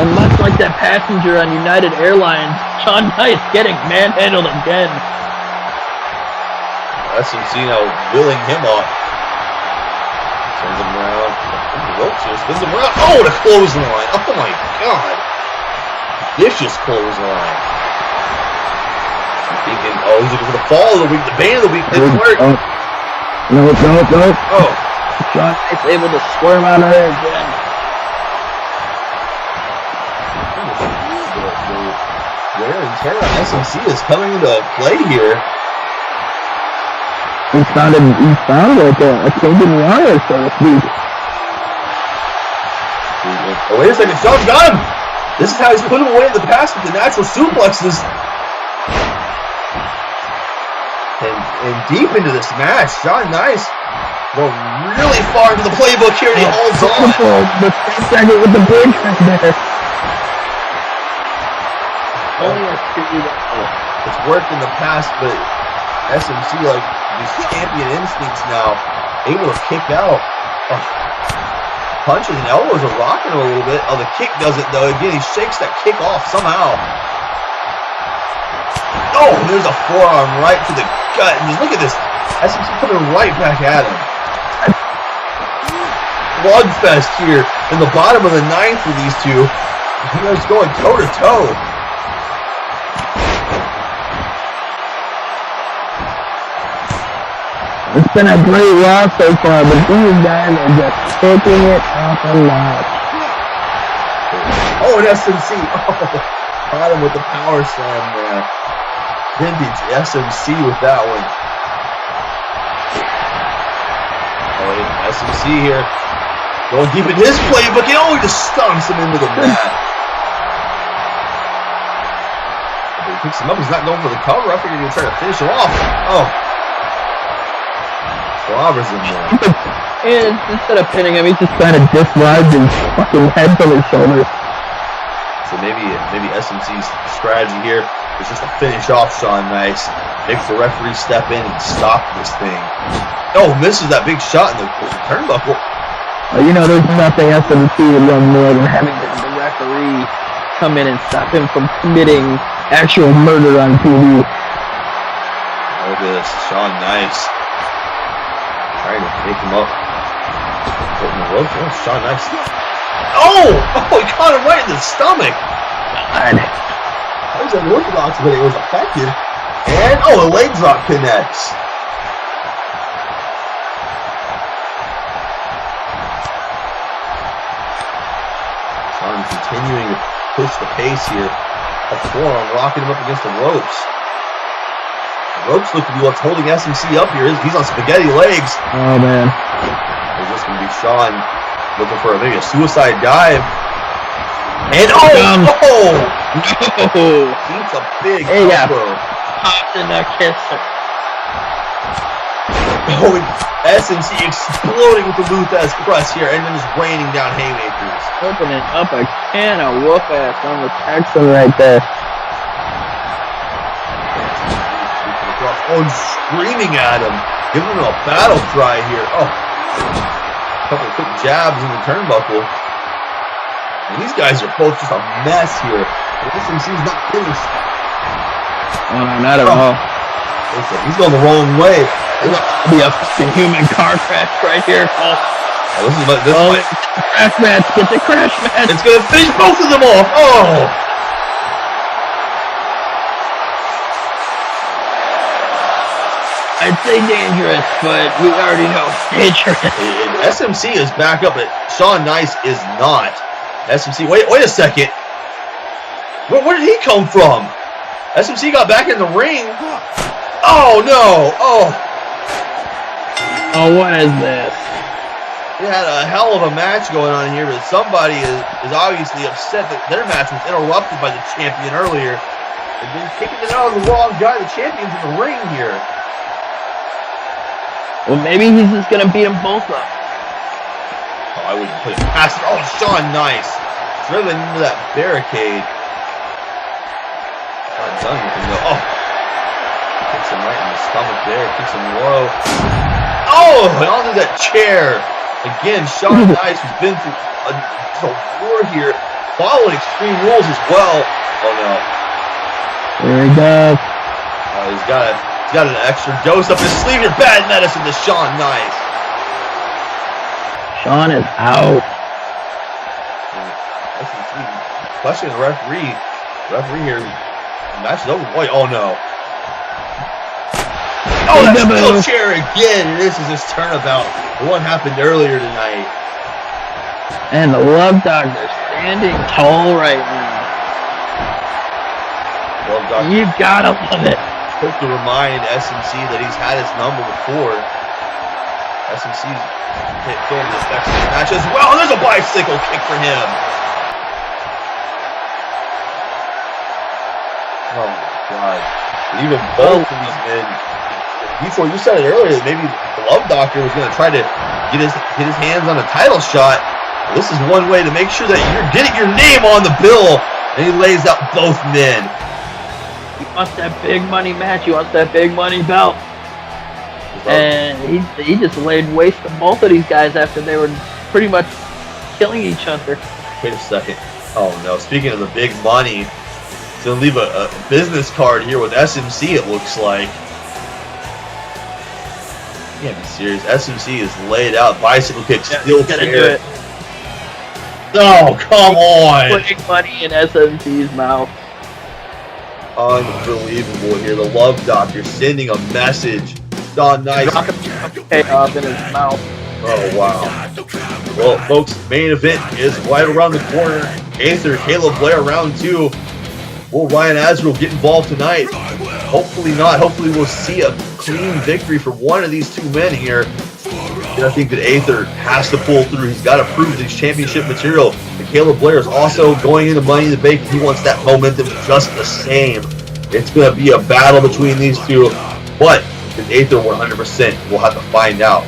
And much like that passenger on United Airlines, Shawn Nice getting manhandled again. SMC now wheeling him up. Turns him around. Ropes here, spins him around. Oh, the clothesline. Oh my god. Vicious clothesline. Thinking, oh, he's looking for the fall of the week, the bane of the week. Didn't work. No. Oh. Shawn Nice able to squirm out of there again. Wear and tear on SMC is coming into play here. He found like a change in the honor, so to speak. Oh, wait a second, Shawn's got him! This is how he's put him away in the past with the natural suplexes. And deep into this match, Shawn Nice going really far into the playbook here, and he holds on. The second with the bridge right there. It's worked in the past, but SMC, like these champion instincts now, able to kick out. Oh. Punches and elbows are rocking him a little bit. Oh, the kick doesn't though. Again, he shakes that kick off somehow. Oh, there's a forearm right to the gut. And just look at this. SMC coming right back at him. Bloodfest here in the bottom of the 9th for these two. He was going toe to toe. It's been a great Raw so far, but these guys are just taking it off a notch. Oh, and SMC. Oh, caught him with the power slam there. Vintage SMC with that one. Oh, and SMC here. Going deep in his playbook. And he just stomps him into the mat. But he picks him up. He's not going for the cover. I figured he would try to finish him off. Oh. Robert's in there. And instead of pinning him, he's just trying to dislodge his fucking head from his shoulders. So maybe SMC's strategy here is just to finish off Shawn Nice, make the referee step in and stop this thing. Oh, misses that big shot in the turnbuckle. Well, you know, there's nothing SMC would love more than having the referee come in and stop him from committing actual murder on TV. Look at this, Shawn Nice. Trying to pick him up. Putting the ropes. Oh, Shawn Nice. Oh! Oh, he caught him right in the stomach. God. That was unorthodox, but it was effective. And, oh, a leg drop connects. Shawn continuing to push the pace here. A forearm rocking him up against the ropes. Ropes look to be what's holding SMC up here. He's on spaghetti legs. Oh, man. Is this going to be Shawn looking for maybe a suicide dive? And No! He's a big elbow. Popped in that kisser. Oh, SMC exploding with the Luthez press here and then just raining down haymakers. Opening up a can of whoop ass on the Texan right there. Oh, and screaming at him, giving him a battle cry here. Oh, a couple of quick jabs in the turnbuckle. And these guys are both just a mess here. SMC's not finished. Oh, no, not at all. Listen, he's going the wrong way. It's gonna be a fucking human car crash right here, Cole. Oh, Crash match, get the crash match. It's gonna finish both of them off. Oh! I'd say dangerous, but we already know dangerous. SMC is back up, but Sean Nice is not. SMC, wait a second. Where did he come from? SMC got back in the ring. Oh no! Oh, what is this? They had a hell of a match going on here, but somebody is obviously upset that their match was interrupted by the champion earlier. And then kicking it out of the wrong guy. The champion's in the ring here. Well, maybe he's just gonna beat them both up. Oh, I wouldn't put it past it. Oh, Sean Nice. Driven into that barricade. Not done with him though. Oh. Kicks him right in the stomach there. Kicks him low. Oh, and onto that chair. Again, Sean Nice has been through a war here. Following Extreme Rules as well. Oh no. There he goes. Oh, he's got an extra dose up his sleeve here. Bad medicine to Sean Nice. Sean is out. Questioning the referee. The referee here. The match is over. Boy, oh no. Oh, that steel chair again. And this is his turnabout. The one happened earlier tonight. And the Love Doctor standing tall right now. Love Doctor. You've gotta love it. Quick to remind SMC that he's had his number before. SMC's feeling the effects of the match as well. And there's a bicycle kick for him. Oh my God. And even both of these men. Before you said it earlier, that maybe the Love Doctor was going to try to get his hands on a title shot. This is one way to make sure that you're getting your name on the bill. And he lays out both men. He wants that big money match. He wants that big money belt. And he just laid waste to both of these guys after they were pretty much killing each other. Wait a second. Oh no, speaking of the big money, he's going to leave a business card here with SMC, it looks like. You can't be serious. SMC is laid out. Bicycle kick, steel chair. Oh, come on. Putting money in SMC's mouth. Unbelievable here. The Love Doctor sending a message. Sean Nice. Off in his mouth. Oh, wow. Well, folks, main event is right around the corner. Aether, Caleb Blair, round 2. Will Ryan Azrael get involved tonight? Hopefully not. Hopefully we'll see a clean victory for one of these two men here. And I think that Aether has to pull through. He's got to prove his championship material. And Caleb Blair is also going into Money in the Bank. He wants that momentum just the same. It's going to be a battle between these two. But is Aether 100%? We'll have to find out.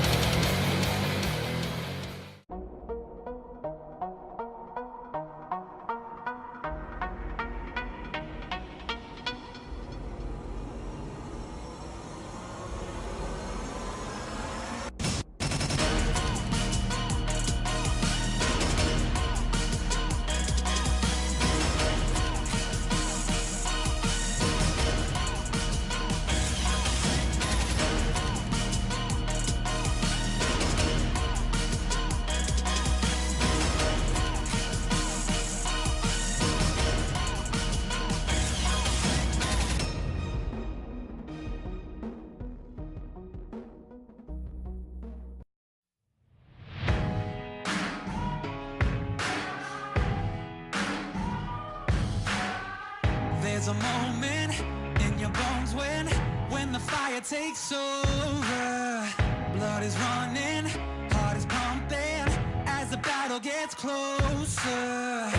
There's a moment in your bones when the fire takes over. Blood is running, heart is pumping as the battle gets closer.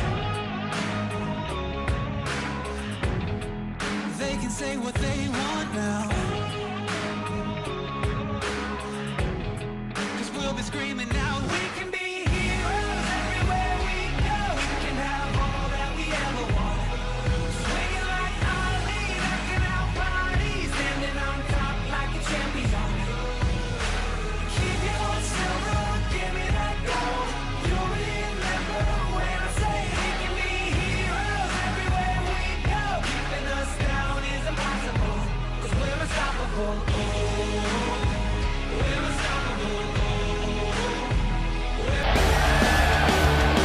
They can say what they want now, 'cause we'll be screaming out, we can be heroes everywhere we go. We can have all that we ever want. Swinging like Ali, knocking out bodies, standing on top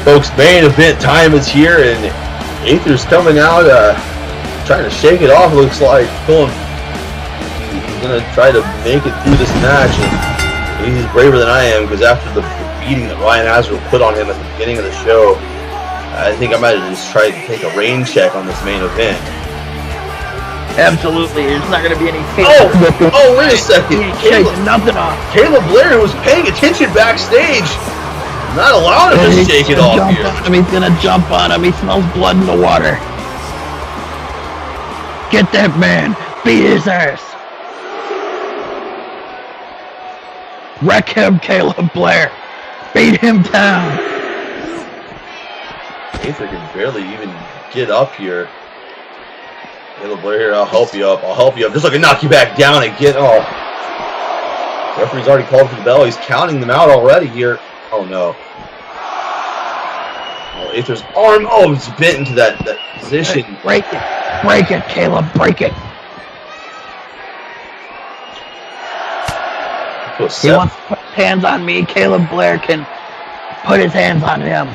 Folks, main event time is here, and Aether's coming out, trying to shake it off. Looks like he's gonna try to make it through this match, and he's braver than I am, because after the beating that Ryan Azrael put on him at the beginning of the show, I think I might have just tried to take a rain check on this main event. Absolutely, there's not going to be any. Oh, wait a second. He ain't shaking nothing off. Caleb Blair, who was paying attention backstage, not allowing him to shake it off here. He's going to jump on him. He smells blood in the water. Get that man. Beat his ass. Wreck him, Caleb Blair. Beat him down. Aether can barely even get up here. Caleb Blair here, I'll help you up. I'll help you up. Just like I knock you back down again. Oh. Referee's already called for the bell. He's counting them out already here. Oh no. Oh, Aether's arm. Oh, it's bent into that position. Break it. Break it, Caleb. Break it. He wants to put his hands on me. Caleb Blair can put his hands on him.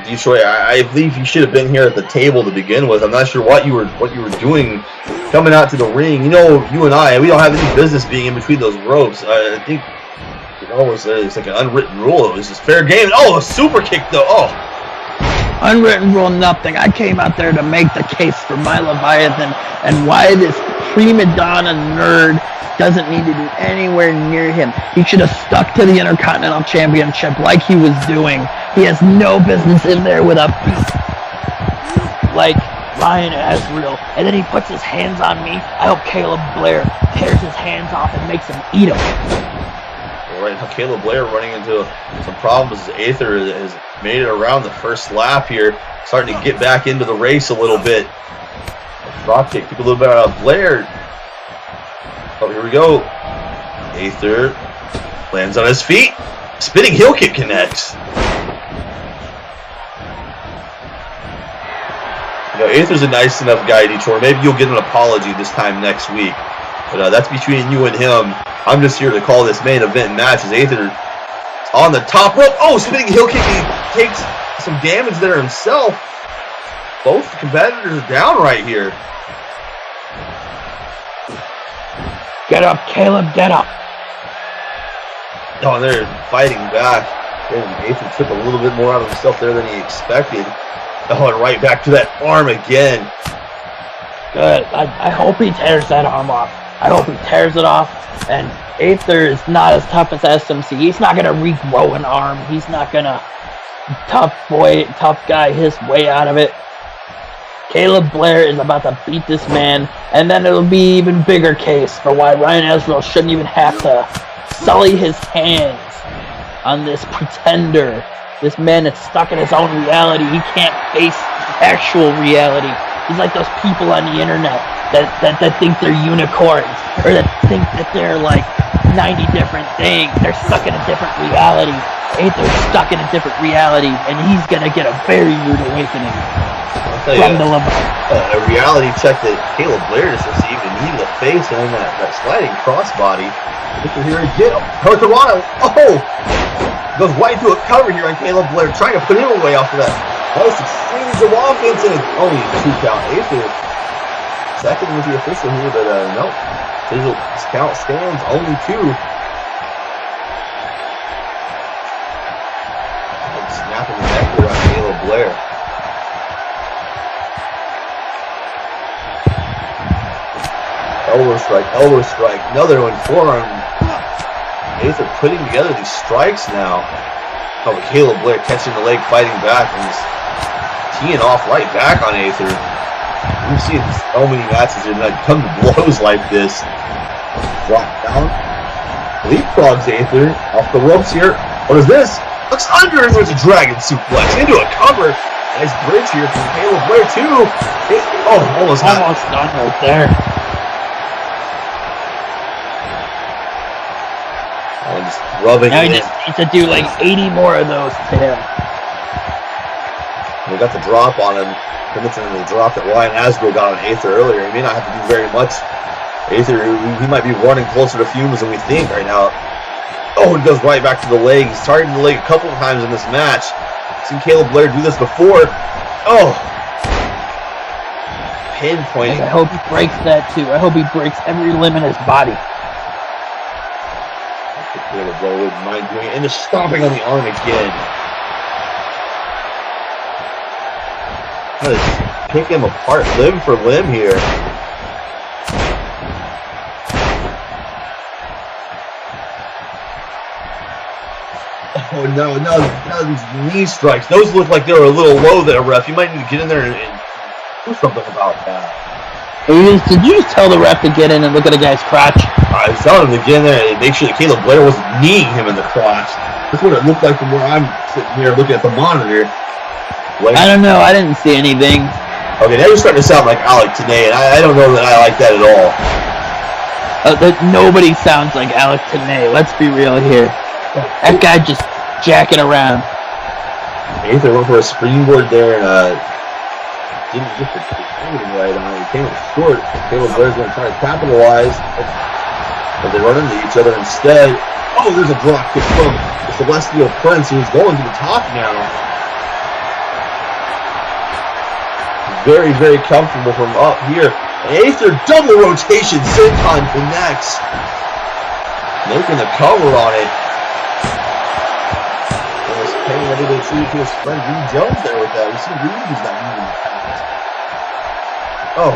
Detroit, I believe you should have been here at the table to begin with. I'm not sure what you were doing coming out to the ring. You know, you and I, we don't have any business being in between those ropes. I think it's like an unwritten rule. It was just fair game. Oh, a super kick though. Oh. Unwritten rule, nothing. I came out there to make the case for my Leviathan and why this prima donna nerd doesn't need to be anywhere near him. He should have stuck to the Intercontinental Championship like he was doing. He has no business in there with a beast like Ryan Azrael. And then he puts his hands on me. I hope Caleb Blair tears his hands off and makes him eat them. Well, right now, Caleb Blair running into some problems. Aether has made it around the first lap here, starting to get back into the race a little bit. Drop kick, took a little bit out of Blair. Oh, here we go. Aether lands on his feet. Spinning heel kick connects. You know, Aether's a nice enough guy, Detroit. Maybe you'll get an apology this time next week. But that's between you and him. I'm just here to call this main event match as Aether on the top rope. Oh, spinning heel kick. He takes some damage there himself. Both competitors are down right here. Get up, Caleb, get up. Oh, and they're fighting back. And Aether took a little bit more out of himself there than he expected. Oh, and right back to that arm again. Good. I hope he tears that arm off. I hope he tears it off. And Aether is not as tough as SMC. He's not going to regrow an arm. He's not going to tough guy his way out of it. Caleb Blair is about to beat this man, and then it'll be even bigger case for why Ryan Azrael shouldn't even have to sully his hands on this pretender. This man is stuck in his own reality. He can't face actual reality. He's like those people on the internet that think they're unicorns, or that think that they're like 90 different things. They're stuck in a different reality. Aether's stuck in a different reality, and he's gonna get a very rude awakening. From the a reality check that Caleb Blair just received a knee to the face and then that sliding crossbody. Look at here again. Hurricanrana. Oh! Goes right through a cover here on Caleb Blair, trying to put him away off of that. Most extremes of offense, and it's only a 2 count. Aether second with the official here, but no. Official count stands, only 2. Snapping the neck there on Caleb Blair. Elbow strike, another one, forearm. Aether putting together these strikes now. Oh, but Caleb Blair catching the leg, fighting back, and just teeing off right back on Aether. We've seen so many matches here that come to blows like this. Drop down, leapfrogs Aether off the ropes here. What is this? Looks under, and there's a dragon suplex into a cover. Nice bridge here from Caleb Blair too. Almost done right there. Just rubbing now he just needs to do like 80 more of those to him. We got the drop on him. Similar to the drop that Ryan Azrael got on Aether earlier. He may not have to do very much. Aether, he might be running closer to fumes than we think right now. Oh, it goes right back to the leg. He's targeted the leg a couple of times in this match. I've seen Caleb Blair do this before. Oh. Pinpointing. I hope he breaks that too. I hope he breaks every limb in his body. Caleb Blair wouldn't mind doing it. And just stomping on the arm again. Let's pick him apart limb for limb here. Oh no, these knee strikes. Those look like they were a little low there, ref. You might need to get in there and do something about that. Did you just tell the ref to get in and look at a guy's crotch? I was telling him to get in there and make sure that Caleb Blair wasn't kneeing him in the crotch. That's what it looked like from where I'm sitting here looking at the monitor. I don't know. I didn't see anything. Okay, now you're starting to sound like Alec Tanay, and I don't know that I like that at all. Nobody sounds like Alec Tanay. Let's be real here. That guy just jacking around. Aether went for a springboard there and didn't get the timing right on it. He came up short. Caleb Blair's going to try to capitalize, but they run into each other instead. Oh, there's a drop kick from the Celestial Prince, who's going to the top now. Very, very comfortable from up here. Aether double rotation, Senton connects. Making the cover on it. And was paying a little tribute to his friend Reed Jones there with that. We've seen Reed use that move in the past. Oh.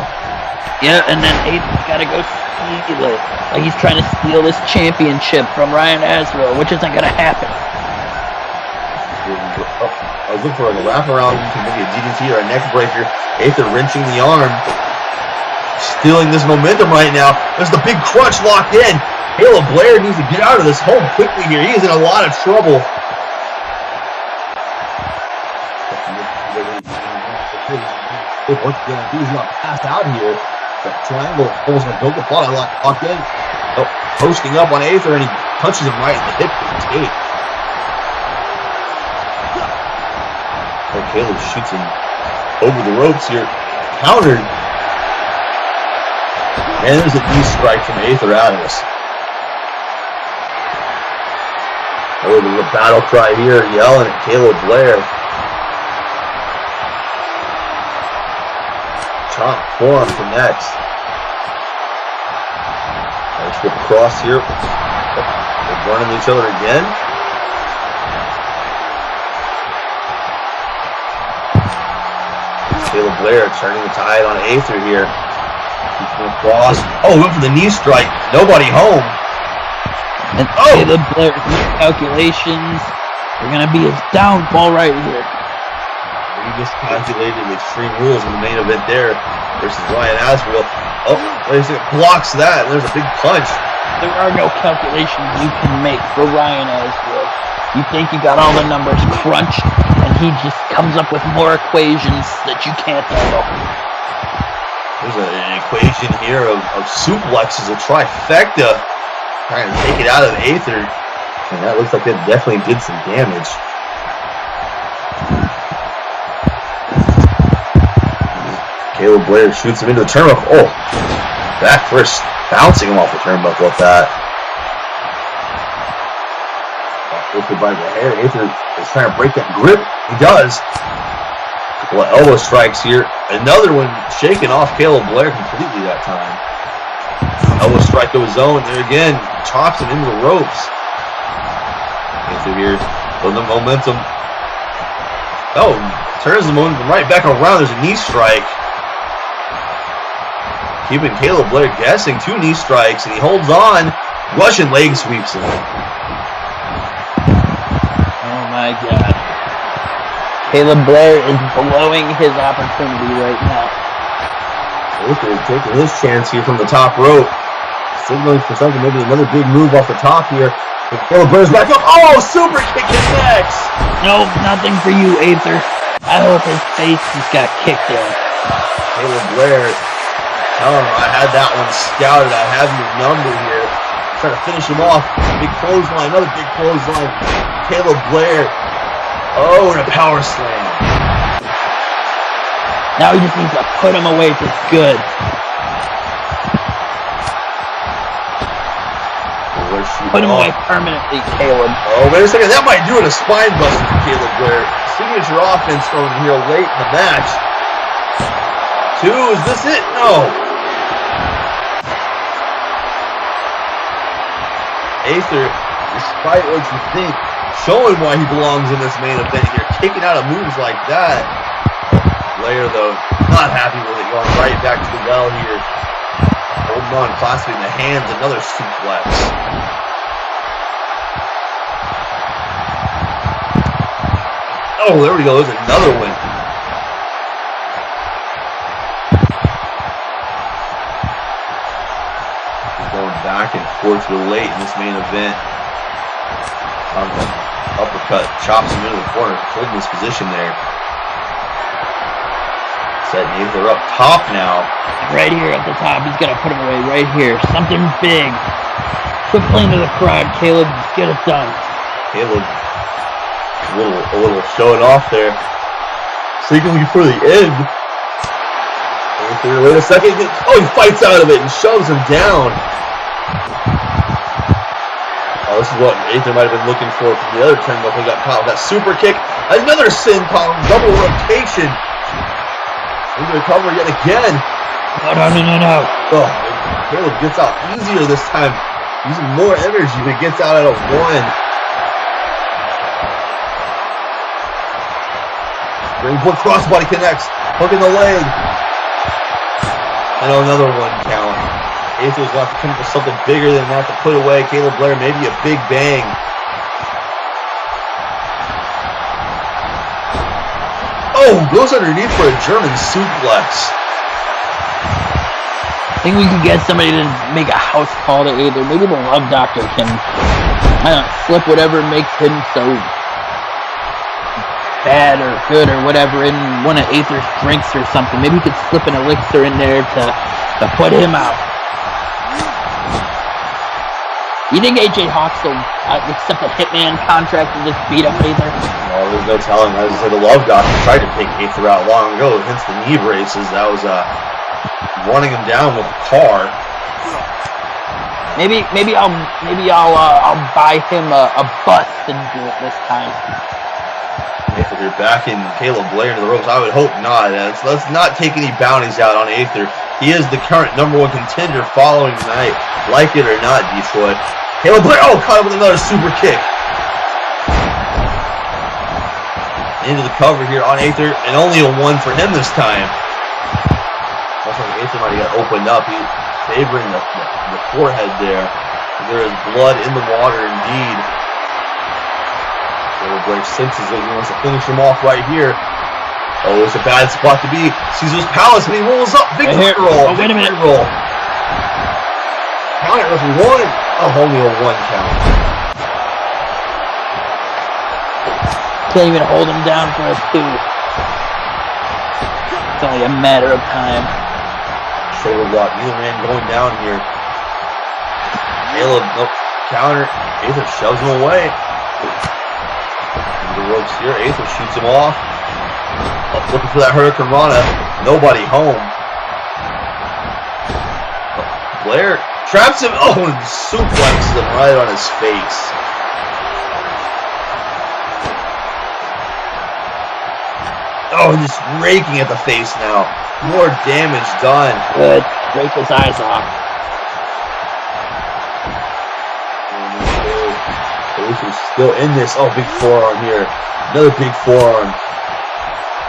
Yeah, and then Aether's got to go steal it. Like he's trying to steal this championship from Ryan Azrael, which isn't going to happen. I was looking for like a wraparound, maybe a DDT or a neck breaker. Aether wrenching the arm. Stealing this momentum right now. There's the big crunch locked in. Caleb Blair needs to get out of this hole quickly here. He is in a lot of trouble. What's he gonna do? He's not passed out here. That triangle almost like Dakota locked in. Oh, posting up on Aether, and he punches him right in the hip with the tape. Oh, Caleb shoots him over the ropes here. Countered. And there's a knee strike from Aether Atomsk. Oh, there's a battle cry here, yelling at Caleb Blair. Chop forearm connects. Nice flip across here. They're running each other again. Caleb Blair turning the tide on Aether here. Keeps him across. Oh, went for the knee strike. Nobody home. And Caleb Blair's calculations are going to be his downfall right here. He miscalculated the Extreme Rules in the main event there versus Ryan Azrael. Oh, wait a second. Blocks that. And there's a big punch. There are no calculations you can make for Ryan Azrael. You think you got all the numbers crunched, and he just comes up with more equations that you can't handle. There's an equation here of suplexes, a trifecta, trying to take it out of Aether. And that looks like that definitely did some damage. Caleb Blair shoots him into the turnbuckle. Oh, back first, bouncing him off the turnbuckle with that. Lifted by the hair. Aether is trying to break that grip. He does. Couple of elbow strikes here. Another one shaking off Caleb Blair completely that time. Elbow strike of his own. There again, chops him into the ropes. Aether here, building the momentum. Oh, turns the momentum right back around. There's a knee strike. Keeping Caleb Blair guessing. 2 knee strikes, and he holds on. Russian leg sweeps him. Oh my God. Caleb Blair is blowing his opportunity right now. Aether is taking his chance here from the top rope. Signaling for something, maybe another big move off the top here. And Caleb Blair's back up. Oh, super kick connects. No, nothing for you, Aether. I hope his face just got kicked in. Caleb Blair, tell him I had that one scouted. I have your number here. Trying to finish him off. Big clothesline, another big clothesline. Caleb Blair. Oh, and a power slam. Now he just needs to put him away for good. Blair Put him away permanently, Caleb. Oh, wait a second. That might do it. A spine buster for Caleb Blair. Signature offense going here late in the match. 2, is this it? No. Aether, despite what you think, showing why he belongs in this main event here. Kicking out of moves like that. Blair, though, not happy with it. Going right back to the well here. Holding on, clasping the hands. Another suplex. Oh, there we go. There's another one. Going back and forth real late in this main event. Uppercut chops him into the corner, holding his position there. Setting Aether up top now. Right here at the top. He's gonna put him away right here. Something big. Quit playing to the crowd, Caleb. Get it done. Caleb. A little showing off there. Sneaking before the end. Aether, wait a second. Oh, he fights out of it and shoves him down. Oh, this is what Aether might have been looking for from the other turnbuckle. He got caught with that super kick. Another sin column, double rotation. He's going to cover yet again. No. Oh, Caleb gets out easier this time. Using more energy, but gets out at a 1. Springboard crossbody connects. Hook in the leg. And another 1 count. Aether's going to have to come up with something bigger than that to put away Caleb Blair. Maybe a big bang. Oh, goes underneath for a German suplex. I think we can get somebody to make a house call to Aether. Maybe the Love Doctor can, flip whatever makes him so bad or good or whatever in one of Aether's drinks or something. Maybe he could slip an elixir in there to put him out. You think AJ Hawks will accept a Hitman contract and just beat up Aether? No, there's no telling. As I said, the Love Doctor tried to take Aether out long ago, hence the knee braces. That was running him down with the car. Maybe I'll buy him a bus and do it this time. Aether, you're backing Caleb Blair into the ropes. I would hope not. Let's not take any bounties out on Aether. He is the current #1 contender following tonight. Like it or not, Detroit. Caleb Blair, caught him with another super kick. Into the cover here on Aether, and only a 1 for him this time. Looks like Aether might have got opened up. He's favoring the forehead there. There is blood in the water indeed. Caleb Blair senses that he wants to finish him off right here. Oh, it's a bad spot to be. Caesar's Palace, and he rolls up. Victory roll. Oh, wait a minute. Roll. Count it, referee. 1. Oh, only a 1 count. Can't even hold him down for a 2. It's only a matter of time. Shoulder block. Neither man going down here. Caleb, nope. Counter. Aether shoves him away. The ropes here. Aether shoots him off. Looking for that Hurricane Rana. Nobody home. Blair traps him. Oh, and suplexes him right on his face. Oh, just raking at the face now. More damage done. Good. Break his eyes off. Aether's still in this. Oh, big forearm here. Another big forearm.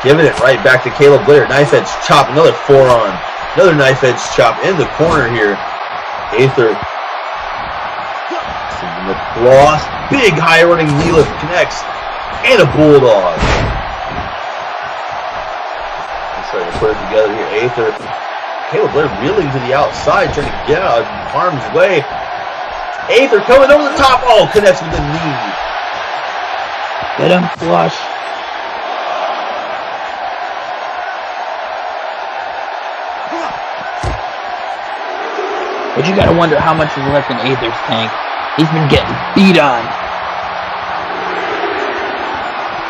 Giving it right back to Caleb Blair. Knife edge chop. Another forearm. Another knife edge chop in the corner here. Aether. Sending the cross. Big high running knee lift connects. And a bulldog. Starting to put it together here. Aether. Caleb Blair reeling to the outside. Trying to get out of harm's way. Aether coming over the top. Oh, connects with the knee. Get him flush. But you gotta wonder how much is left in Aether's tank. He's been getting beat on.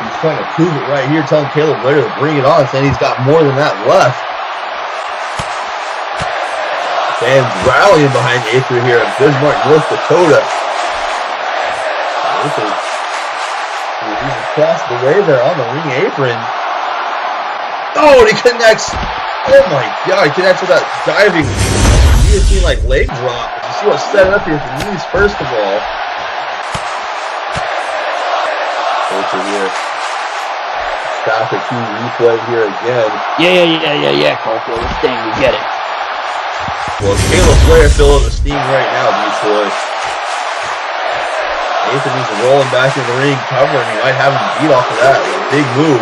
He's trying to prove it right here, telling Caleb Blair to bring it on, saying he's got more than that left. Fans rallying behind Aether here in Bismarck, North Dakota. He's across the way there on the ring apron. Oh, and he connects. Oh my God, he connects with that diving guillotine like leg drop. You see what's set up here for knees first of all. Over here. Stop the key replay here again. Yeah, Cofield. This thing, we get it. Well, Caleb Blair filling the steam right now, Detroit. Anthony's rolling back in the ring, covering. He might have him beat off of that. Big move.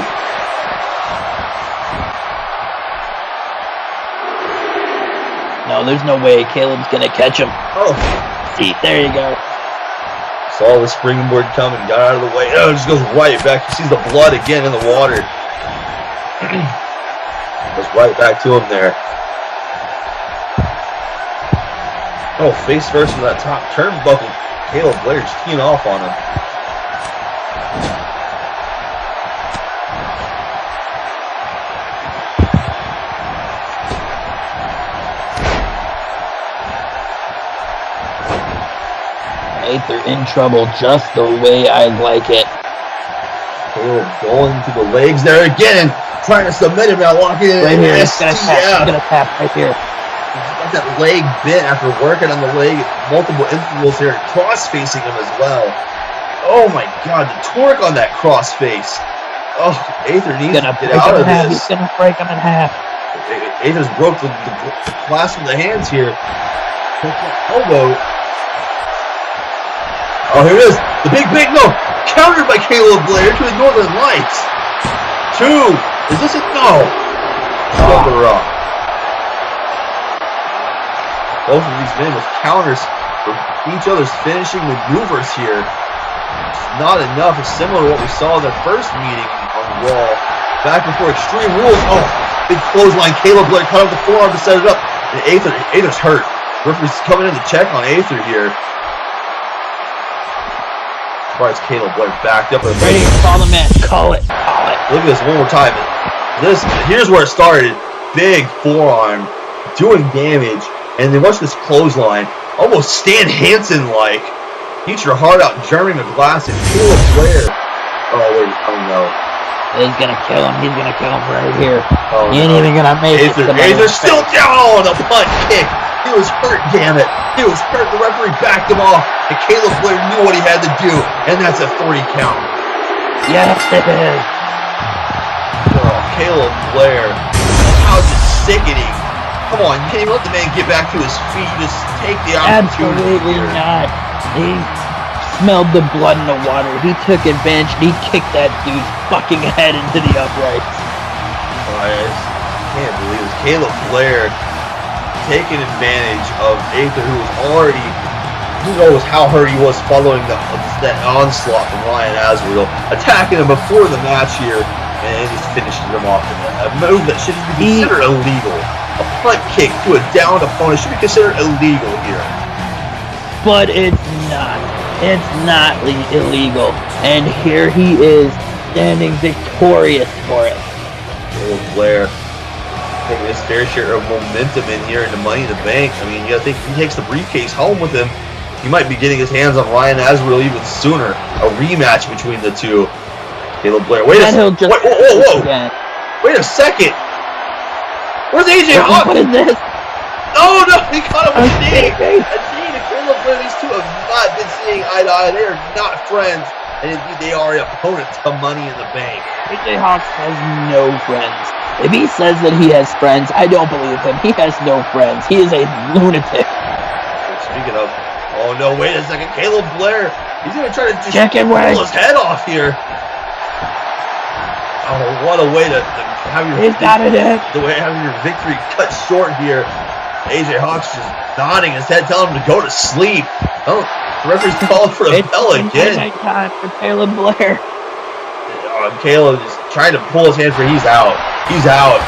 No, there's no way Caleb's gonna catch him. Oh. See, there you go. Saw the springboard coming, got out of the way. Oh, it just goes right back. He sees the blood again in the water. Goes right back to him there. Oh, face first in that top turnbuckle. Caleb Blair just teeing off on him. Aether in trouble just the way I like it. Caleb going to the legs there again, trying to submit him now, locking it right in. Here, he's gonna tap right here. He's got that leg bent after working on the leg, multiple intervals here, cross-facing him as well. Oh my God, the torque on that cross-face. Oh, Aether needs to get out of this. He's gonna break him in half. Aether's broke the clasp of the hands here. Elbow. Oh, here it is. The big, no. Countered by Caleb Blair to the Northern Lights. 2. Is this it? No. Still the Rock. Both of these men with counters for each other's finishing maneuvers here. It's not enough. It's similar to what we saw in their first meeting on Raw. Back before Extreme Rules. Oh, big clothesline. Caleb Blair cut off the forearm to set it up. And Aether's hurt. Referee's coming in to check on Aether here. As far as Caleb Blair backed up. Right here, call the match. Call it. Look at this one more time. Here's where it started. Big forearm, doing damage, and then watch this clothesline. Almost Stan Hansen-like. Eat your heart out, Jeremy McGlass and Caleb Blair. Oh wait, oh no. He's gonna kill him. He's gonna kill him right here. Oh, he ain't even gonna make it. Aether's still down on the punt kick. He was hurt, damn it. He was hurt. The referee backed him off, and Caleb Blair knew what he had to do, and that's a 3 count. Yes, it is. Oh, Caleb Blair. How just sickening. Come on, can you let the man get back to his feet? Just take the opportunity. Absolutely not. He smelled the blood in the water. He took advantage. He kicked that dude's fucking head into the uprights. I can't believe it. Caleb Blair taking advantage of Aether, who was already, who knows how hurt he was following that onslaught from Ryan Azrael, attacking him before the match here, and just finishing him off. A move that should be considered illegal. A punt kick to a downed opponent should be considered illegal here. But it's not. It's not illegal. And here he is, standing victorious for it. Caleb Blair taking his fair share of momentum in here into Money in the Bank. I mean, you gotta think he takes the briefcase home with him. He might be getting his hands on Ryan Azrael even sooner. A rematch between the two. Caleb Blair. Wait a second. Whoa. Wait a second. Where's AJ Hawk? What is this? No, he caught him with a knee. A knee to Caleb Blair. These two have not been seeing eye to eye. They are not friends. And indeed, they are opponents to Money in the Bank. AJ Hawks has no friends. If he says that he has friends, I don't believe him. He has no friends. He is a lunatic. Speaking of, oh no, wait a second. Caleb Blair, he's going to try to just pull his head off here. Oh, what a way to have your victory cut short here. AJ Hawks just nodding his head, telling him to go to sleep. Oh, the referee's calling for a bell again. It's time for Caleb Blair. Caleb is trying to pull his hand free. He's out. He's out.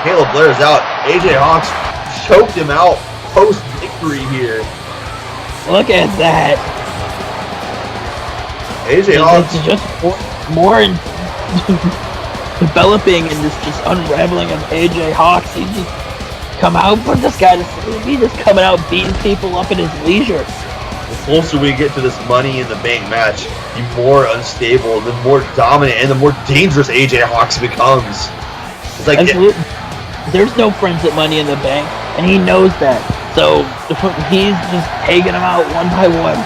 Caleb Blair is out. AJ Hawks choked him out post-victory here. Look at that. AJ Hawks is just more developing and this just unraveling of AJ Hawks. He just come out for this guy to sleep. He's just coming out beating people up at his leisure. This closer we get to this Money in the Bank match, the more unstable, the more dominant, and the more dangerous AJ Hawks becomes. It's like Absolutely. There's no friends at Money in the Bank, and he knows that. So he's just taking them out one by one.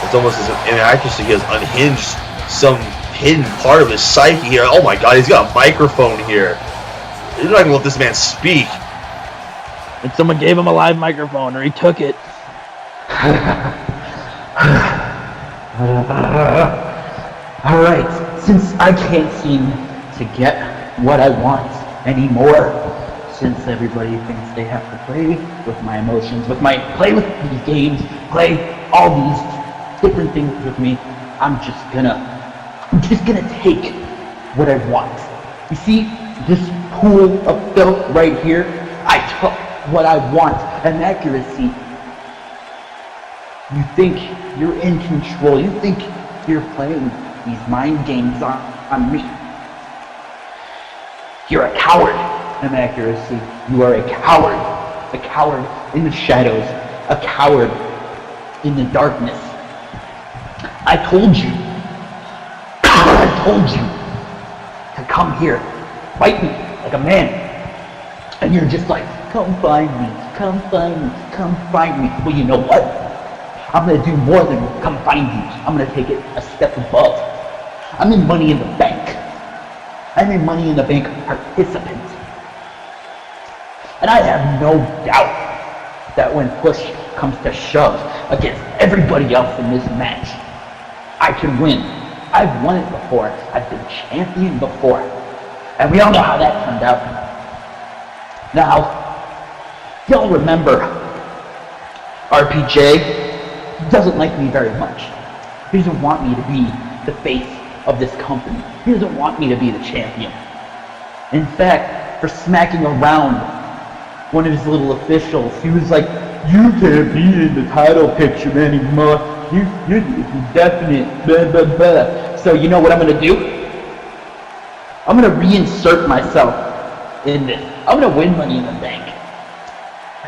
It's almost as if, I mean, actually he has unhinged some hidden part of his psyche here. Oh my god, he's got a microphone here. You're not gonna let this man speak. And someone gave him a live microphone, or he took it. Alright, since I can't seem to get what I want anymore, since everybody thinks they have to play with my emotions, play with these games, play all these different things with me, I'm just gonna take what I want. You see this pool of filth right here? I took what I want, and accuracy. You think you're in control, you think you're playing these mind games on me. You're a coward, inaccuracy. You are a coward in the shadows, a coward in the darkness. I told you to come here, fight me like a man, and you're just like, come find me, come find me, come find me. Well, you know what? I'm gonna do more than come find you. I'm gonna take it a step above. I'm in Money in the Bank. I'm a Money in the Bank participant. And I have no doubt that when push comes to shove against everybody else in this match, I can win. I've won it before. I've been champion before. And we all know how that turned out. Now, y'all remember RPJ? He doesn't like me very much. He doesn't want me to be the face of this company. He doesn't want me to be the champion. In fact, for smacking around one of his little officials, he was like, you can't be in the title picture anymore. You're definite, blah, blah, blah. So you know what I'm gonna do? I'm gonna reinsert myself in this. I'm gonna win Money in the Bank.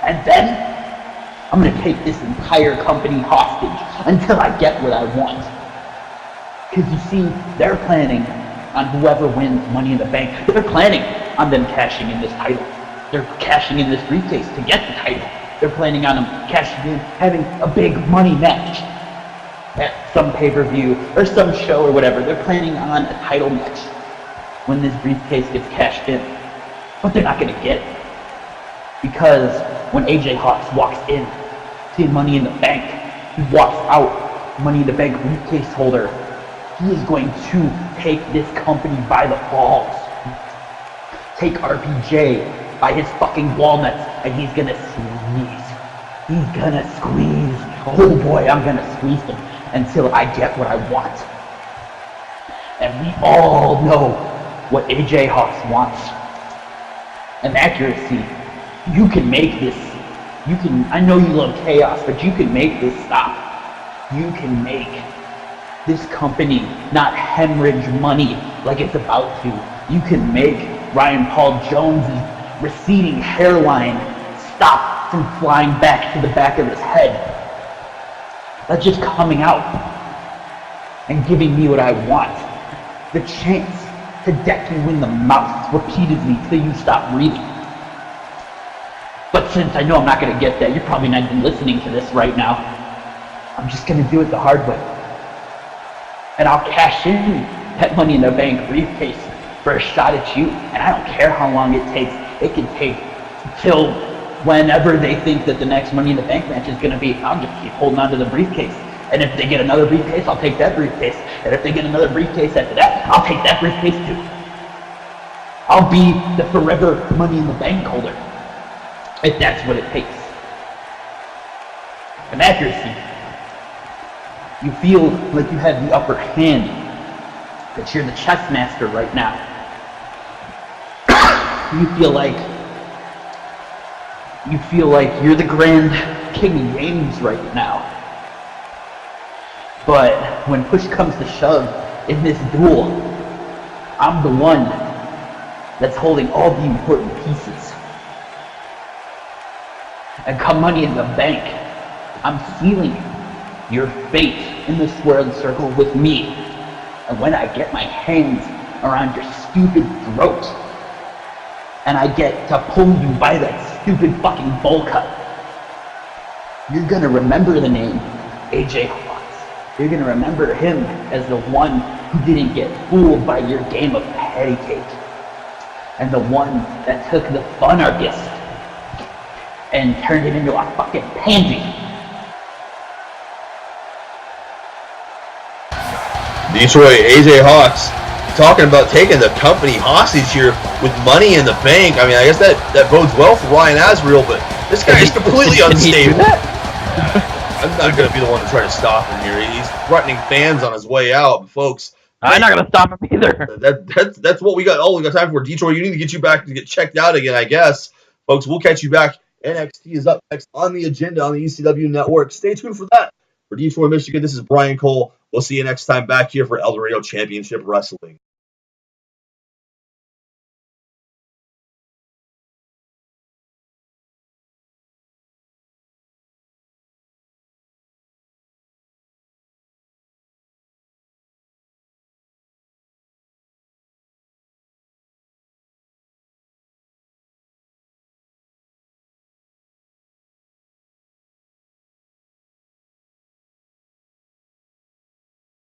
And then, I'm gonna take this entire company hostage until I get what I want. Because you see, they're planning on whoever wins Money in the Bank. They're planning on them cashing in this title. They're cashing in this briefcase to get the title. They're planning on them cashing in, having a big money match at some pay-per-view or some show or whatever. They're planning on a title match when this briefcase gets cashed in. But they're not gonna get it. Because when AJ Hawks walks in to Money in the Bank, he walks out, Money in the Bank briefcase holder, he is going to take this company by the balls. Take RPJ by his fucking walnuts, and he's gonna squeeze. He's gonna squeeze. Oh boy, I'm gonna squeeze him until I get what I want. And we all know what AJ Hawks wants. And accuracy. You can make this. I know you love chaos, but you can make this stop. You can make this company not hemorrhage money like it's about to. You can make Ryan Paul Jones' receding hairline stop from flying back to the back of his head. That's just coming out and giving me what I want. The chance to deck you in the mouth repeatedly till you stop breathing. But since I know I'm not going to get that, you're probably not even listening to this right now. I'm just going to do it the hard way. And I'll cash in that Money in the Bank briefcase for a shot at you. And I don't care how long it takes. It can take till whenever they think that the next Money in the Bank match is going to be. I'll just keep holding on to the briefcase. And if they get another briefcase, I'll take that briefcase. And if they get another briefcase after that, I'll take that briefcase too. I'll be the forever Money in the Bank holder. If that's what it takes. And accuracy. You feel like you have the upper hand. That you're the chess master right now. You feel like you're the grand king of games right now. But when push comes to shove in this duel, I'm the one that's holding all the important pieces. And come Money in the Bank, I'm sealing your fate in the squared circle with me. And when I get my hands around your stupid throat, and I get to pull you by that stupid fucking bowl cut, you're gonna remember the name AJ Hawks. You're gonna remember him as the one who didn't get fooled by your game of patty cake, and the one that took the fun artist and turned it into a fucking pansy. Detroit, AJ Hawks, talking about taking the company hostage here with money in the bank. I mean, I guess that bodes well for Ryan Azrael, but this guy is completely unstable. I'm not going to be the one to try to stop him here. He's threatening fans on his way out, folks. I'm not going to stop him either. That's what we got. Oh, we got time for. Detroit, you need to get you back to get checked out again, I guess. Folks, we'll catch you back. NXT is up next on the agenda on the ECW network. Stay tuned for that. For Detroit, Michigan, this is Brian Cole. We'll see you next time back here for Eldorado Championship Wrestling.